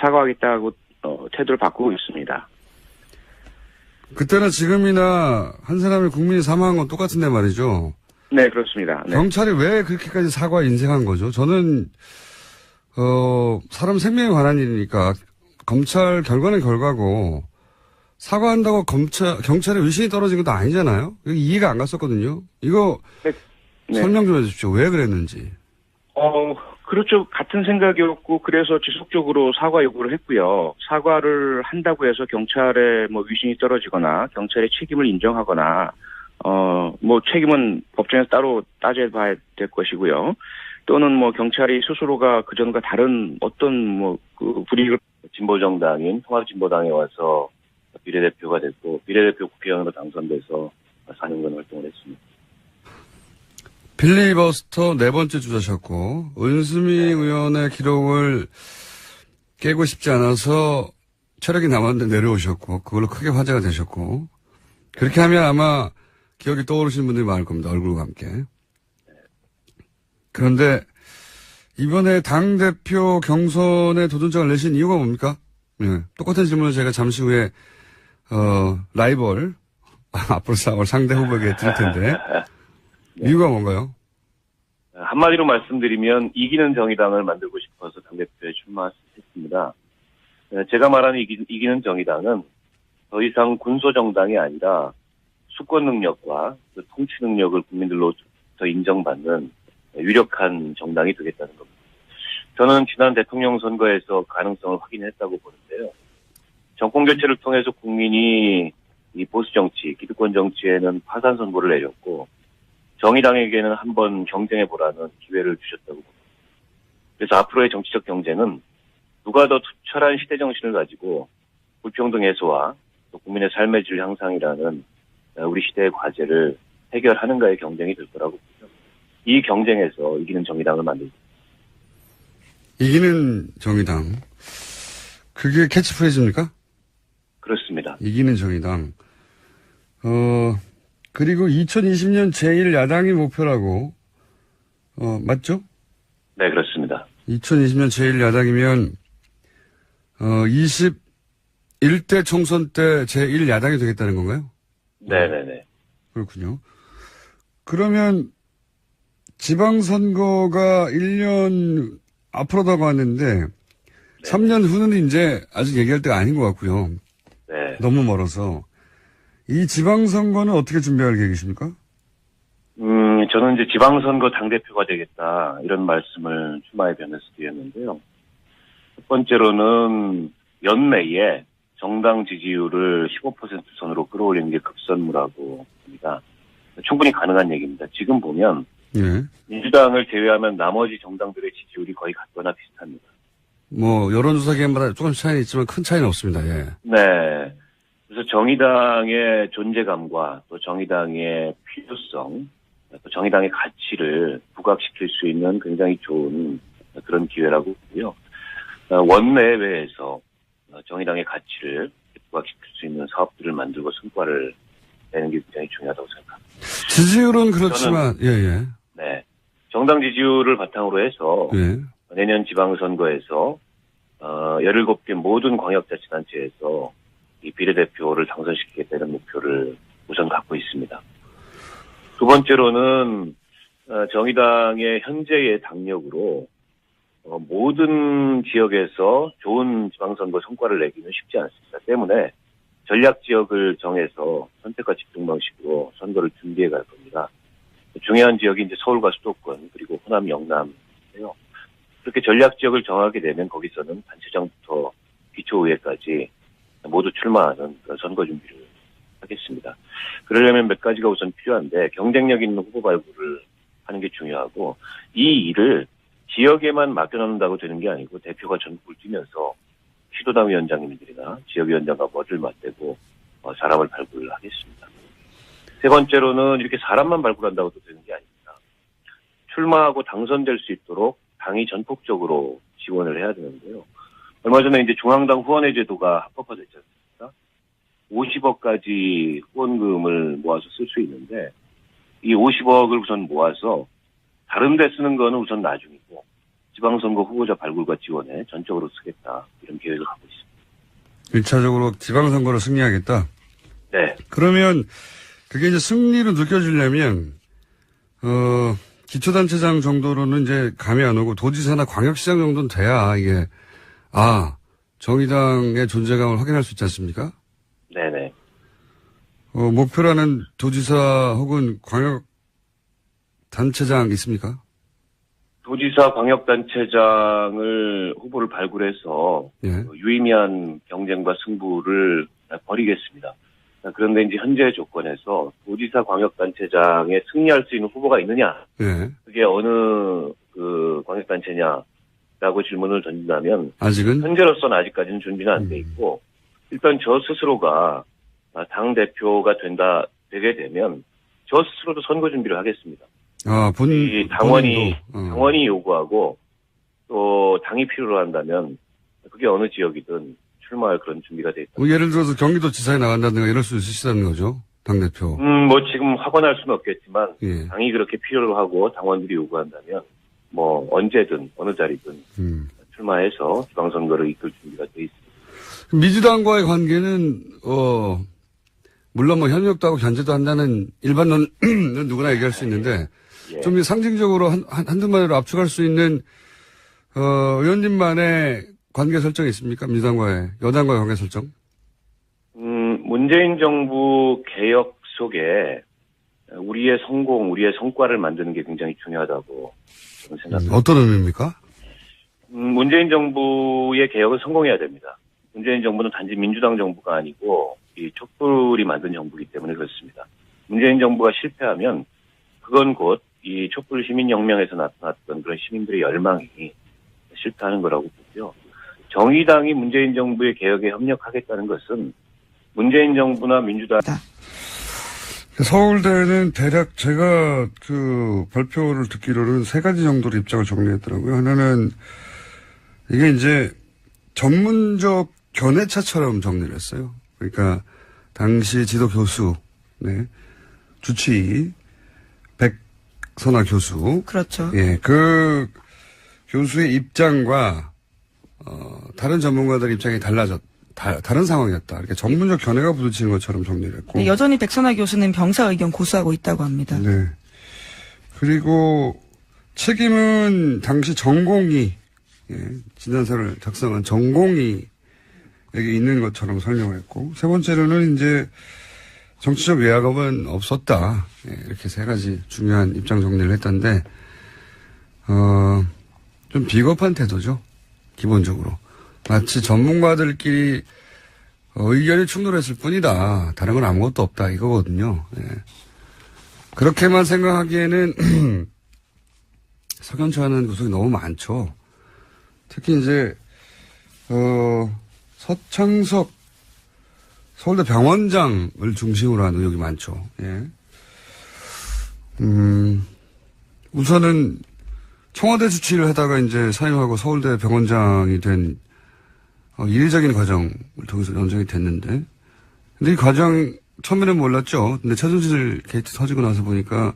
사과하겠다고 태도를 바꾸고 있습니다. 그때나 지금이나 한 사람의 국민이 사망한 건 똑같은데 말이죠. 네, 그렇습니다. 네. 경찰이 왜 그렇게까지 사과에 인색한 거죠? 저는 사람 생명에 관한 일이니까 검찰 결과는 결과고 사과한다고 경찰의 위신이 떨어진 것도 아니잖아요. 이해가 안 갔었거든요. 이거 네. 설명 좀 해주십시오. 왜 그랬는지. 그렇죠. 같은 생각이었고 그래서 지속적으로 사과 요구를 했고요. 사과를 한다고 해서 경찰의 뭐 위신이 떨어지거나 경찰의 책임을 인정하거나 뭐 책임은 법정에서 따로 따져봐야 될 것이고요. 또는 뭐 경찰이 스스로가 그전과 다른 어떤 그 불이익을 진보정당인 통합진보당에 와서 비례대표가 됐고 비례대표 국회의원으로 당선돼서 4년간 활동을 했습니다. 필리버스터 4번째 주자셨고 은수미 의원의 기록을 깨고 싶지 않아서 체력이 남았는데 내려오셨고 그걸로 크게 화제가 되셨고 그렇게 하면 아마 기억이 떠오르시는 분들이 많을 겁니다. 얼굴과 함께. 그런데 이번에 당대표 경선에 도전장을 내신 이유가 뭡니까? 네, 똑같은 질문을 제가 잠시 후에 라이벌 앞으로 싸울 상대 후보에게 드릴 텐데 네. 이유가 뭔가요? 한마디로 말씀드리면 이기는 정의당을 만들고 싶어서 당대표에 출마했습니다. 제가 말하는 이기는 정의당은 더 이상 군소정당이 아니라 수권 능력과 그 통치 능력을 국민들로부터 인정받는 유력한 정당이 되겠다는 겁니다. 저는 지난 대통령 선거에서 가능성을 확인했다고 보는데요. 정권 교체를 통해서 국민이 이 보수 정치, 기득권 정치에는 파산 선고를 내렸고 정의당에게는 한번 경쟁해보라는 기회를 주셨다고 봅니다. 그래서 앞으로의 정치적 경쟁은 누가 더 투철한 시대 정신을 가지고 불평등 해소와 또 국민의 삶의 질 향상이라는 우리 시대의 과제를 해결하는가의 경쟁이 될 거라고 봅니다. 이 경쟁에서 이기는 정의당을 만들고 이기는 정의당. 그게 캐치프레이즈입니까? 그렇습니다. 이기는 정의당. 그리고 2020년 제1야당이 목표라고, 맞죠? 네, 그렇습니다. 2020년 제1야당이면, 21대 총선 때 제1야당이 되겠다는 건가요? 네네네. 그렇군요. 그러면, 지방선거가 1년 앞으로 다가왔는데, 네. 3년 후는 이제 아직 얘기할 때가 아닌 것 같고요. 네. 너무 멀어서. 이 지방선거는 어떻게 준비할 계획이십니까? 저는 이제 지방선거 당대표가 되겠다, 이런 말씀을 출마에 변해서 드렸는데요. 첫 번째로는 연내에 정당 지지율을 15% 선으로 끌어올리는 게 급선무라고 봅니다. 충분히 가능한 얘기입니다. 지금 보면, 예. 민주당을 제외하면 나머지 정당들의 지지율이 거의 같거나 비슷합니다. 뭐 여론조사 기관마다 조금씩 차이는 있지만 큰 차이는 없습니다. 예. 네. 그래서 정의당의 존재감과 또 정의당의 필요성, 또 정의당의 가치를 부각시킬 수 있는 굉장히 좋은 그런 기회라고 보고요. 원내외에서 정의당의 가치를 부각시킬 수 있는 사업들을 만들고 성과를 내는 게 굉장히 중요하다고 생각합니다. 지지율은 그렇지만, 예. 네. 정당 지지율을 바탕으로 해서 예. 내년 지방선거에서 17개 모든 광역자치단체에서 이 비례대표를 당선시키겠다는 목표를 우선 갖고 있습니다. 두 번째로는 정의당의 현재의 당력으로 모든 지역에서 좋은 지방선거 성과를 내기는 쉽지 않습니다. 때문에 전략 지역을 정해서 선택과 집중 방식으로 선거를 준비해 갈 겁니다. 중요한 지역이 이제 서울과 수도권 그리고 호남, 영남인데요. 그렇게 전략 지역을 정하게 되면 거기서는 단체장부터 기초의회까지 모두 출마하는 그런 선거 준비를 하겠습니다. 그러려면 몇 가지가 우선 필요한데 경쟁력 있는 후보 발굴을 하는 게 중요하고 이 일을 지역에만 맡겨놓는다고 되는 게 아니고 대표가 전국을 뛰면서 시도당 위원장님들이나 지역위원장과 머리를 맞대고 사람을 발굴하겠습니다. 세 번째로는 이렇게 사람만 발굴한다고 되는 게 아닙니다. 출마하고 당선될 수 있도록 당이 전폭적으로 지원을 해야 되는데요. 얼마 전에 이제 중앙당 후원회 제도가 합법화됐지 않습니까? 50억까지 후원금을 모아서 쓸 수 있는데 이 50억을 우선 모아서 다른 데 쓰는 거는 우선 나중이고 지방선거 후보자 발굴과 지원에 전적으로 쓰겠다 이런 계획을 하고 있습니다. 1차적으로 지방선거로 승리하겠다? 네. 그러면 그게 이제 승리로 느껴지려면 기초단체장 정도로는 이제 감이 안 오고 도지사나 광역시장 정도는 돼야 이게 정의당의 존재감을 확인할 수 있지 않습니까? 네네. 목표라는 도지사 혹은 광역단체장 있습니까? 도지사 광역단체장을 후보를 발굴해서 예. 유의미한 경쟁과 승부를 벌이겠습니다. 그런데 이제 현재 조건에서 도지사 광역단체장에 승리할 수 있는 후보가 있느냐? 예. 그게 어느 그 광역단체냐라고 질문을 던진다면 아직은? 현재로서는 아직까지는 준비는 안 돼 있고 일단 저 스스로가 당 대표가 되게 되면 저 스스로도 선거 준비를 하겠습니다. 이 당원이 요구하고 또 당이 필요로 한다면 그게 어느 지역이든 출마할 그런 준비가 돼 있다. 예를 들어서 경기도지사에 나간다든가 이럴 수 있으시다는 거죠, 당대표. 뭐 지금 확언할 수는 없겠지만 예. 당이 그렇게 필요로 하고 당원들이 요구한다면 뭐 언제든 어느 자리든 출마해서 지방선거를 이끌 준비가 돼 있습니다. 민주당과의 관계는 물론 뭐 협력도 하고 견제도 한다는 일반론은 누구나 얘기할 수 있는데 예. 좀 상징적으로 한두 마디로 압축할 수 있는 의원님만의 관계 설정이 있습니까? 민주당과의 여당과의 관계 설정? 문재인 정부 개혁 속에 우리의 성공, 우리의 성과를 만드는 게 굉장히 중요하다고 저는 생각합니다. 어떤 의미입니까? 문재인 정부의 개혁은 성공해야 됩니다. 문재인 정부는 단지 민주당 정부가 아니고 이 촛불이 만든 정부이기 때문에 그렇습니다. 문재인 정부가 실패하면 그건 곧 이 촛불 시민혁명에서 나타났던 그런 시민들의 열망이 실패하는 거라고 보고요. 정의당이 문재인 정부의 개혁에 협력하겠다는 것은 문재인 정부나 민주당 서울대는 대략 제가 그 발표를 듣기로는 세 가지 정도로 입장을 정리했더라고요. 하나는 이게 이제 전문적 견해차처럼 정리를 했어요. 그러니까 당시 지도 교수, 주치의 백선아 교수. 그렇죠. 예, 그 교수의 입장과 다른 전문가들 입장이 다른 상황이었다. 이렇게 전문적 견해가 부딪히는 것처럼 정리를 했고. 네, 여전히 백선아 교수는 병사 의견 고수하고 있다고 합니다. 네. 그리고 책임은 당시 전공의, 진단서를 작성한 전공의에게 있는 것처럼 설명을 했고, 세 번째로는 이제 정치적 외압은 없었다. 이렇게 세 가지 중요한 입장 정리를 했던데, 좀 비겁한 태도죠. 기본적으로. 마치 전문가들끼리 의견이 충돌했을 뿐이다. 다른 건 아무것도 없다. 이거거든요. 예. 그렇게만 생각하기에는 석연찮은 구석이 너무 많죠. 특히 이제 서창석 서울대 병원장을 중심으로 한 의혹이 많죠. 예. 우선은 청와대 주치를 하다가 이제 사임하고 서울대 병원장이 된 이례적인 과정을 통해서 연장이 됐는데, 근데 이 과정 처음에는 몰랐죠. 근데 최순실 게이트 터지고 나서 보니까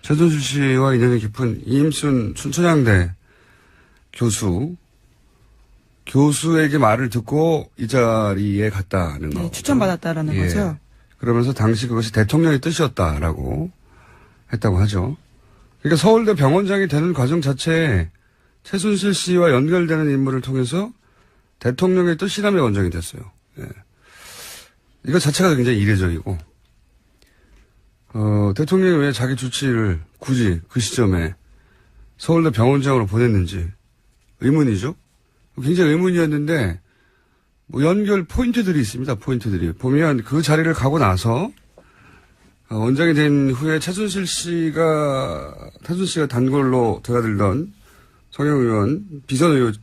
최순실 씨와 인연이 깊은 이임순 춘천향대 교수에게 말을 듣고 이 자리에 갔다는 거. 네, 추천받았다라는 거죠. 그러면서 당시 그것이 대통령의 뜻이었다라고 했다고 하죠. 그러니까 서울대 병원장이 되는 과정 자체에 최순실 씨와 연결되는 인물을 통해서 대통령의 뜻이라며 원장이 됐어요. 예. 이거 자체가 굉장히 이례적이고, 대통령이 왜 자기 주치를 굳이 그 시점에 서울대 병원장으로 보냈는지 의문이죠. 굉장히 의문이었는데, 뭐 연결 포인트들이 있습니다. 포인트들이. 보면 그 자리를 가고 나서, 원장이 된 후에 태순 씨가 단골로 드나들던 성형 의원, 비선 의원,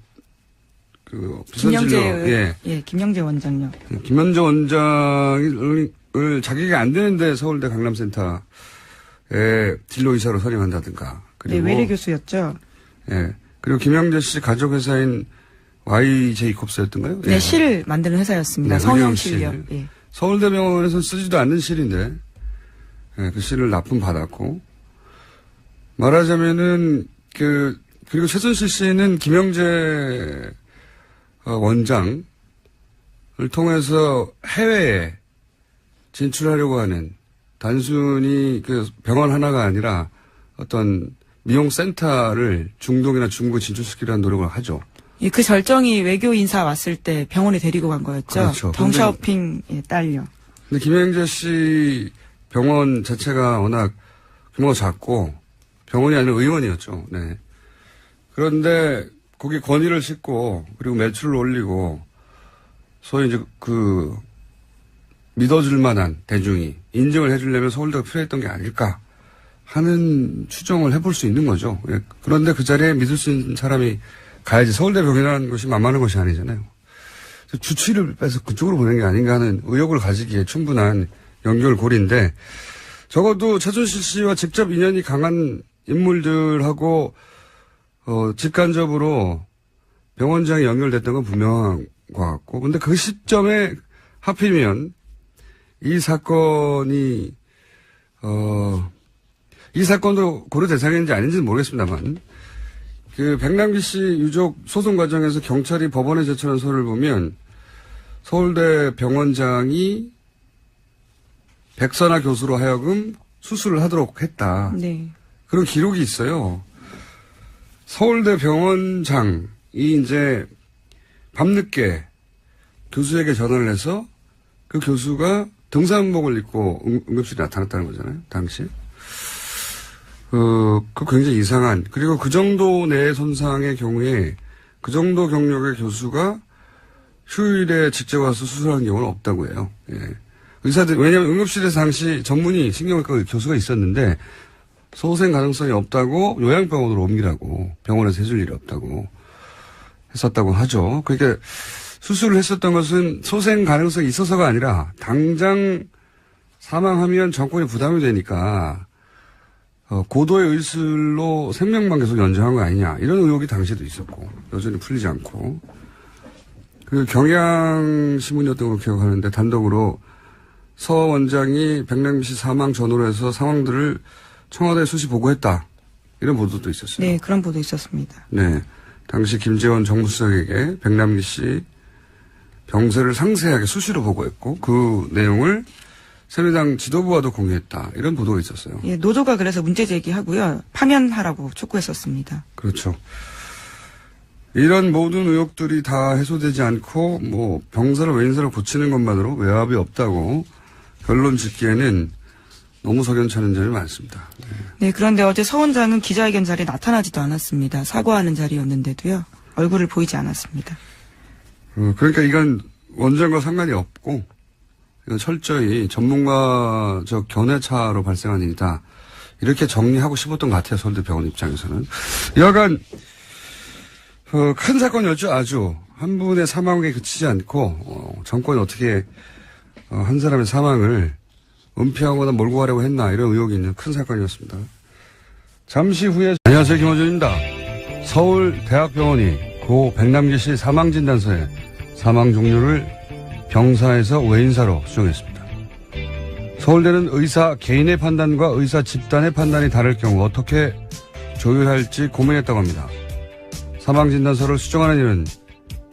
김영재, 김영재 원장요. 김영재 원장을 자격이 안 되는데 서울대 강남센터에 진로이사로 선임한다든가. 그리고 외래 교수였죠. 예. 그리고 김영재 씨 가족회사인 YJ콥스였던가요? 네, 실을 만드는 회사였습니다. 성형실요. 예. 서울대병원에서 쓰지도 않는 실인데, 그 실을 납품받았고, 말하자면은, 그리고 최순실 씨는 김영재 원장을 통해서 해외에 진출하려고 하는, 단순히 그 병원 하나가 아니라 어떤 미용센터를 중동이나 중국에 진출시키려는 노력을 하죠. 예, 그 절정이 외교 인사 왔을 때 병원에 데리고 간 거였죠. 그렇죠. 덩샤오핑에 딸려. 근데 김영재 씨 병원 자체가 워낙 규모가 작고 병원이 아니라 의원이었죠. 네. 그런데 거기 권위를 싣고 그리고 매출을 올리고 소위 이제 믿어줄 만한 대중이 인정을 해주려면 서울대가 필요했던 게 아닐까 하는 추정을 해볼 수 있는 거죠. 예. 그런데 그 자리에 믿을 수 있는 사람이 가야지. 서울대병이라는 것이 만만한 것이 아니잖아요. 주치를 빼서 그쪽으로 보낸 게 아닌가 하는 의혹을 가지기에 충분한 연결고리인데, 적어도 최순실 씨와 직접 인연이 강한 인물들하고 직간접으로 병원장이 연결됐던 건 분명한 것 같고, 근데 그 시점에 하필이면 이 사건이 이 사건도 고려 대상인지 아닌지는 모르겠습니다만, 백남기 씨 유족 소송 과정에서 경찰이 법원에 제출한 서류를 보면 서울대 병원장이 백선아 교수로 하여금 수술을 하도록 했다. 네. 그런 기록이 있어요. 서울대 병원장이 이제 밤늦게 교수에게 전화를 해서 그 교수가 등산복을 입고 응급실에 나타났다는 거잖아요, 당시. 그 굉장히 이상한, 그리고 그 정도 내 손상의 경우에 그 정도 경력의 교수가 휴일에 직접 와서 수술하는 경우는 없다고 해요. 예. 의사들, 왜냐면 응급실에서 당시 전문의 신경외과 교수가 있었는데 소생 가능성이 없다고 요양병원으로 옮기라고, 병원에서 해줄 일이 없다고 했었다고 하죠. 그러니까 수술을 했었던 것은 소생 가능성이 있어서가 아니라 당장 사망하면 정권이 부담이 되니까 고도의 의술로 생명만 계속 연장한 거 아니냐, 이런 의혹이 당시에도 있었고 여전히 풀리지 않고, 그 경향신문이었던 걸 기억하는데 단독으로 서 원장이 백남기 씨 사망 전후로 해서 상황들을 청와대에 수시 보고했다, 이런 보도도 있었어요. 네, 그런 보도 있었습니다. 네, 당시 김재원 정무수석에게 백남기 씨 병세를 상세하게 수시로 보고했고 그 내용을 새누리당 지도부와도 공유했다, 이런 보도가 있었어요. 예, 노조가 그래서 문제 제기하고요, 파면하라고 촉구했었습니다. 그렇죠. 이런 모든 의혹들이 다 해소되지 않고 뭐 병사를 외인사로 고치는 것만으로 외압이 없다고 결론 짓기에는 너무 석연찮은 점이 많습니다. 네, 그런데 어제 서 원장은 기자회견 자리에 나타나지도 않았습니다. 사과하는 자리였는데도요, 얼굴을 보이지 않았습니다. 그러니까 이건 원장과 상관이 없고 이건 철저히 전문가적 견해차로 발생한 일이다, 이렇게 정리하고 싶었던 것 같아요, 서울대병원 입장에서는. 여하간 큰 사건이었죠, 아주. 한 분의 사망에 그치지 않고, 정권이 어떻게, 한 사람의 사망을 은폐하거나 몰고 가려고 했나, 이런 의혹이 있는 큰 사건이었습니다. 잠시 후에, 안녕하세요, 김호준입니다. 서울대학병원이 고 백남기 씨 사망진단서에 사망 종류를 병사에서 외인사로 수정했습니다. 서울대는 의사 개인의 판단과 의사 집단의 판단이 다를 경우 어떻게 조율할지 고민했다고 합니다. 사망진단서를 수정하는 일은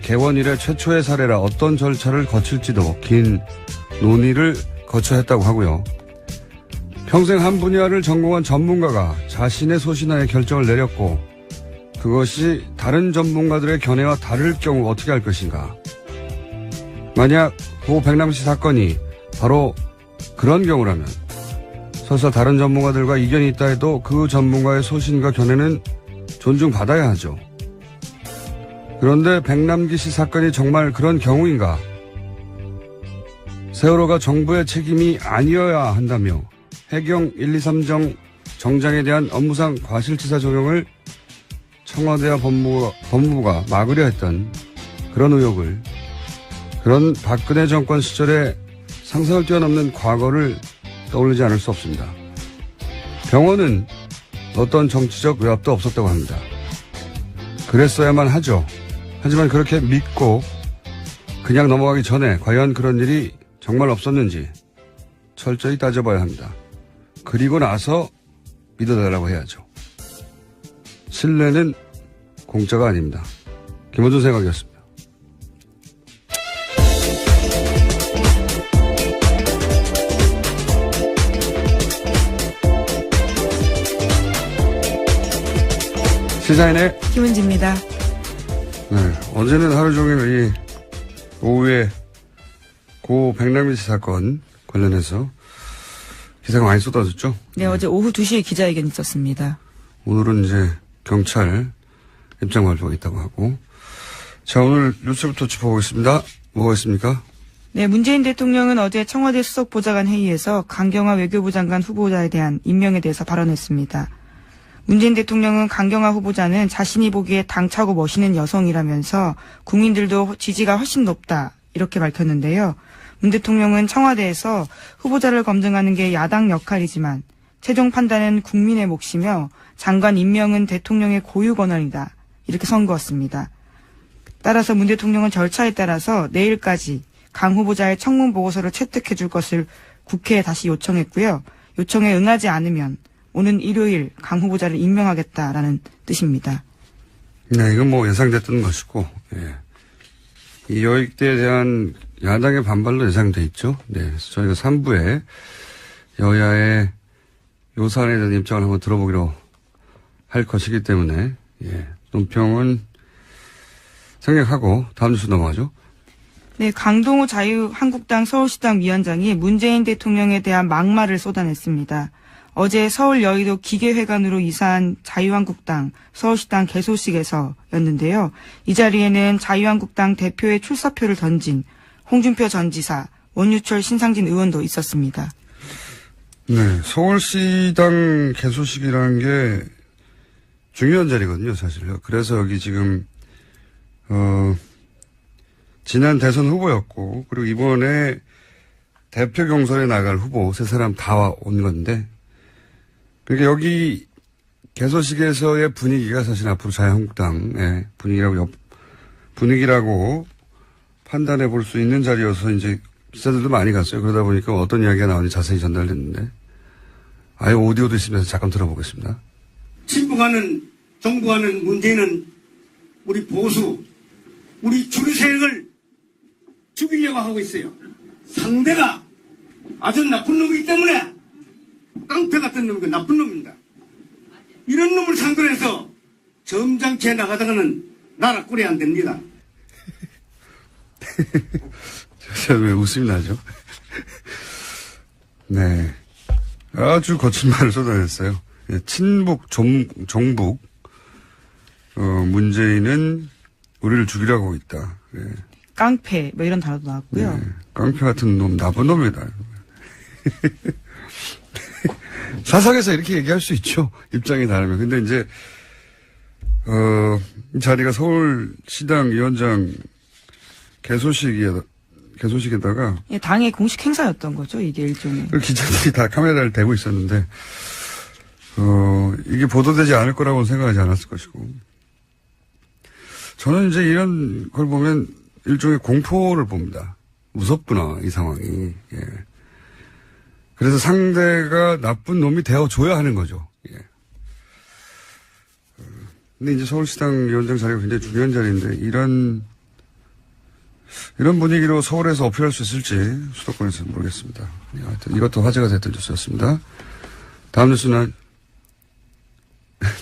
개원 이래 최초의 사례라 어떤 절차를 거칠지도 긴 논의를 거쳐야 했다고 하고요. 평생 한 분야를 전공한 전문가가 자신의 소신하에 결정을 내렸고 그것이 다른 전문가들의 견해와 다를 경우 어떻게 할 것인가. 만약 고 백남 씨 사건이 바로 그런 경우라면 설사 다른 전문가들과 이견이 있다 해도 그 전문가의 소신과 견해는 존중받아야 하죠. 그런데 백남기 씨 사건이 정말 그런 경우인가? 세월호가 정부의 책임이 아니어야 한다며 해경 123정 정장에 대한 업무상 과실치사 적용을 청와대와 법무부가 막으려 했던 그런 의혹을 그런 박근혜 정권 시절에 상상을 뛰어넘는 과거를 떠올리지 않을 수 없습니다. 병원은 어떤 정치적 외압도 없었다고 합니다. 그랬어야만 하죠. 하지만 그렇게 믿고 그냥 넘어가기 전에 과연 그런 일이 정말 없었는지 철저히 따져봐야 합니다. 그리고 나서 믿어달라고 해야죠. 신뢰는 공짜가 아닙니다. 김호준 생각이었습니다. 시사인의 김은지입니다. 네, 어제는 하루 종일 이 오후에 고 백남기 씨 사건 관련해서 기사가 많이 쏟아졌죠? 네, 어제 오후 2시에 기자회견이 있었습니다. 오늘은 이제 경찰 입장 발표가 있다고 하고. 자, 오늘 뉴스부터 짚어보겠습니다. 뭐가 있습니까? 네, 문재인 대통령은 어제 청와대 수석보좌관 회의에서 강경화 외교부 장관 후보자에 대한 임명에 대해서 발언했습니다. 문재인 대통령은 강경화 후보자는 자신이 보기에 당차고 멋있는 여성이라면서 국민들도 지지가 훨씬 높다 이렇게 밝혔는데요. 문 대통령은 청와대에서 후보자를 검증하는 게 야당 역할이지만 최종 판단은 국민의 몫이며 장관 임명은 대통령의 고유 권한이다 이렇게 선고했습니다. 따라서 문 대통령은 절차에 따라서 내일까지 강 후보자의 청문 보고서를 채택해 줄 것을 국회에 다시 요청했고요. 요청에 응하지 않으면 오는 일요일 강 후보자를 임명하겠다라는 뜻입니다. 네, 이건 뭐 예상됐던 것이고, 예. 이 여익대에 대한 야당의 반발도 예상돼 있죠. 네, 그래서 저희가 3부에 여야의 요 사안에 대한 입장을 한번 들어보기로 할 것이기 때문에, 예. 논평은 생략하고 다음 뉴스 넘어가죠. 네, 강동호 자유한국당 서울시당 위원장이 문재인 대통령에 대한 막말을 쏟아냈습니다. 어제 서울 여의도 기계회관으로 이사한 자유한국당 서울시당 개소식에서였는데요. 이 자리에는 자유한국당 대표의 출사표를 던진 홍준표 전 지사, 원유철 신상진 의원도 있었습니다. 네, 서울시당 개소식이라는 게 중요한 자리거든요, 사실요. 그래서 여기 지금 지난 대선 후보였고, 그리고 이번에 대표 경선에 나갈 후보 세 사람 다 온 건데, 그러니까 여기 개소식에서의 분위기가 사실 앞으로 자유한국당의 분위기라고 판단해 볼 수 있는 자리여서 이제 기자들도 많이 갔어요. 그러다 보니까 어떤 이야기가 나오는지 자세히 전달됐는데, 아예 오디오도 있으면서 잠깐 들어보겠습니다. 친북하는 정부하는 문제는 우리 보수, 우리 줄 세력을 죽이려고 하고 있어요. 상대가 아주 나쁜 놈이기 때문에 깡패 같은 놈이고 나쁜 놈입니다. 이런 놈을 상대로 해서 점잖게 나가다가는 나라 꼴이 안 됩니다. 왜 웃음이 나죠? 네. 아주 거친 말을 쏟아냈어요. 친북, 종북, 문재인은 우리를 죽이려고 하고 있다. 네. 깡패, 뭐 이런 단어도 나왔고요. 네. 깡패 같은 놈, 나쁜 놈이다. 사석에서 이렇게 얘기할 수 있죠. 입장이 다르면. 근데 이제, 이 자리가 서울시당 위원장 개소식에다가 예, 당의 공식 행사였던 거죠, 이게 일종의. 기자들이 다 카메라를 대고 있었는데, 이게 보도되지 않을 거라고 생각하지 않았을 것이고. 저는 이제 이런 걸 보면 일종의 공포를 봅니다. 무섭구나, 이 상황이. 예. 그래서 상대가 나쁜 놈이 되어줘야 하는 거죠. 예. 근데 이제 서울시당 위원장 자리가 굉장히 중요한 자리인데, 이런 분위기로 서울에서 어필할 수 있을지 수도권에서는 모르겠습니다. 예, 하여튼 이것도 화제가 됐던 뉴스였습니다. 다음 뉴스는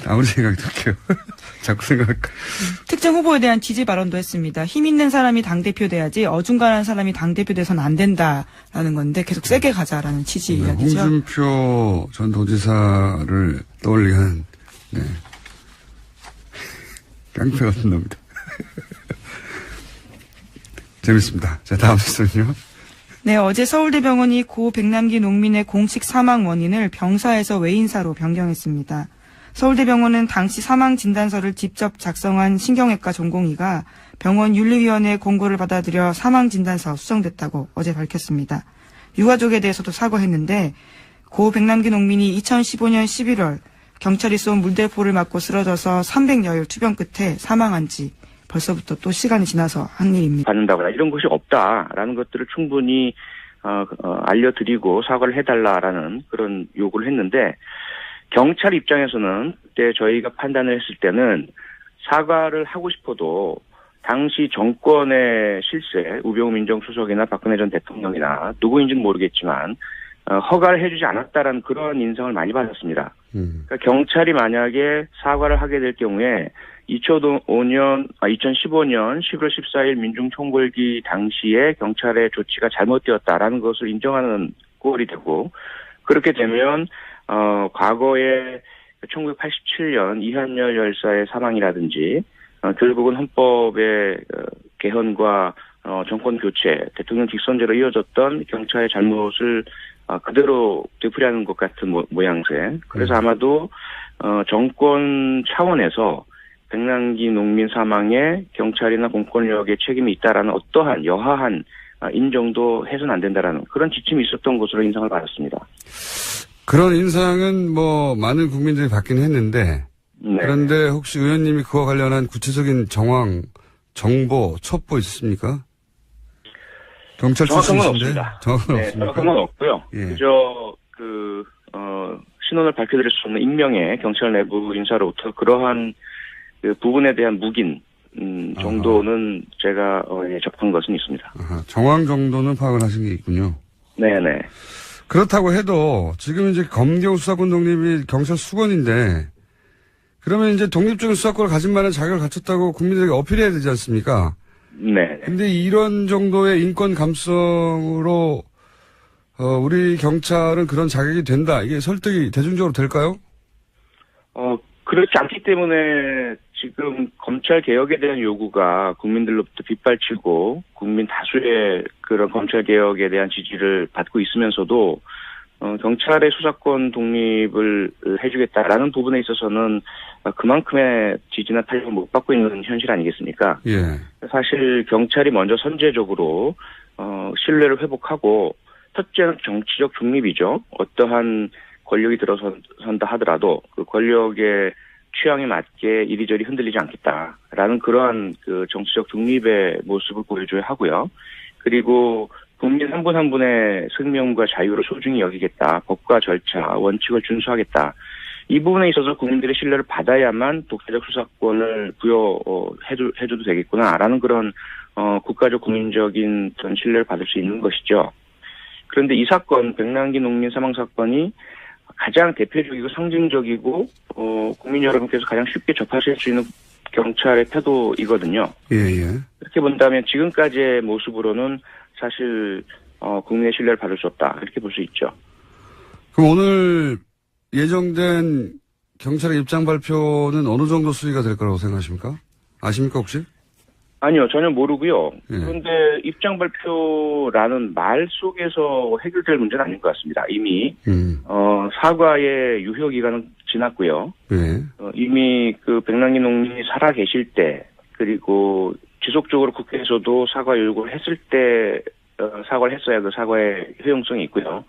아무리 생각이 들게요. 자꾸 생각할까. 특정 후보에 대한 지지 발언도 했습니다. 힘 있는 사람이 당대표 돼야지 어중간한 사람이 당대표 돼서는 안 된다라는 건데 계속 세게 가자라는 취지 이야기죠. 홍준표 전 도지사를 떠올리게 하는 깡패 같은 놈이다. 재밌습니다. 자, 다음 뉴스는요. 네, 어제 서울대병원이 고 백남기 농민의 공식 사망 원인을 병사에서 외인사로 변경했습니다. 서울대병원은 당시 사망 진단서를 직접 작성한 신경외과 전공의가 병원 윤리위원회 공고를 받아들여 사망 진단서 수정됐다고 어제 밝혔습니다. 유가족에 대해서도 사과했는데 고 백남기 농민이 2015년 11월 경찰이 쏜 물대포를 맞고 쓰러져서 300여일 투병 끝에 사망한 지 벌써부터 또 시간이 지나서 한 일입니다. 받는다거나 이런 것이 없다라는 것들을 충분히 알려드리고 사과를 해달라라는 그런 요구를 했는데 경찰 입장에서는 그때 저희가 판단을 했을 때는 사과를 하고 싶어도 당시 정권의 실세, 우병우 민정수석이나 박근혜 전 대통령이나 누구인지는 모르겠지만 허가를 해주지 않았다라는 그런 인상을 많이 받았습니다. 그러니까 경찰이 만약에 사과를 하게 될 경우에 2015년 11월 14일 민중총궐기 당시에 경찰의 조치가 잘못되었다라는 것을 인정하는 꼴이 되고 그렇게 되면 과거에 1987년 이한열 열사의 사망이라든지 결국은 헌법의 개헌과 정권 교체, 대통령 직선제로 이어졌던 경찰의 잘못을 그대로 되풀이하는 것 같은 모양새. 그래서 아마도 정권 차원에서 백남기 농민 사망에 경찰이나 공권력의 책임이 있다라는 어떠한 여하한 인정도 해서는 안 된다라는 그런 지침이 있었던 것으로 인상을 받았습니다. 그런 인상은 뭐 많은 국민들이 받긴 했는데 네. 그런데 혹시 의원님이 그와 관련한 구체적인 정황, 정보, 첩보 있으십니까? 경찰 출신이신데 정확한 네, 없습니까? 정확한 건 없고요. 예. 그저 신원을 밝혀드릴 수 없는 익명의 경찰 내부 인사로부터 그러한 그 부분에 대한 묵인 정도는 제가 접한 것은 있습니다. 정황 정도는 파악을 하신 게 있군요. 네네. 그렇다고 해도 지금 이제 검경 수사권 독립이 경찰 수권인데 그러면 이제 독립적인 수사권을 가진 만한 자격을 갖췄다고 국민들에게 어필해야 되지 않습니까? 네. 근데 이런 정도의 인권 감성으로 우리 경찰은 그런 자격이 된다. 이게 설득이 대중적으로 될까요? 그렇지 않기 때문에 지금 검찰 개혁에 대한 요구가 국민들로부터 빗발치고 국민 다수의 그런 검찰 개혁에 대한 지지를 받고 있으면서도 경찰의 수사권 독립을 해주겠다라는 부분에 있어서는 그만큼의 지지나 탄력을 못 받고 있는 현실 아니겠습니까? 예. 사실 경찰이 먼저 선제적으로 신뢰를 회복하고 첫째는 정치적 중립이죠. 어떠한 권력이 들어선다 하더라도 그 권력의 취향에 맞게 이리저리 흔들리지 않겠다라는 그러한 그 정치적 중립의 모습을 보여줘야 하고요. 그리고 국민 한 분 한 분의 생명과 자유를 소중히 여기겠다. 법과 절차, 원칙을 준수하겠다. 이 부분에 있어서 국민들의 신뢰를 받아야만 독자적 수사권을 부여해줘도 되겠구나라는 그런 국가적 국민적인 그런 신뢰를 받을 수 있는 것이죠. 그런데 이 사건, 백남기 농민 사망 사건이 가장 대표적이고 상징적이고 국민 여러분께서 가장 쉽게 접하실 수 있는 경찰의 태도이거든요. 예. 이렇게 본다면 지금까지의 모습으로는 사실 국민의 신뢰를 받을 수 없다 이렇게 볼 수 있죠. 그럼 오늘 예정된 경찰의 입장 발표는 어느 정도 수위가 될 거라고 생각하십니까? 아십니까 혹시? 아니요, 전혀 모르고요. 예. 그런데 입장 발표라는 말 속에서 해결될 문제는 아닌 것 같습니다. 이미 사과의 유효 기간은 지났고요. 예. 이미 그 백남기 농민이 살아 계실 때, 그리고 지속적으로 국회에서도 사과 요구를 했을 때, 사과를 했어야 그 사과의 효용성이 있고요.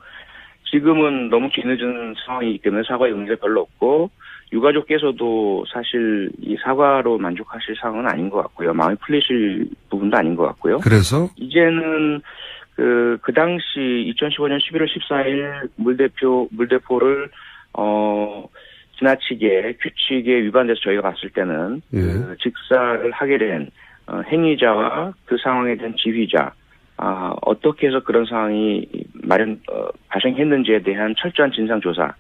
지금은 너무 뒤늦은 상황이기 때문에 사과의 의미가 별로 없고, 유가족께서도 사실 이 사과로 만족하실 상황은 아닌 것 같고요. 마음이 풀리실 부분도 아닌 것 같고요. 그래서? 이제는 그 당시 2015년 11월 14일 물대포를, 지나치게 규칙에 위반돼서 저희가 봤을 때는, 예. 그 직사를 하게 된, 행위자와 그 상황에 대한 지휘자, 어떻게 해서 그런 상황이 발생했는지에 대한 철저한 진상조사,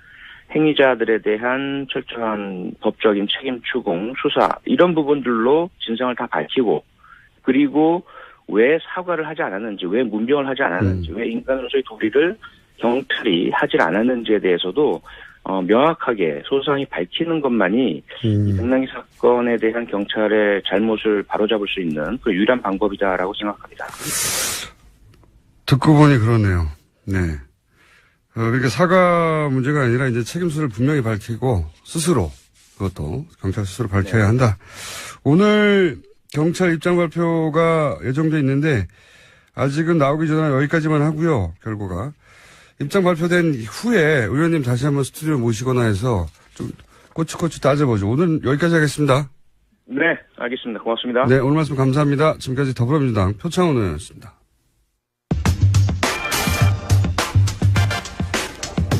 행위자들에 대한 철저한 법적인 책임 추궁, 수사, 이런 부분들로 진상을 다 밝히고, 그리고 왜 사과를 하지 않았는지, 왜 문병을 하지 않았는지, 왜 인간으로서의 도리를 경찰이 하질 않았는지에 대해서도 명확하게 소상히 밝히는 것만이 이 백남기 사건에 대한 경찰의 잘못을 바로잡을 수 있는 그 유일한 방법이다라고 생각합니다. 듣고 보니 그러네요. 네. 그러니까 사과 문제가 아니라 이제 책임수를 분명히 밝히고 스스로, 그것도 경찰 스스로 밝혀야 한다. 오늘 경찰 입장 발표가 예정돼 있는데 아직은 나오기 전에 여기까지만 하고요. 결과가. 입장 발표된 후에 의원님 다시 한번 스튜디오 모시거나 해서 좀 꼬치꼬치 따져보죠. 오늘 여기까지 하겠습니다. 네, 알겠습니다. 고맙습니다. 네, 오늘 말씀 감사합니다. 지금까지 더불어민주당 표창원 의원이었습니다.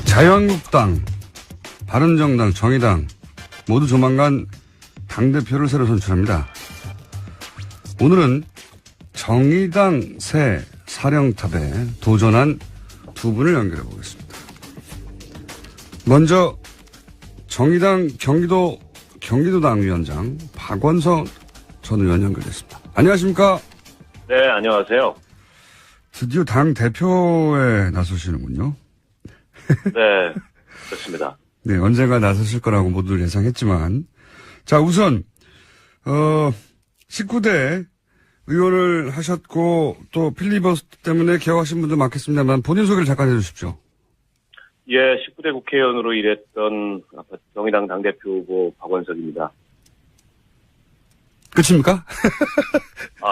자유한국당, 바른정당, 정의당 모두 조만간 당대표를 새로 선출합니다. 오늘은 정의당 새 사령탑에 도전한 두 분을 연결해 보겠습니다. 먼저 정의당 경기도당 위원장 박원석 전 의원 연결됐습니다. 안녕하십니까? 네, 안녕하세요. 드디어 당 대표에 나서시는군요. 네, 그렇습니다. 네, 언젠가 나서실 거라고 모두들 예상했지만, 자, 우선 19대 의원을 하셨고 또 필리버스터 때문에 개혁하신 분도 많겠습니다만 본인 소개를 잠깐 해주십시오. 예, 19대 국회의원으로 일했던 정의당 당대표 후보 박원석입니다. 끝입니까?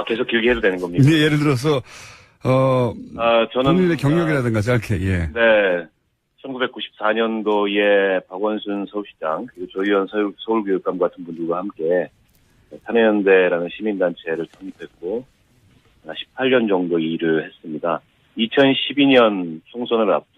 계속 길게 해도 되는 겁니까? 네, 예를 들어서 저는 본인의 경력이라든가 짧게. 예. 네, 1994년도에 박원순 서울시장 그리고 조희연 서울교육감 같은 분들과 함께 참여연대라는 시민단체를 창립했고 18년 정도 일을 했습니다. 2012년 총선을 앞두고